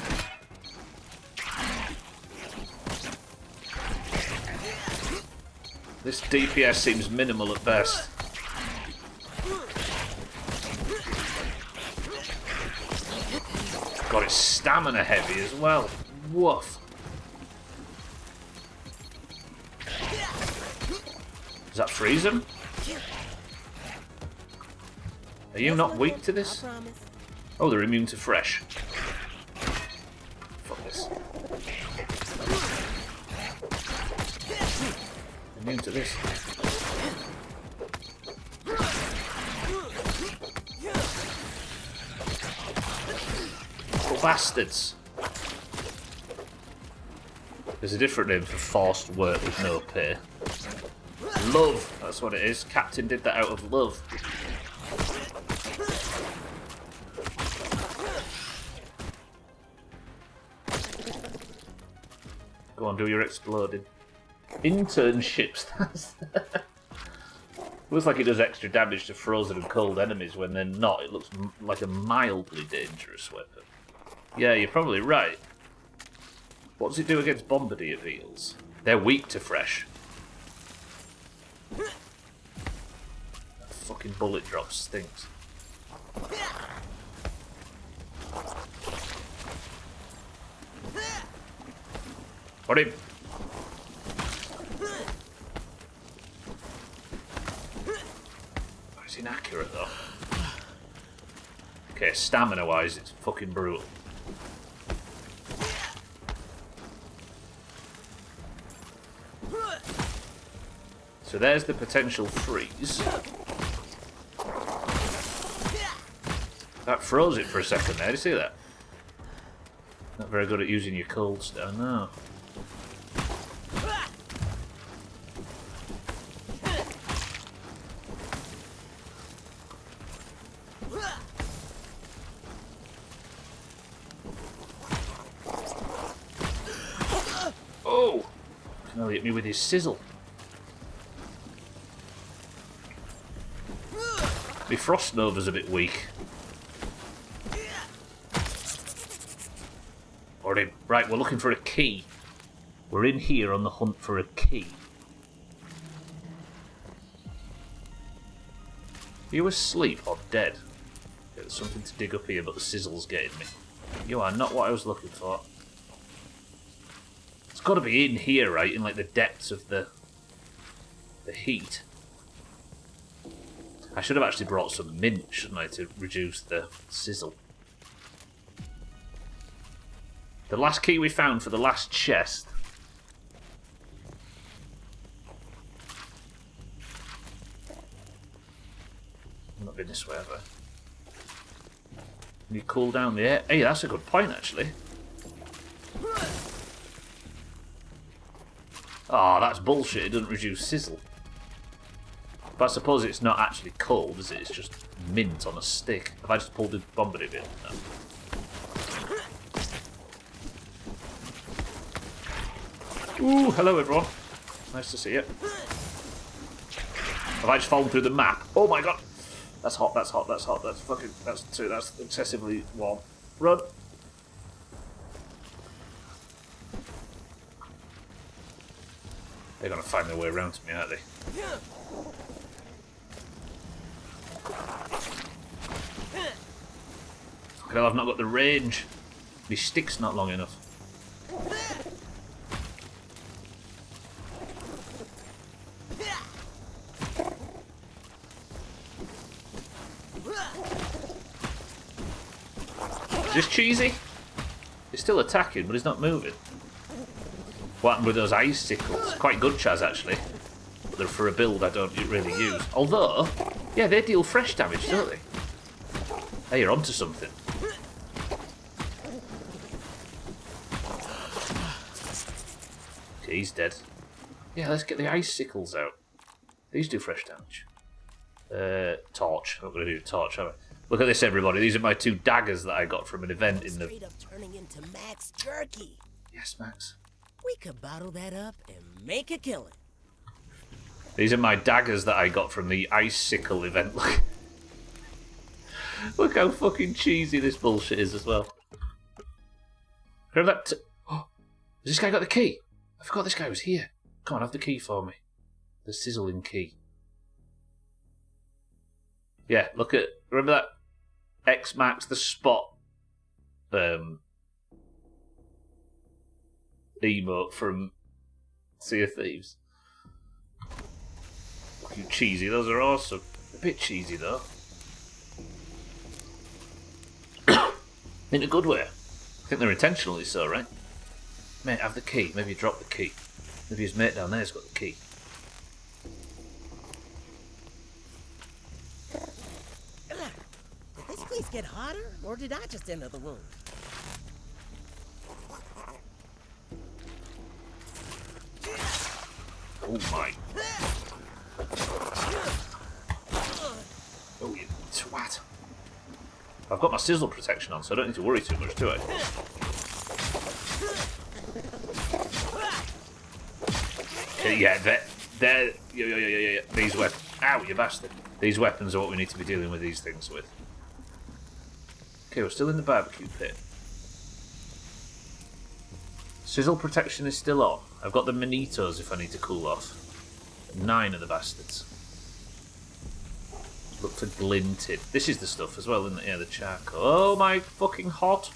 This DPS seems minimal at best. God, it's stamina heavy as well. Woof. Does that freeze him? Are you not weak to this? Oh, they're immune to fresh. Fuck this. Immune to this. Little bastards. There's a different name for forced work with no pay. Love, that's what it is. Captain did that out of love. Go on, do your exploding. Internships. Looks like it does extra damage to frozen and cold enemies when they're not. It looks like a mildly dangerous weapon. Yeah, you're probably right. What does it do against bombardier beetles? They're weak to fresh. That fucking bullet drop stinks. Got him. It's inaccurate though. Okay, stamina wise, it's fucking brutal. So there's the potential freeze. That froze it for a second there, did you see that? Not very good at using your cold stone, no. Oh! Now he hit me with his sizzle. My Frost Nova's a bit weak. Already, right, we're looking for a key. We're in here on the hunt for a key. Are you asleep or dead? There's something to dig up here, but the sizzle's getting me. You are not what I was looking for. It's got to be in here, right? In like the depths of the heat. I should have actually brought some mint, shouldn't I, to reduce the sizzle. The last key we found for the last chest. I've not been this way, have I? Can you cool down the air? Hey, that's a good point, actually. Oh, that's bullshit. It doesn't reduce sizzle. But I suppose it's not actually cold, is it? It's just mint on a stick. Have I just pulled the bombardier bit? No. Ooh, hello everyone. Nice to see you. Have I just fallen through the map? Oh my god! That's hot, that's hot, that's hot, that's fucking... That's excessively warm. Run! They're gonna find their way around to me, aren't they? Fucking hell, I've not got the range. My stick's not long enough. Is this cheesy? He's still attacking, but he's not moving. What happened with those ice sickles? Quite good, Chaz, actually. But they're for a build I don't really use. Although, yeah, they deal fresh damage, don't they? Hey, you're onto something. Okay, he's dead. Yeah, let's get the ice sickles out. These do fresh damage. Torch. I'm not going to do torch, am I? Look at this, everybody. These are my 2 daggers that I got from an event in the... Straight up turning into Max Jerky. Yes, Max. We could bottle that up and make a killing. These are my daggers that I got from the ice sickle event. Look how fucking cheesy this bullshit is as well. Grab that... Oh, has this guy got the key? I forgot this guy was here. Come on, have the key for me. The sizzling key. Yeah, look at... Remember that X marks the spot emote from Sea of Thieves? Fucking cheesy, those are awesome. A bit cheesy though. In a good way. I think they're intentionally so, right? Mate, have the key. Maybe you drop the key. Maybe his mate down there's got the key. Did this place get hotter, or did I just enter the room? Oh my. Oh, you twat. I've got my sizzle protection on, so I don't need to worry too much, do I? Yeah, yeah. These weapons. Ow, you bastard. These weapons are what we need to be dealing with these things with. Okay, we're still in the barbecue pit. Sizzle protection is still on. I've got the Manitos if I need to cool off. 9 of the bastards. Look for glinted. This is the stuff as well, isn't it? Yeah, the charcoal. Oh my fucking hot.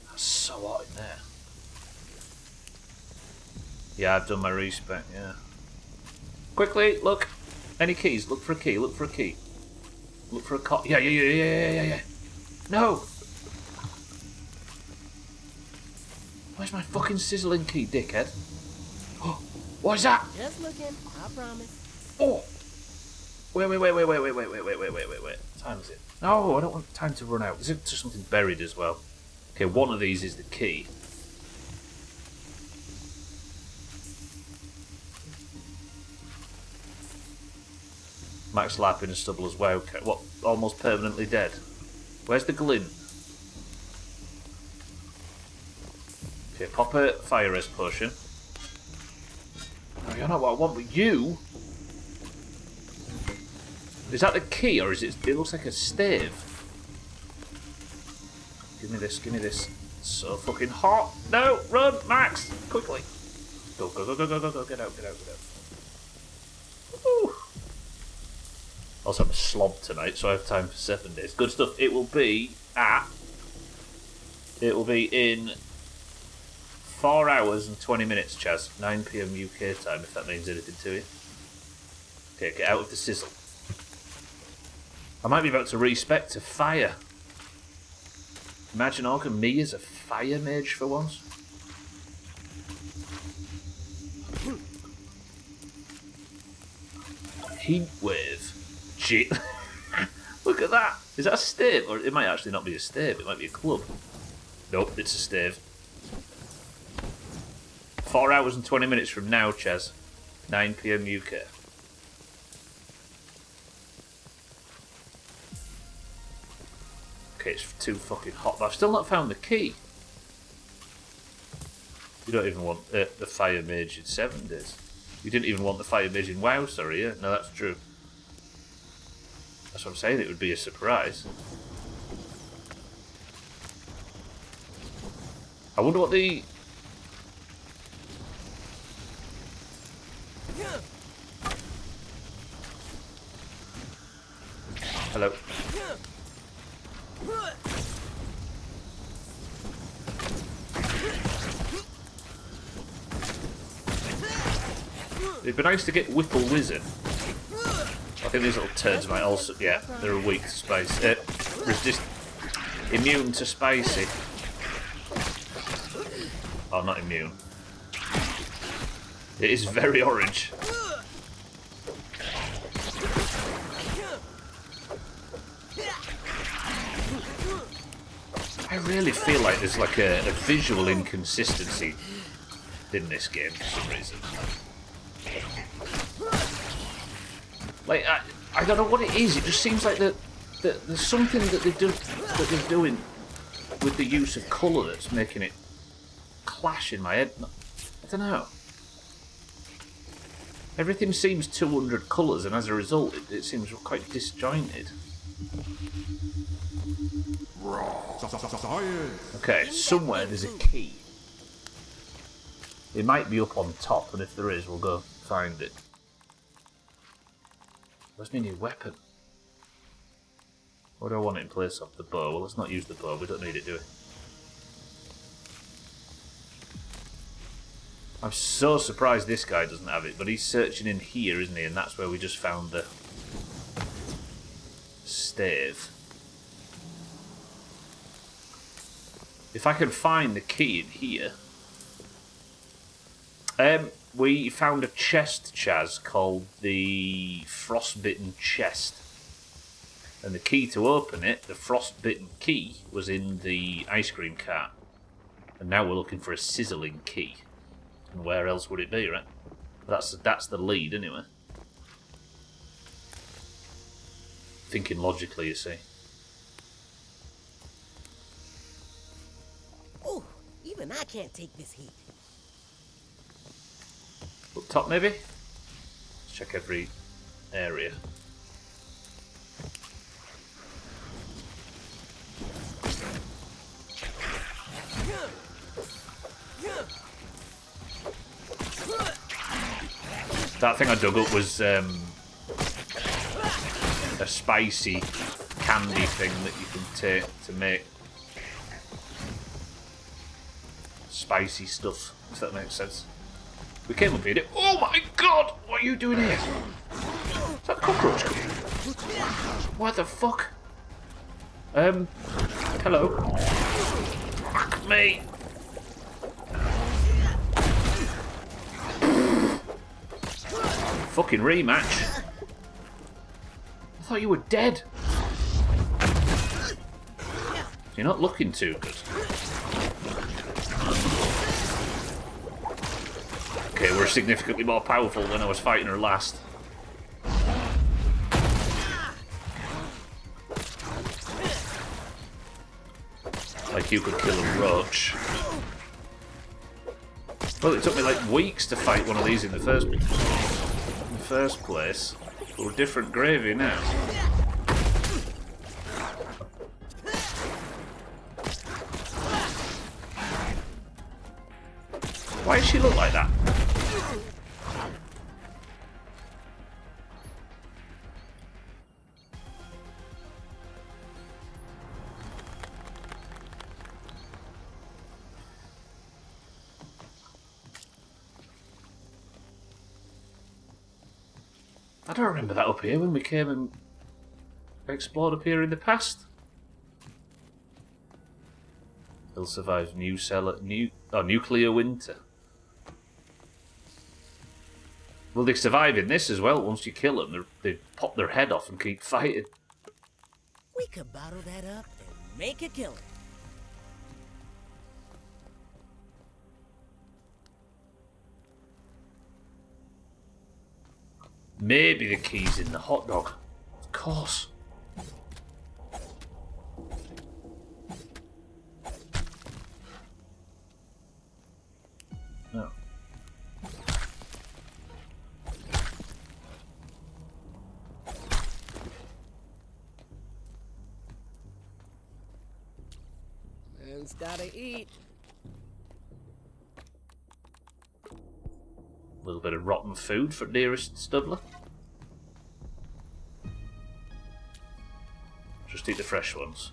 That's so hot in there. Yeah, I've done my respec, yeah. Quickly, look. Any keys? Look for a key, look for a key. Look for a cot. Yeah. No! Where's my fucking sizzling key, dickhead? Oh, what is that? Just looking, I promise. Oh! Wait. What time is it? No, I don't want time to run out. Is it just something buried as well? Okay, one of these is the key. Max lapping and stubble as well. What? Almost permanently dead. Where's the glint? Okay, pop a fire res potion. Oh, you're not what I want, but you. Is that the key, or is it? It looks like a stave. Give me this. It's so fucking hot. No, run, Max, quickly. Go. Get out. Woo. Also, I'm a slob tonight, so I have time for 7 days. Good stuff. It will be in 4 hours and 20 minutes, Chaz. 9 PM UK time, if that means anything to you. Okay, get out of the sizzle. I might be about to respec to fire. Imagine Organ me as a fire mage for once. Heat wave. Shit. Look at that. Is that a stave? Or it might actually not be a stave. It might be a club. Nope, it's a stave. 4 hours and 20 minutes from now, Chaz. 9 PM UK. Okay, it's too fucking hot, but I've still not found the key. You don't even want the fire mage in 7 days. You didn't even want the fire mage in WoW, sorry, yeah? No, that's true. That's what I'm saying, it would be a surprise. I wonder what the... Hello. It'd be nice to get Whipple Wizard. I think these little turds might also... Yeah, they're weak to spice. Resist... Immune to spicy. Oh, not immune. It is very orange. I really feel like there's like a visual inconsistency in this game for some reason. Like, I don't know what it is. It just seems like that there's something that they're doing with the use of colour that's making it clash in my head. I don't know. Everything seems 200 colours, and as a result, it seems quite disjointed. Okay, somewhere there's a key. It might be up on top, and if there is, we'll go find it. Where's my new weapon? What do I want in place of the bow? Well, let's not use the bow. We don't need it, do we? I'm so surprised this guy doesn't have it, but he's searching in here, isn't he? And that's where we just found the stave. If I can find the key in here... we found a chest, Chaz, called the Frostbitten Chest. And the key to open it, the Frostbitten key, was in the ice cream cart. And now we're looking for a sizzling key. And where else would it be, right? That's the lead, anyway. Thinking logically, you see. Oh, even I can't take this heat. Up top, maybe? Let's check every area. That thing I dug up was a spicy candy thing that you can take to make spicy stuff, if that makes sense. We came up here. Oh my god! What are you doing here? Is that a cockroach? What the fuck? Hello. Fuck me. Fucking rematch. I thought you were dead. You're not looking too good. Okay, we're significantly more powerful than I was fighting her last. Like you could kill a roach. Well, it took me like weeks to fight one of these in the first place. But we're different gravy now. Why does she look like that? I don't remember that up here when we came and explored up here in the past. They'll survive nuclear winter. Well, they survive in this as well. Once you kill them, they pop their head off and keep fighting. We could bottle that up and make a killing. Maybe the key's in the hot dog. Of course. Man's gotta eat. A little bit of rotten food for dearest Studler. Just eat the fresh ones.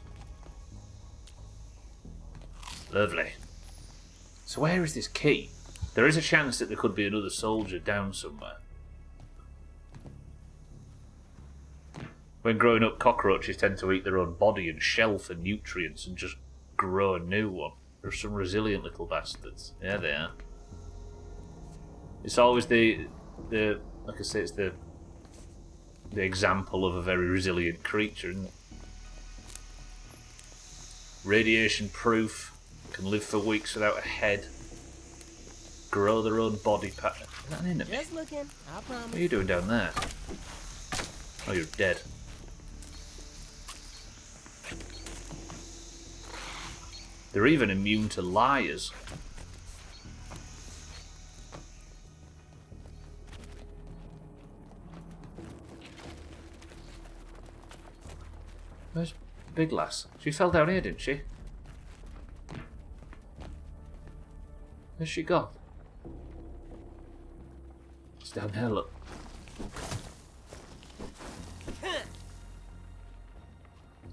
Lovely. So where is this key? There is a chance that there could be another soldier down somewhere. When growing up, cockroaches tend to eat their own body and shell for nutrients and just grow a new one. They're some resilient little bastards. Yeah, they are. It's always the like I say, it's the example of a very resilient creature, isn't it? Radiation proof, can live for weeks without a head, grow their own body pattern. Is that an enemy? Just looking, I promise. What are you doing down there? Oh, you're dead. They're even immune to liars. Where's Big Lass? She fell down here, didn't she? Where's she gone? It's down there, look.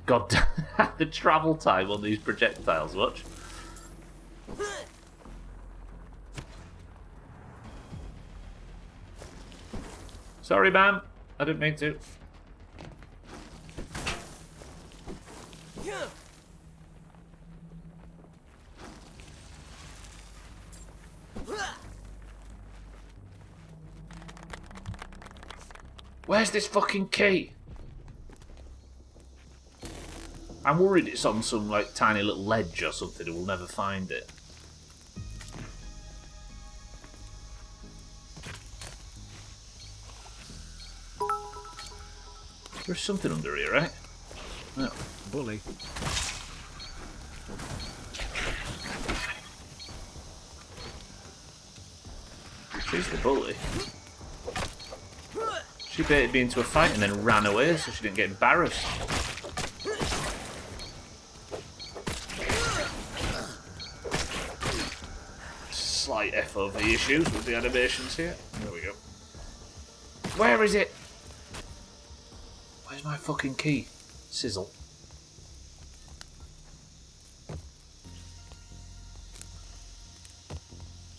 God damn, the travel time on these projectiles, watch. Sorry, ma'am. I didn't mean to. Where's this fucking key? I'm worried it's on some like tiny little ledge or something and we'll never find it. There's something under here, right? No. Bully. She's the bully. She baited me into a fight and then ran away so she didn't get embarrassed. Slight FOV issues with the animations here. There we go. Where is it? Where's my fucking key? Sizzle.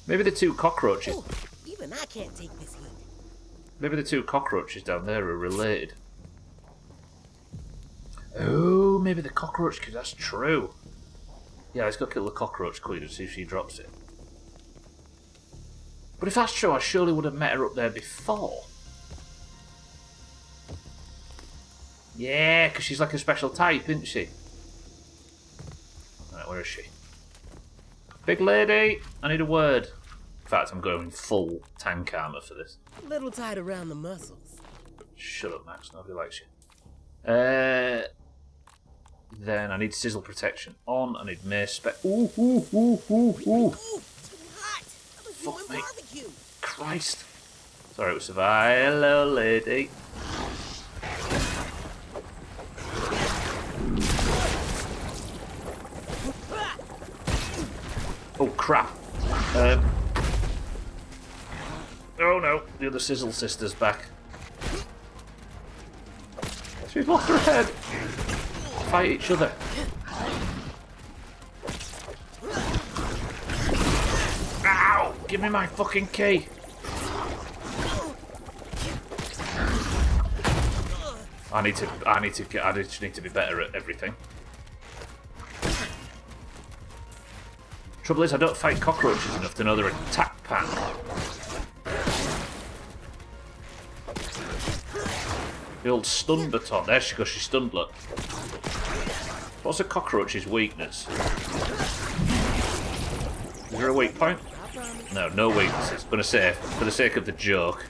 Maybe the two cockroaches. Oh, even I can't take this heat. Maybe the two cockroaches down there are related. Oh, maybe the cockroach queen. That's true. Yeah, let's go kill the cockroach queen and see if she drops it. But if that's true, I surely would have met her up there before. Yeah, because she's like a special type, isn't she? Alright, where is she? Big lady, I need a word. In fact, I'm going full tank armor for this. A little tight around the muscles. Shut up, Max. Nobody likes you. Then I need sizzle protection on. I need mace spec. Ooh, ooh, ooh, ooh, ooh. Ooh, too hot. I'm a Fuck human me. barbecue. Christ. Sorry, it was survive. Hello, lady. Oh, crap. Oh no, the other Sizzle sister's back. She's lost her head. Fight each other. Ow! Give me my fucking key. I need to be better at everything. Trouble is, I don't fight cockroaches enough to know their attack pattern. The old stun baton. There she goes, she's stunned, look. What's a cockroach's weakness? Is there a weak point? No, no weaknesses. I'm gonna say, for the sake of the joke.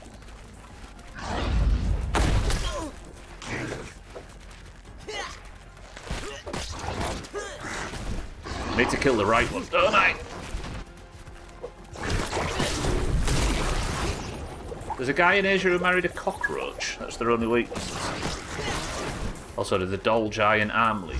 I need to kill the right one, don't I? There's a guy in Asia who married a cockroach. That's their only weakness. Also, did the doll giant arm lead?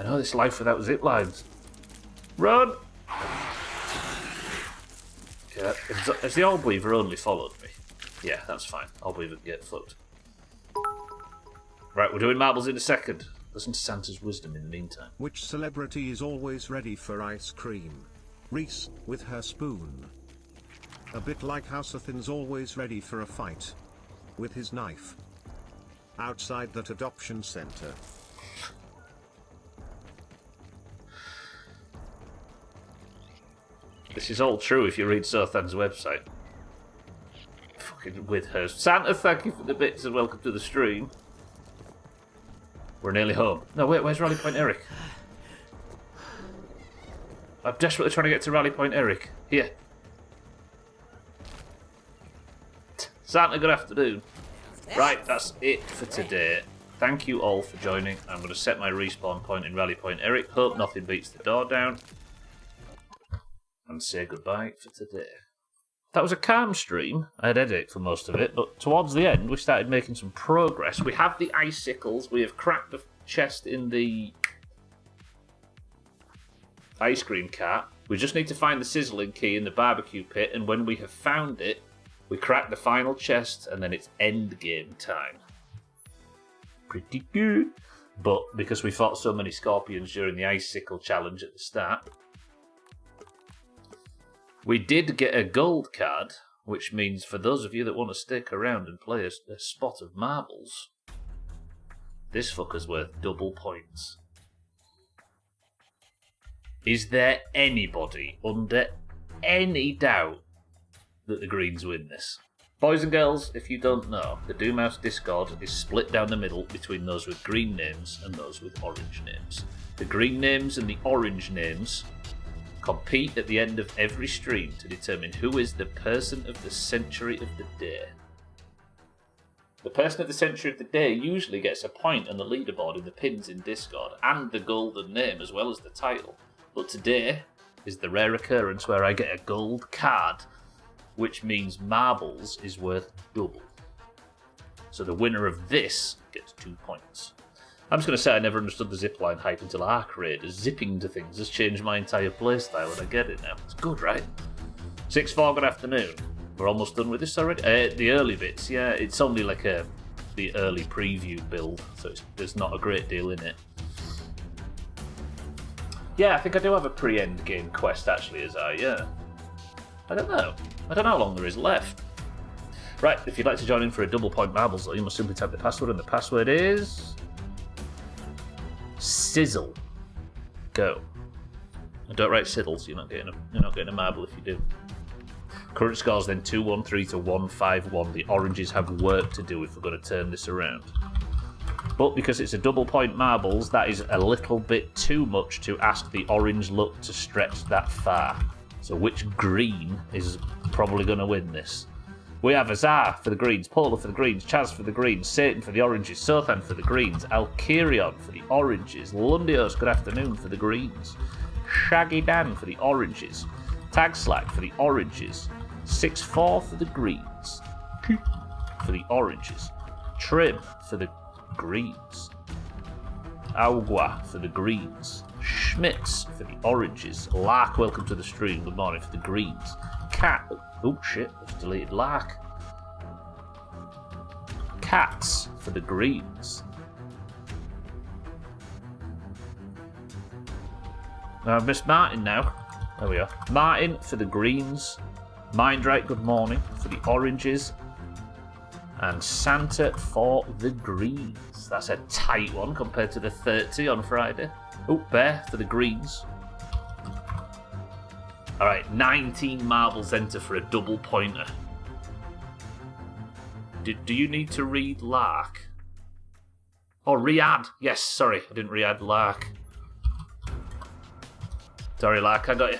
I know this life without zip lines. Run! Yeah, has the Allweaver only followed me? Yeah, that's fine. Allweaver can get fucked. Right, we're doing marbles in a second. Listen to Santa's wisdom in the meantime. Which celebrity is always ready for ice cream? Reese, with her spoon. A bit like how Suthin's always ready for a fight. With his knife. Outside that adoption center. This is all true if you read Sothan's website. Fucking with her. Santa, thank you for the bits and welcome to the stream. We're nearly home. No, wait, where's Rally Point Eric? I'm desperately trying to get to Rally Point Eric. Here. Santa, good afternoon. Right, that's it for today. Thank you all for joining. I'm going to set my respawn point in Rally Point Eric. Hope nothing beats the door down. And say goodbye for today. That was a calm stream. I had a headache for most of it, but towards the end we started making some progress. We have the icicles. We have cracked the chest in the ice cream cart. We just need to find the sizzling key in the barbecue pit, and when we have found it, we crack the final chest, and then it's end game time. Pretty good. But because we fought so many scorpions during the icicle challenge at the start, we did get a gold card, which means for those of you that want to stick around and play a spot of marbles, this fucker's worth double points. Is there anybody under any doubt that the Greens win this? Boys and girls, if you don't know, the Doomhaus Discord is split down the middle between those with green names and those with orange names. The green names and the orange names compete at the end of every stream to determine who is the person of the century of the day. The person of the century of the day usually gets a point on the leaderboard in the pins in Discord and the golden name as well as the title. But today is the rare occurrence where I get a gold card, which means marbles is worth double. So the winner of this gets 2 points. I'm just going to say I never understood the zipline hype until Ark Raiders. Zipping to things has changed my entire playstyle, and I get it now. It's good, right? 6-4, good afternoon. We're almost done with this already? The early bits, yeah. It's only like the early preview build, so there's not a great deal in it. Yeah, I think I do have a pre-end game quest, actually, yeah. I don't know how long there is left. Right, if you'd like to join in for a double point marbles, though, you must simply type the password, and the password is Sizzle. Go. And don't write Siddles, you're not getting a marble if you do. Current score's then 2-1-3 to 1-5-1. The oranges have work to do if we're going to turn this around. But because it's a double point marbles, that is a little bit too much to ask the orange luck to stretch that far. So which green is probably going to win this? We have Azar for the greens, Paula for the greens, Chaz for the greens, Satan for the oranges, Sothan for the greens, Alkirion for the oranges, Lundios, good afternoon, for the greens, Shaggy Dan for the oranges, Tag Slack for the oranges, 6-4 for the greens, for the oranges, Trim for the greens, Agua for the greens, Schmitz for the oranges, Lark, welcome to the stream, good morning, for the greens, Cat, oh shit, I've deleted Lark, Cats for the greens. I've missed Martin now. There we are. Martin for the greens. Mindright, good morning, for the oranges. And Santa for the greens. That's a tight one compared to the 30 on Friday. Oh, Bear for the greens. Alright, 19 marbles enter for a double pointer. Do you need to read Lark? Oh, re-add. Yes, sorry, I didn't re-add Lark. Sorry, Lark, I got you.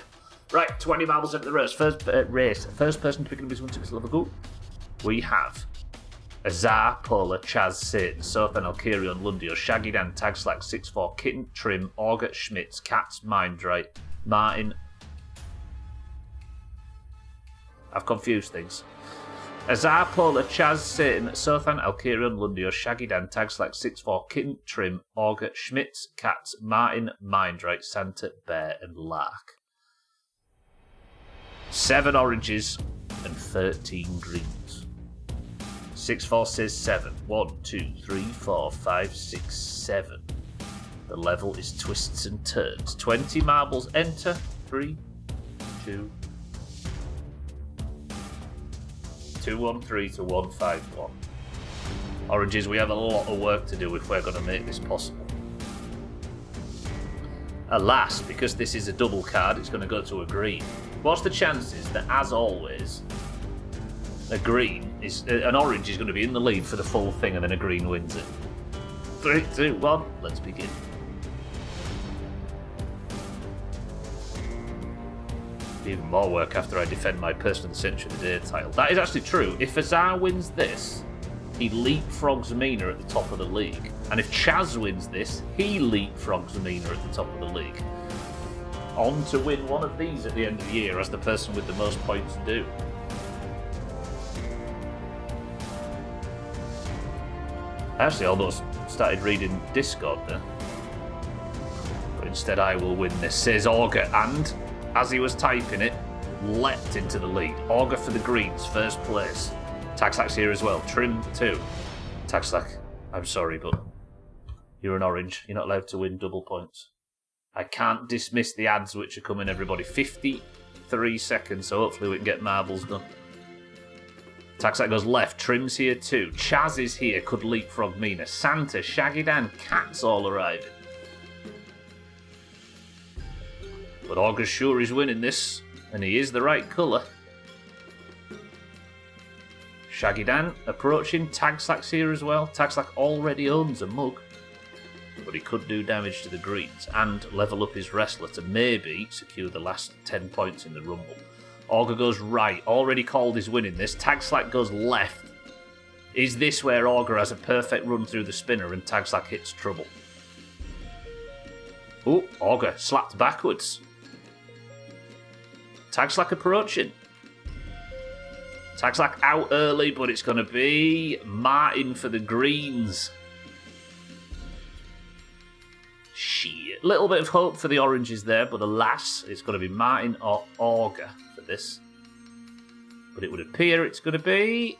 Right, 20 marbles into the race. First person to pick up his 1-6 level go. We have Azar, Polar, Chaz, Satan, Sothan, Alkirion, Lundio, Shaggy Dan, Tag Slack, 6-4, Kitten, Trim, Auger, Schmitz, Cats, Mindright, Martin. I've confused things. Azar, Polar, Chaz, Satan, Sothan, Alkirion, Lundio, Shaggy Dan, Tagslack, 6-4, Kitten, Trim, Auger, Schmitz, Katz, Martin, Mindright, Santa, Bear, and Lark. 7 oranges and 13 greens. 6-4 says 7. 1, 2, 3, 4, 5, 6, 7. The level is twists and turns. 20 marbles enter. 3, 2, 213 to 151. Oranges, we have a lot of work to do if we're going to make this possible. Alas, because this is a double card, it's going to go to a green. What's the chances that, as always, an orange is going to be in the lead for the full thing and then a green wins it? 3, 2, 1, let's begin. Even more work after I defend my Person of the Century of the Day title. That is actually true. If Azar wins this, he leapfrogs Mina at the top of the league. And if Chaz wins this, he leapfrogs Mina at the top of the league. On to win one of these at the end of the year, as the person with the most points do. I actually almost started reading Discord there. But instead I will win this, says Auger, and as he was typing it, leapt into the lead. Auger for the greens, first place. Taxlack's here as well. Trim 2. Taxlack, I'm sorry, but you're an orange. You're not allowed to win double points. I can't dismiss the ads which are coming, everybody. 53 seconds, so hopefully we can get marbles done. Taxlack goes left. Trim's here too. Chaz is here. Could leapfrog Mina. Santa, Shaggy Dan, Cats all arriving. But Auger's sure is winning this, and he is the right colour. Shaggy Dan approaching. Tagslack's here as well. Tagslack already owns a mug, but he could do damage to the greens and level up his wrestler to maybe secure the last 10 points in the rumble. Auger goes right. Already called his winning this. Tagslack goes left. Is this where Auger has a perfect run through the spinner and Tagslack hits trouble? Oh, Auger slapped backwards. Tagslack approaching. Tagslack out early, but it's going to be Martin for the greens. Shit. Little bit of hope for the oranges there, but alas, it's going to be Martin or Auger for this. But it would appear it's going to be...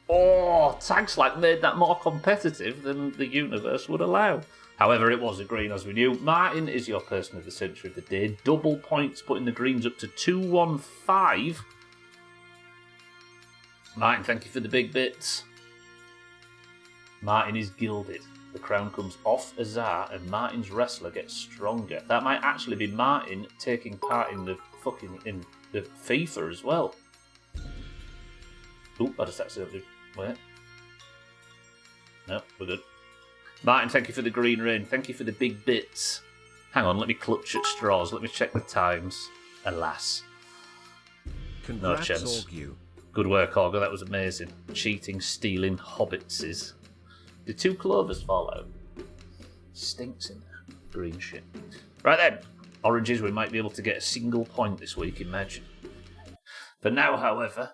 Oh, Tagslack made that more competitive than the universe would allow. However, it was a green, as we knew. Martin is your Person of the Century of the Day. Double points, putting the greens up to 215. Martin, thank you for the big bits. Martin is gilded. The crown comes off Azar, and Martin's wrestler gets stronger. That might actually be Martin taking part in the FIFA as well. Oop, I just accidentally... Wait. No, we're good. Martin, thank you for the green rain. Thank you for the big bits. Hang on, let me clutch at straws. Let me check the times. Alas. Congrats, no chance. Augur. Good work, Auger. That was amazing. Cheating, stealing, hobbitses. Did 2 clovers fall out? Stinks in there. Green shit. Right then. Oranges, we might be able to get a single point this week, imagine. For now, however,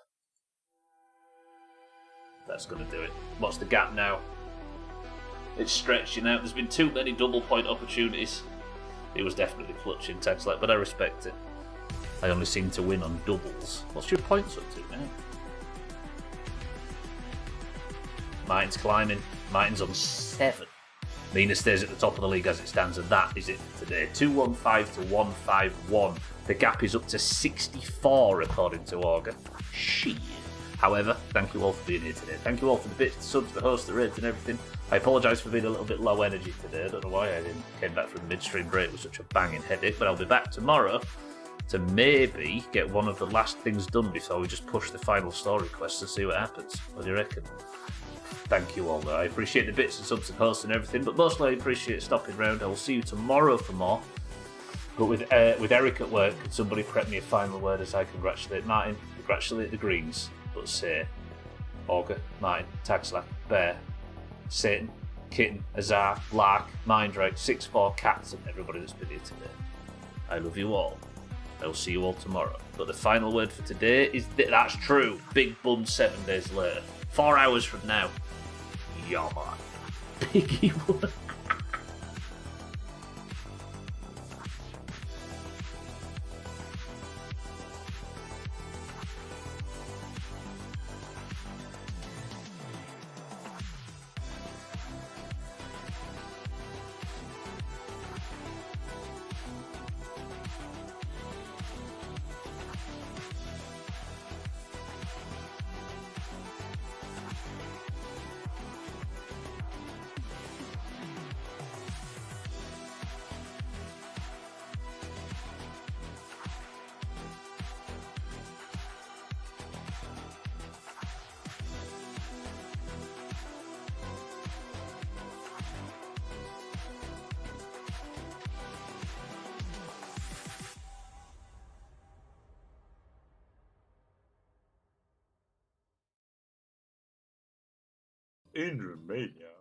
that's going to do it. What's the gap now? It's stretching out. There's been too many double point opportunities. It was definitely clutching Tagslack, but I respect it. I only seem to win on doubles. What's your points up to now? Martin's climbing. Martin's on 7. Mina stays at the top of the league as it stands, and that is it for today. 215 to 151. The gap is up to 64 according to Auger. Shit. However, thank you all for being here today. Thank you all for the bits, the subs, the hosts, the raids and everything. I apologise for being a little bit low energy today. I don't know why I came back from the midstream break with such a banging headache, but I'll be back tomorrow to maybe get one of the last things done before we just push the final story quest and see what happens. What do you reckon? Thank you all though. I appreciate the bits and subs and hosts and everything, but mostly I appreciate stopping round. I will see you tomorrow for more. But with Eric at work, could somebody prep me a final word as I congratulate Martin, congratulate the Greens, but say Auger, Martin, Tagslack, Bear, Satan, Kitten, Azar, Lark, Mindright, 6-4, Cats, and everybody that's been here today. I love you all. I will see you all tomorrow. But the final word for today is that's true. Big Bun 7 days later. 4 hours from now. Yeah, man. Piggy one. In Romania,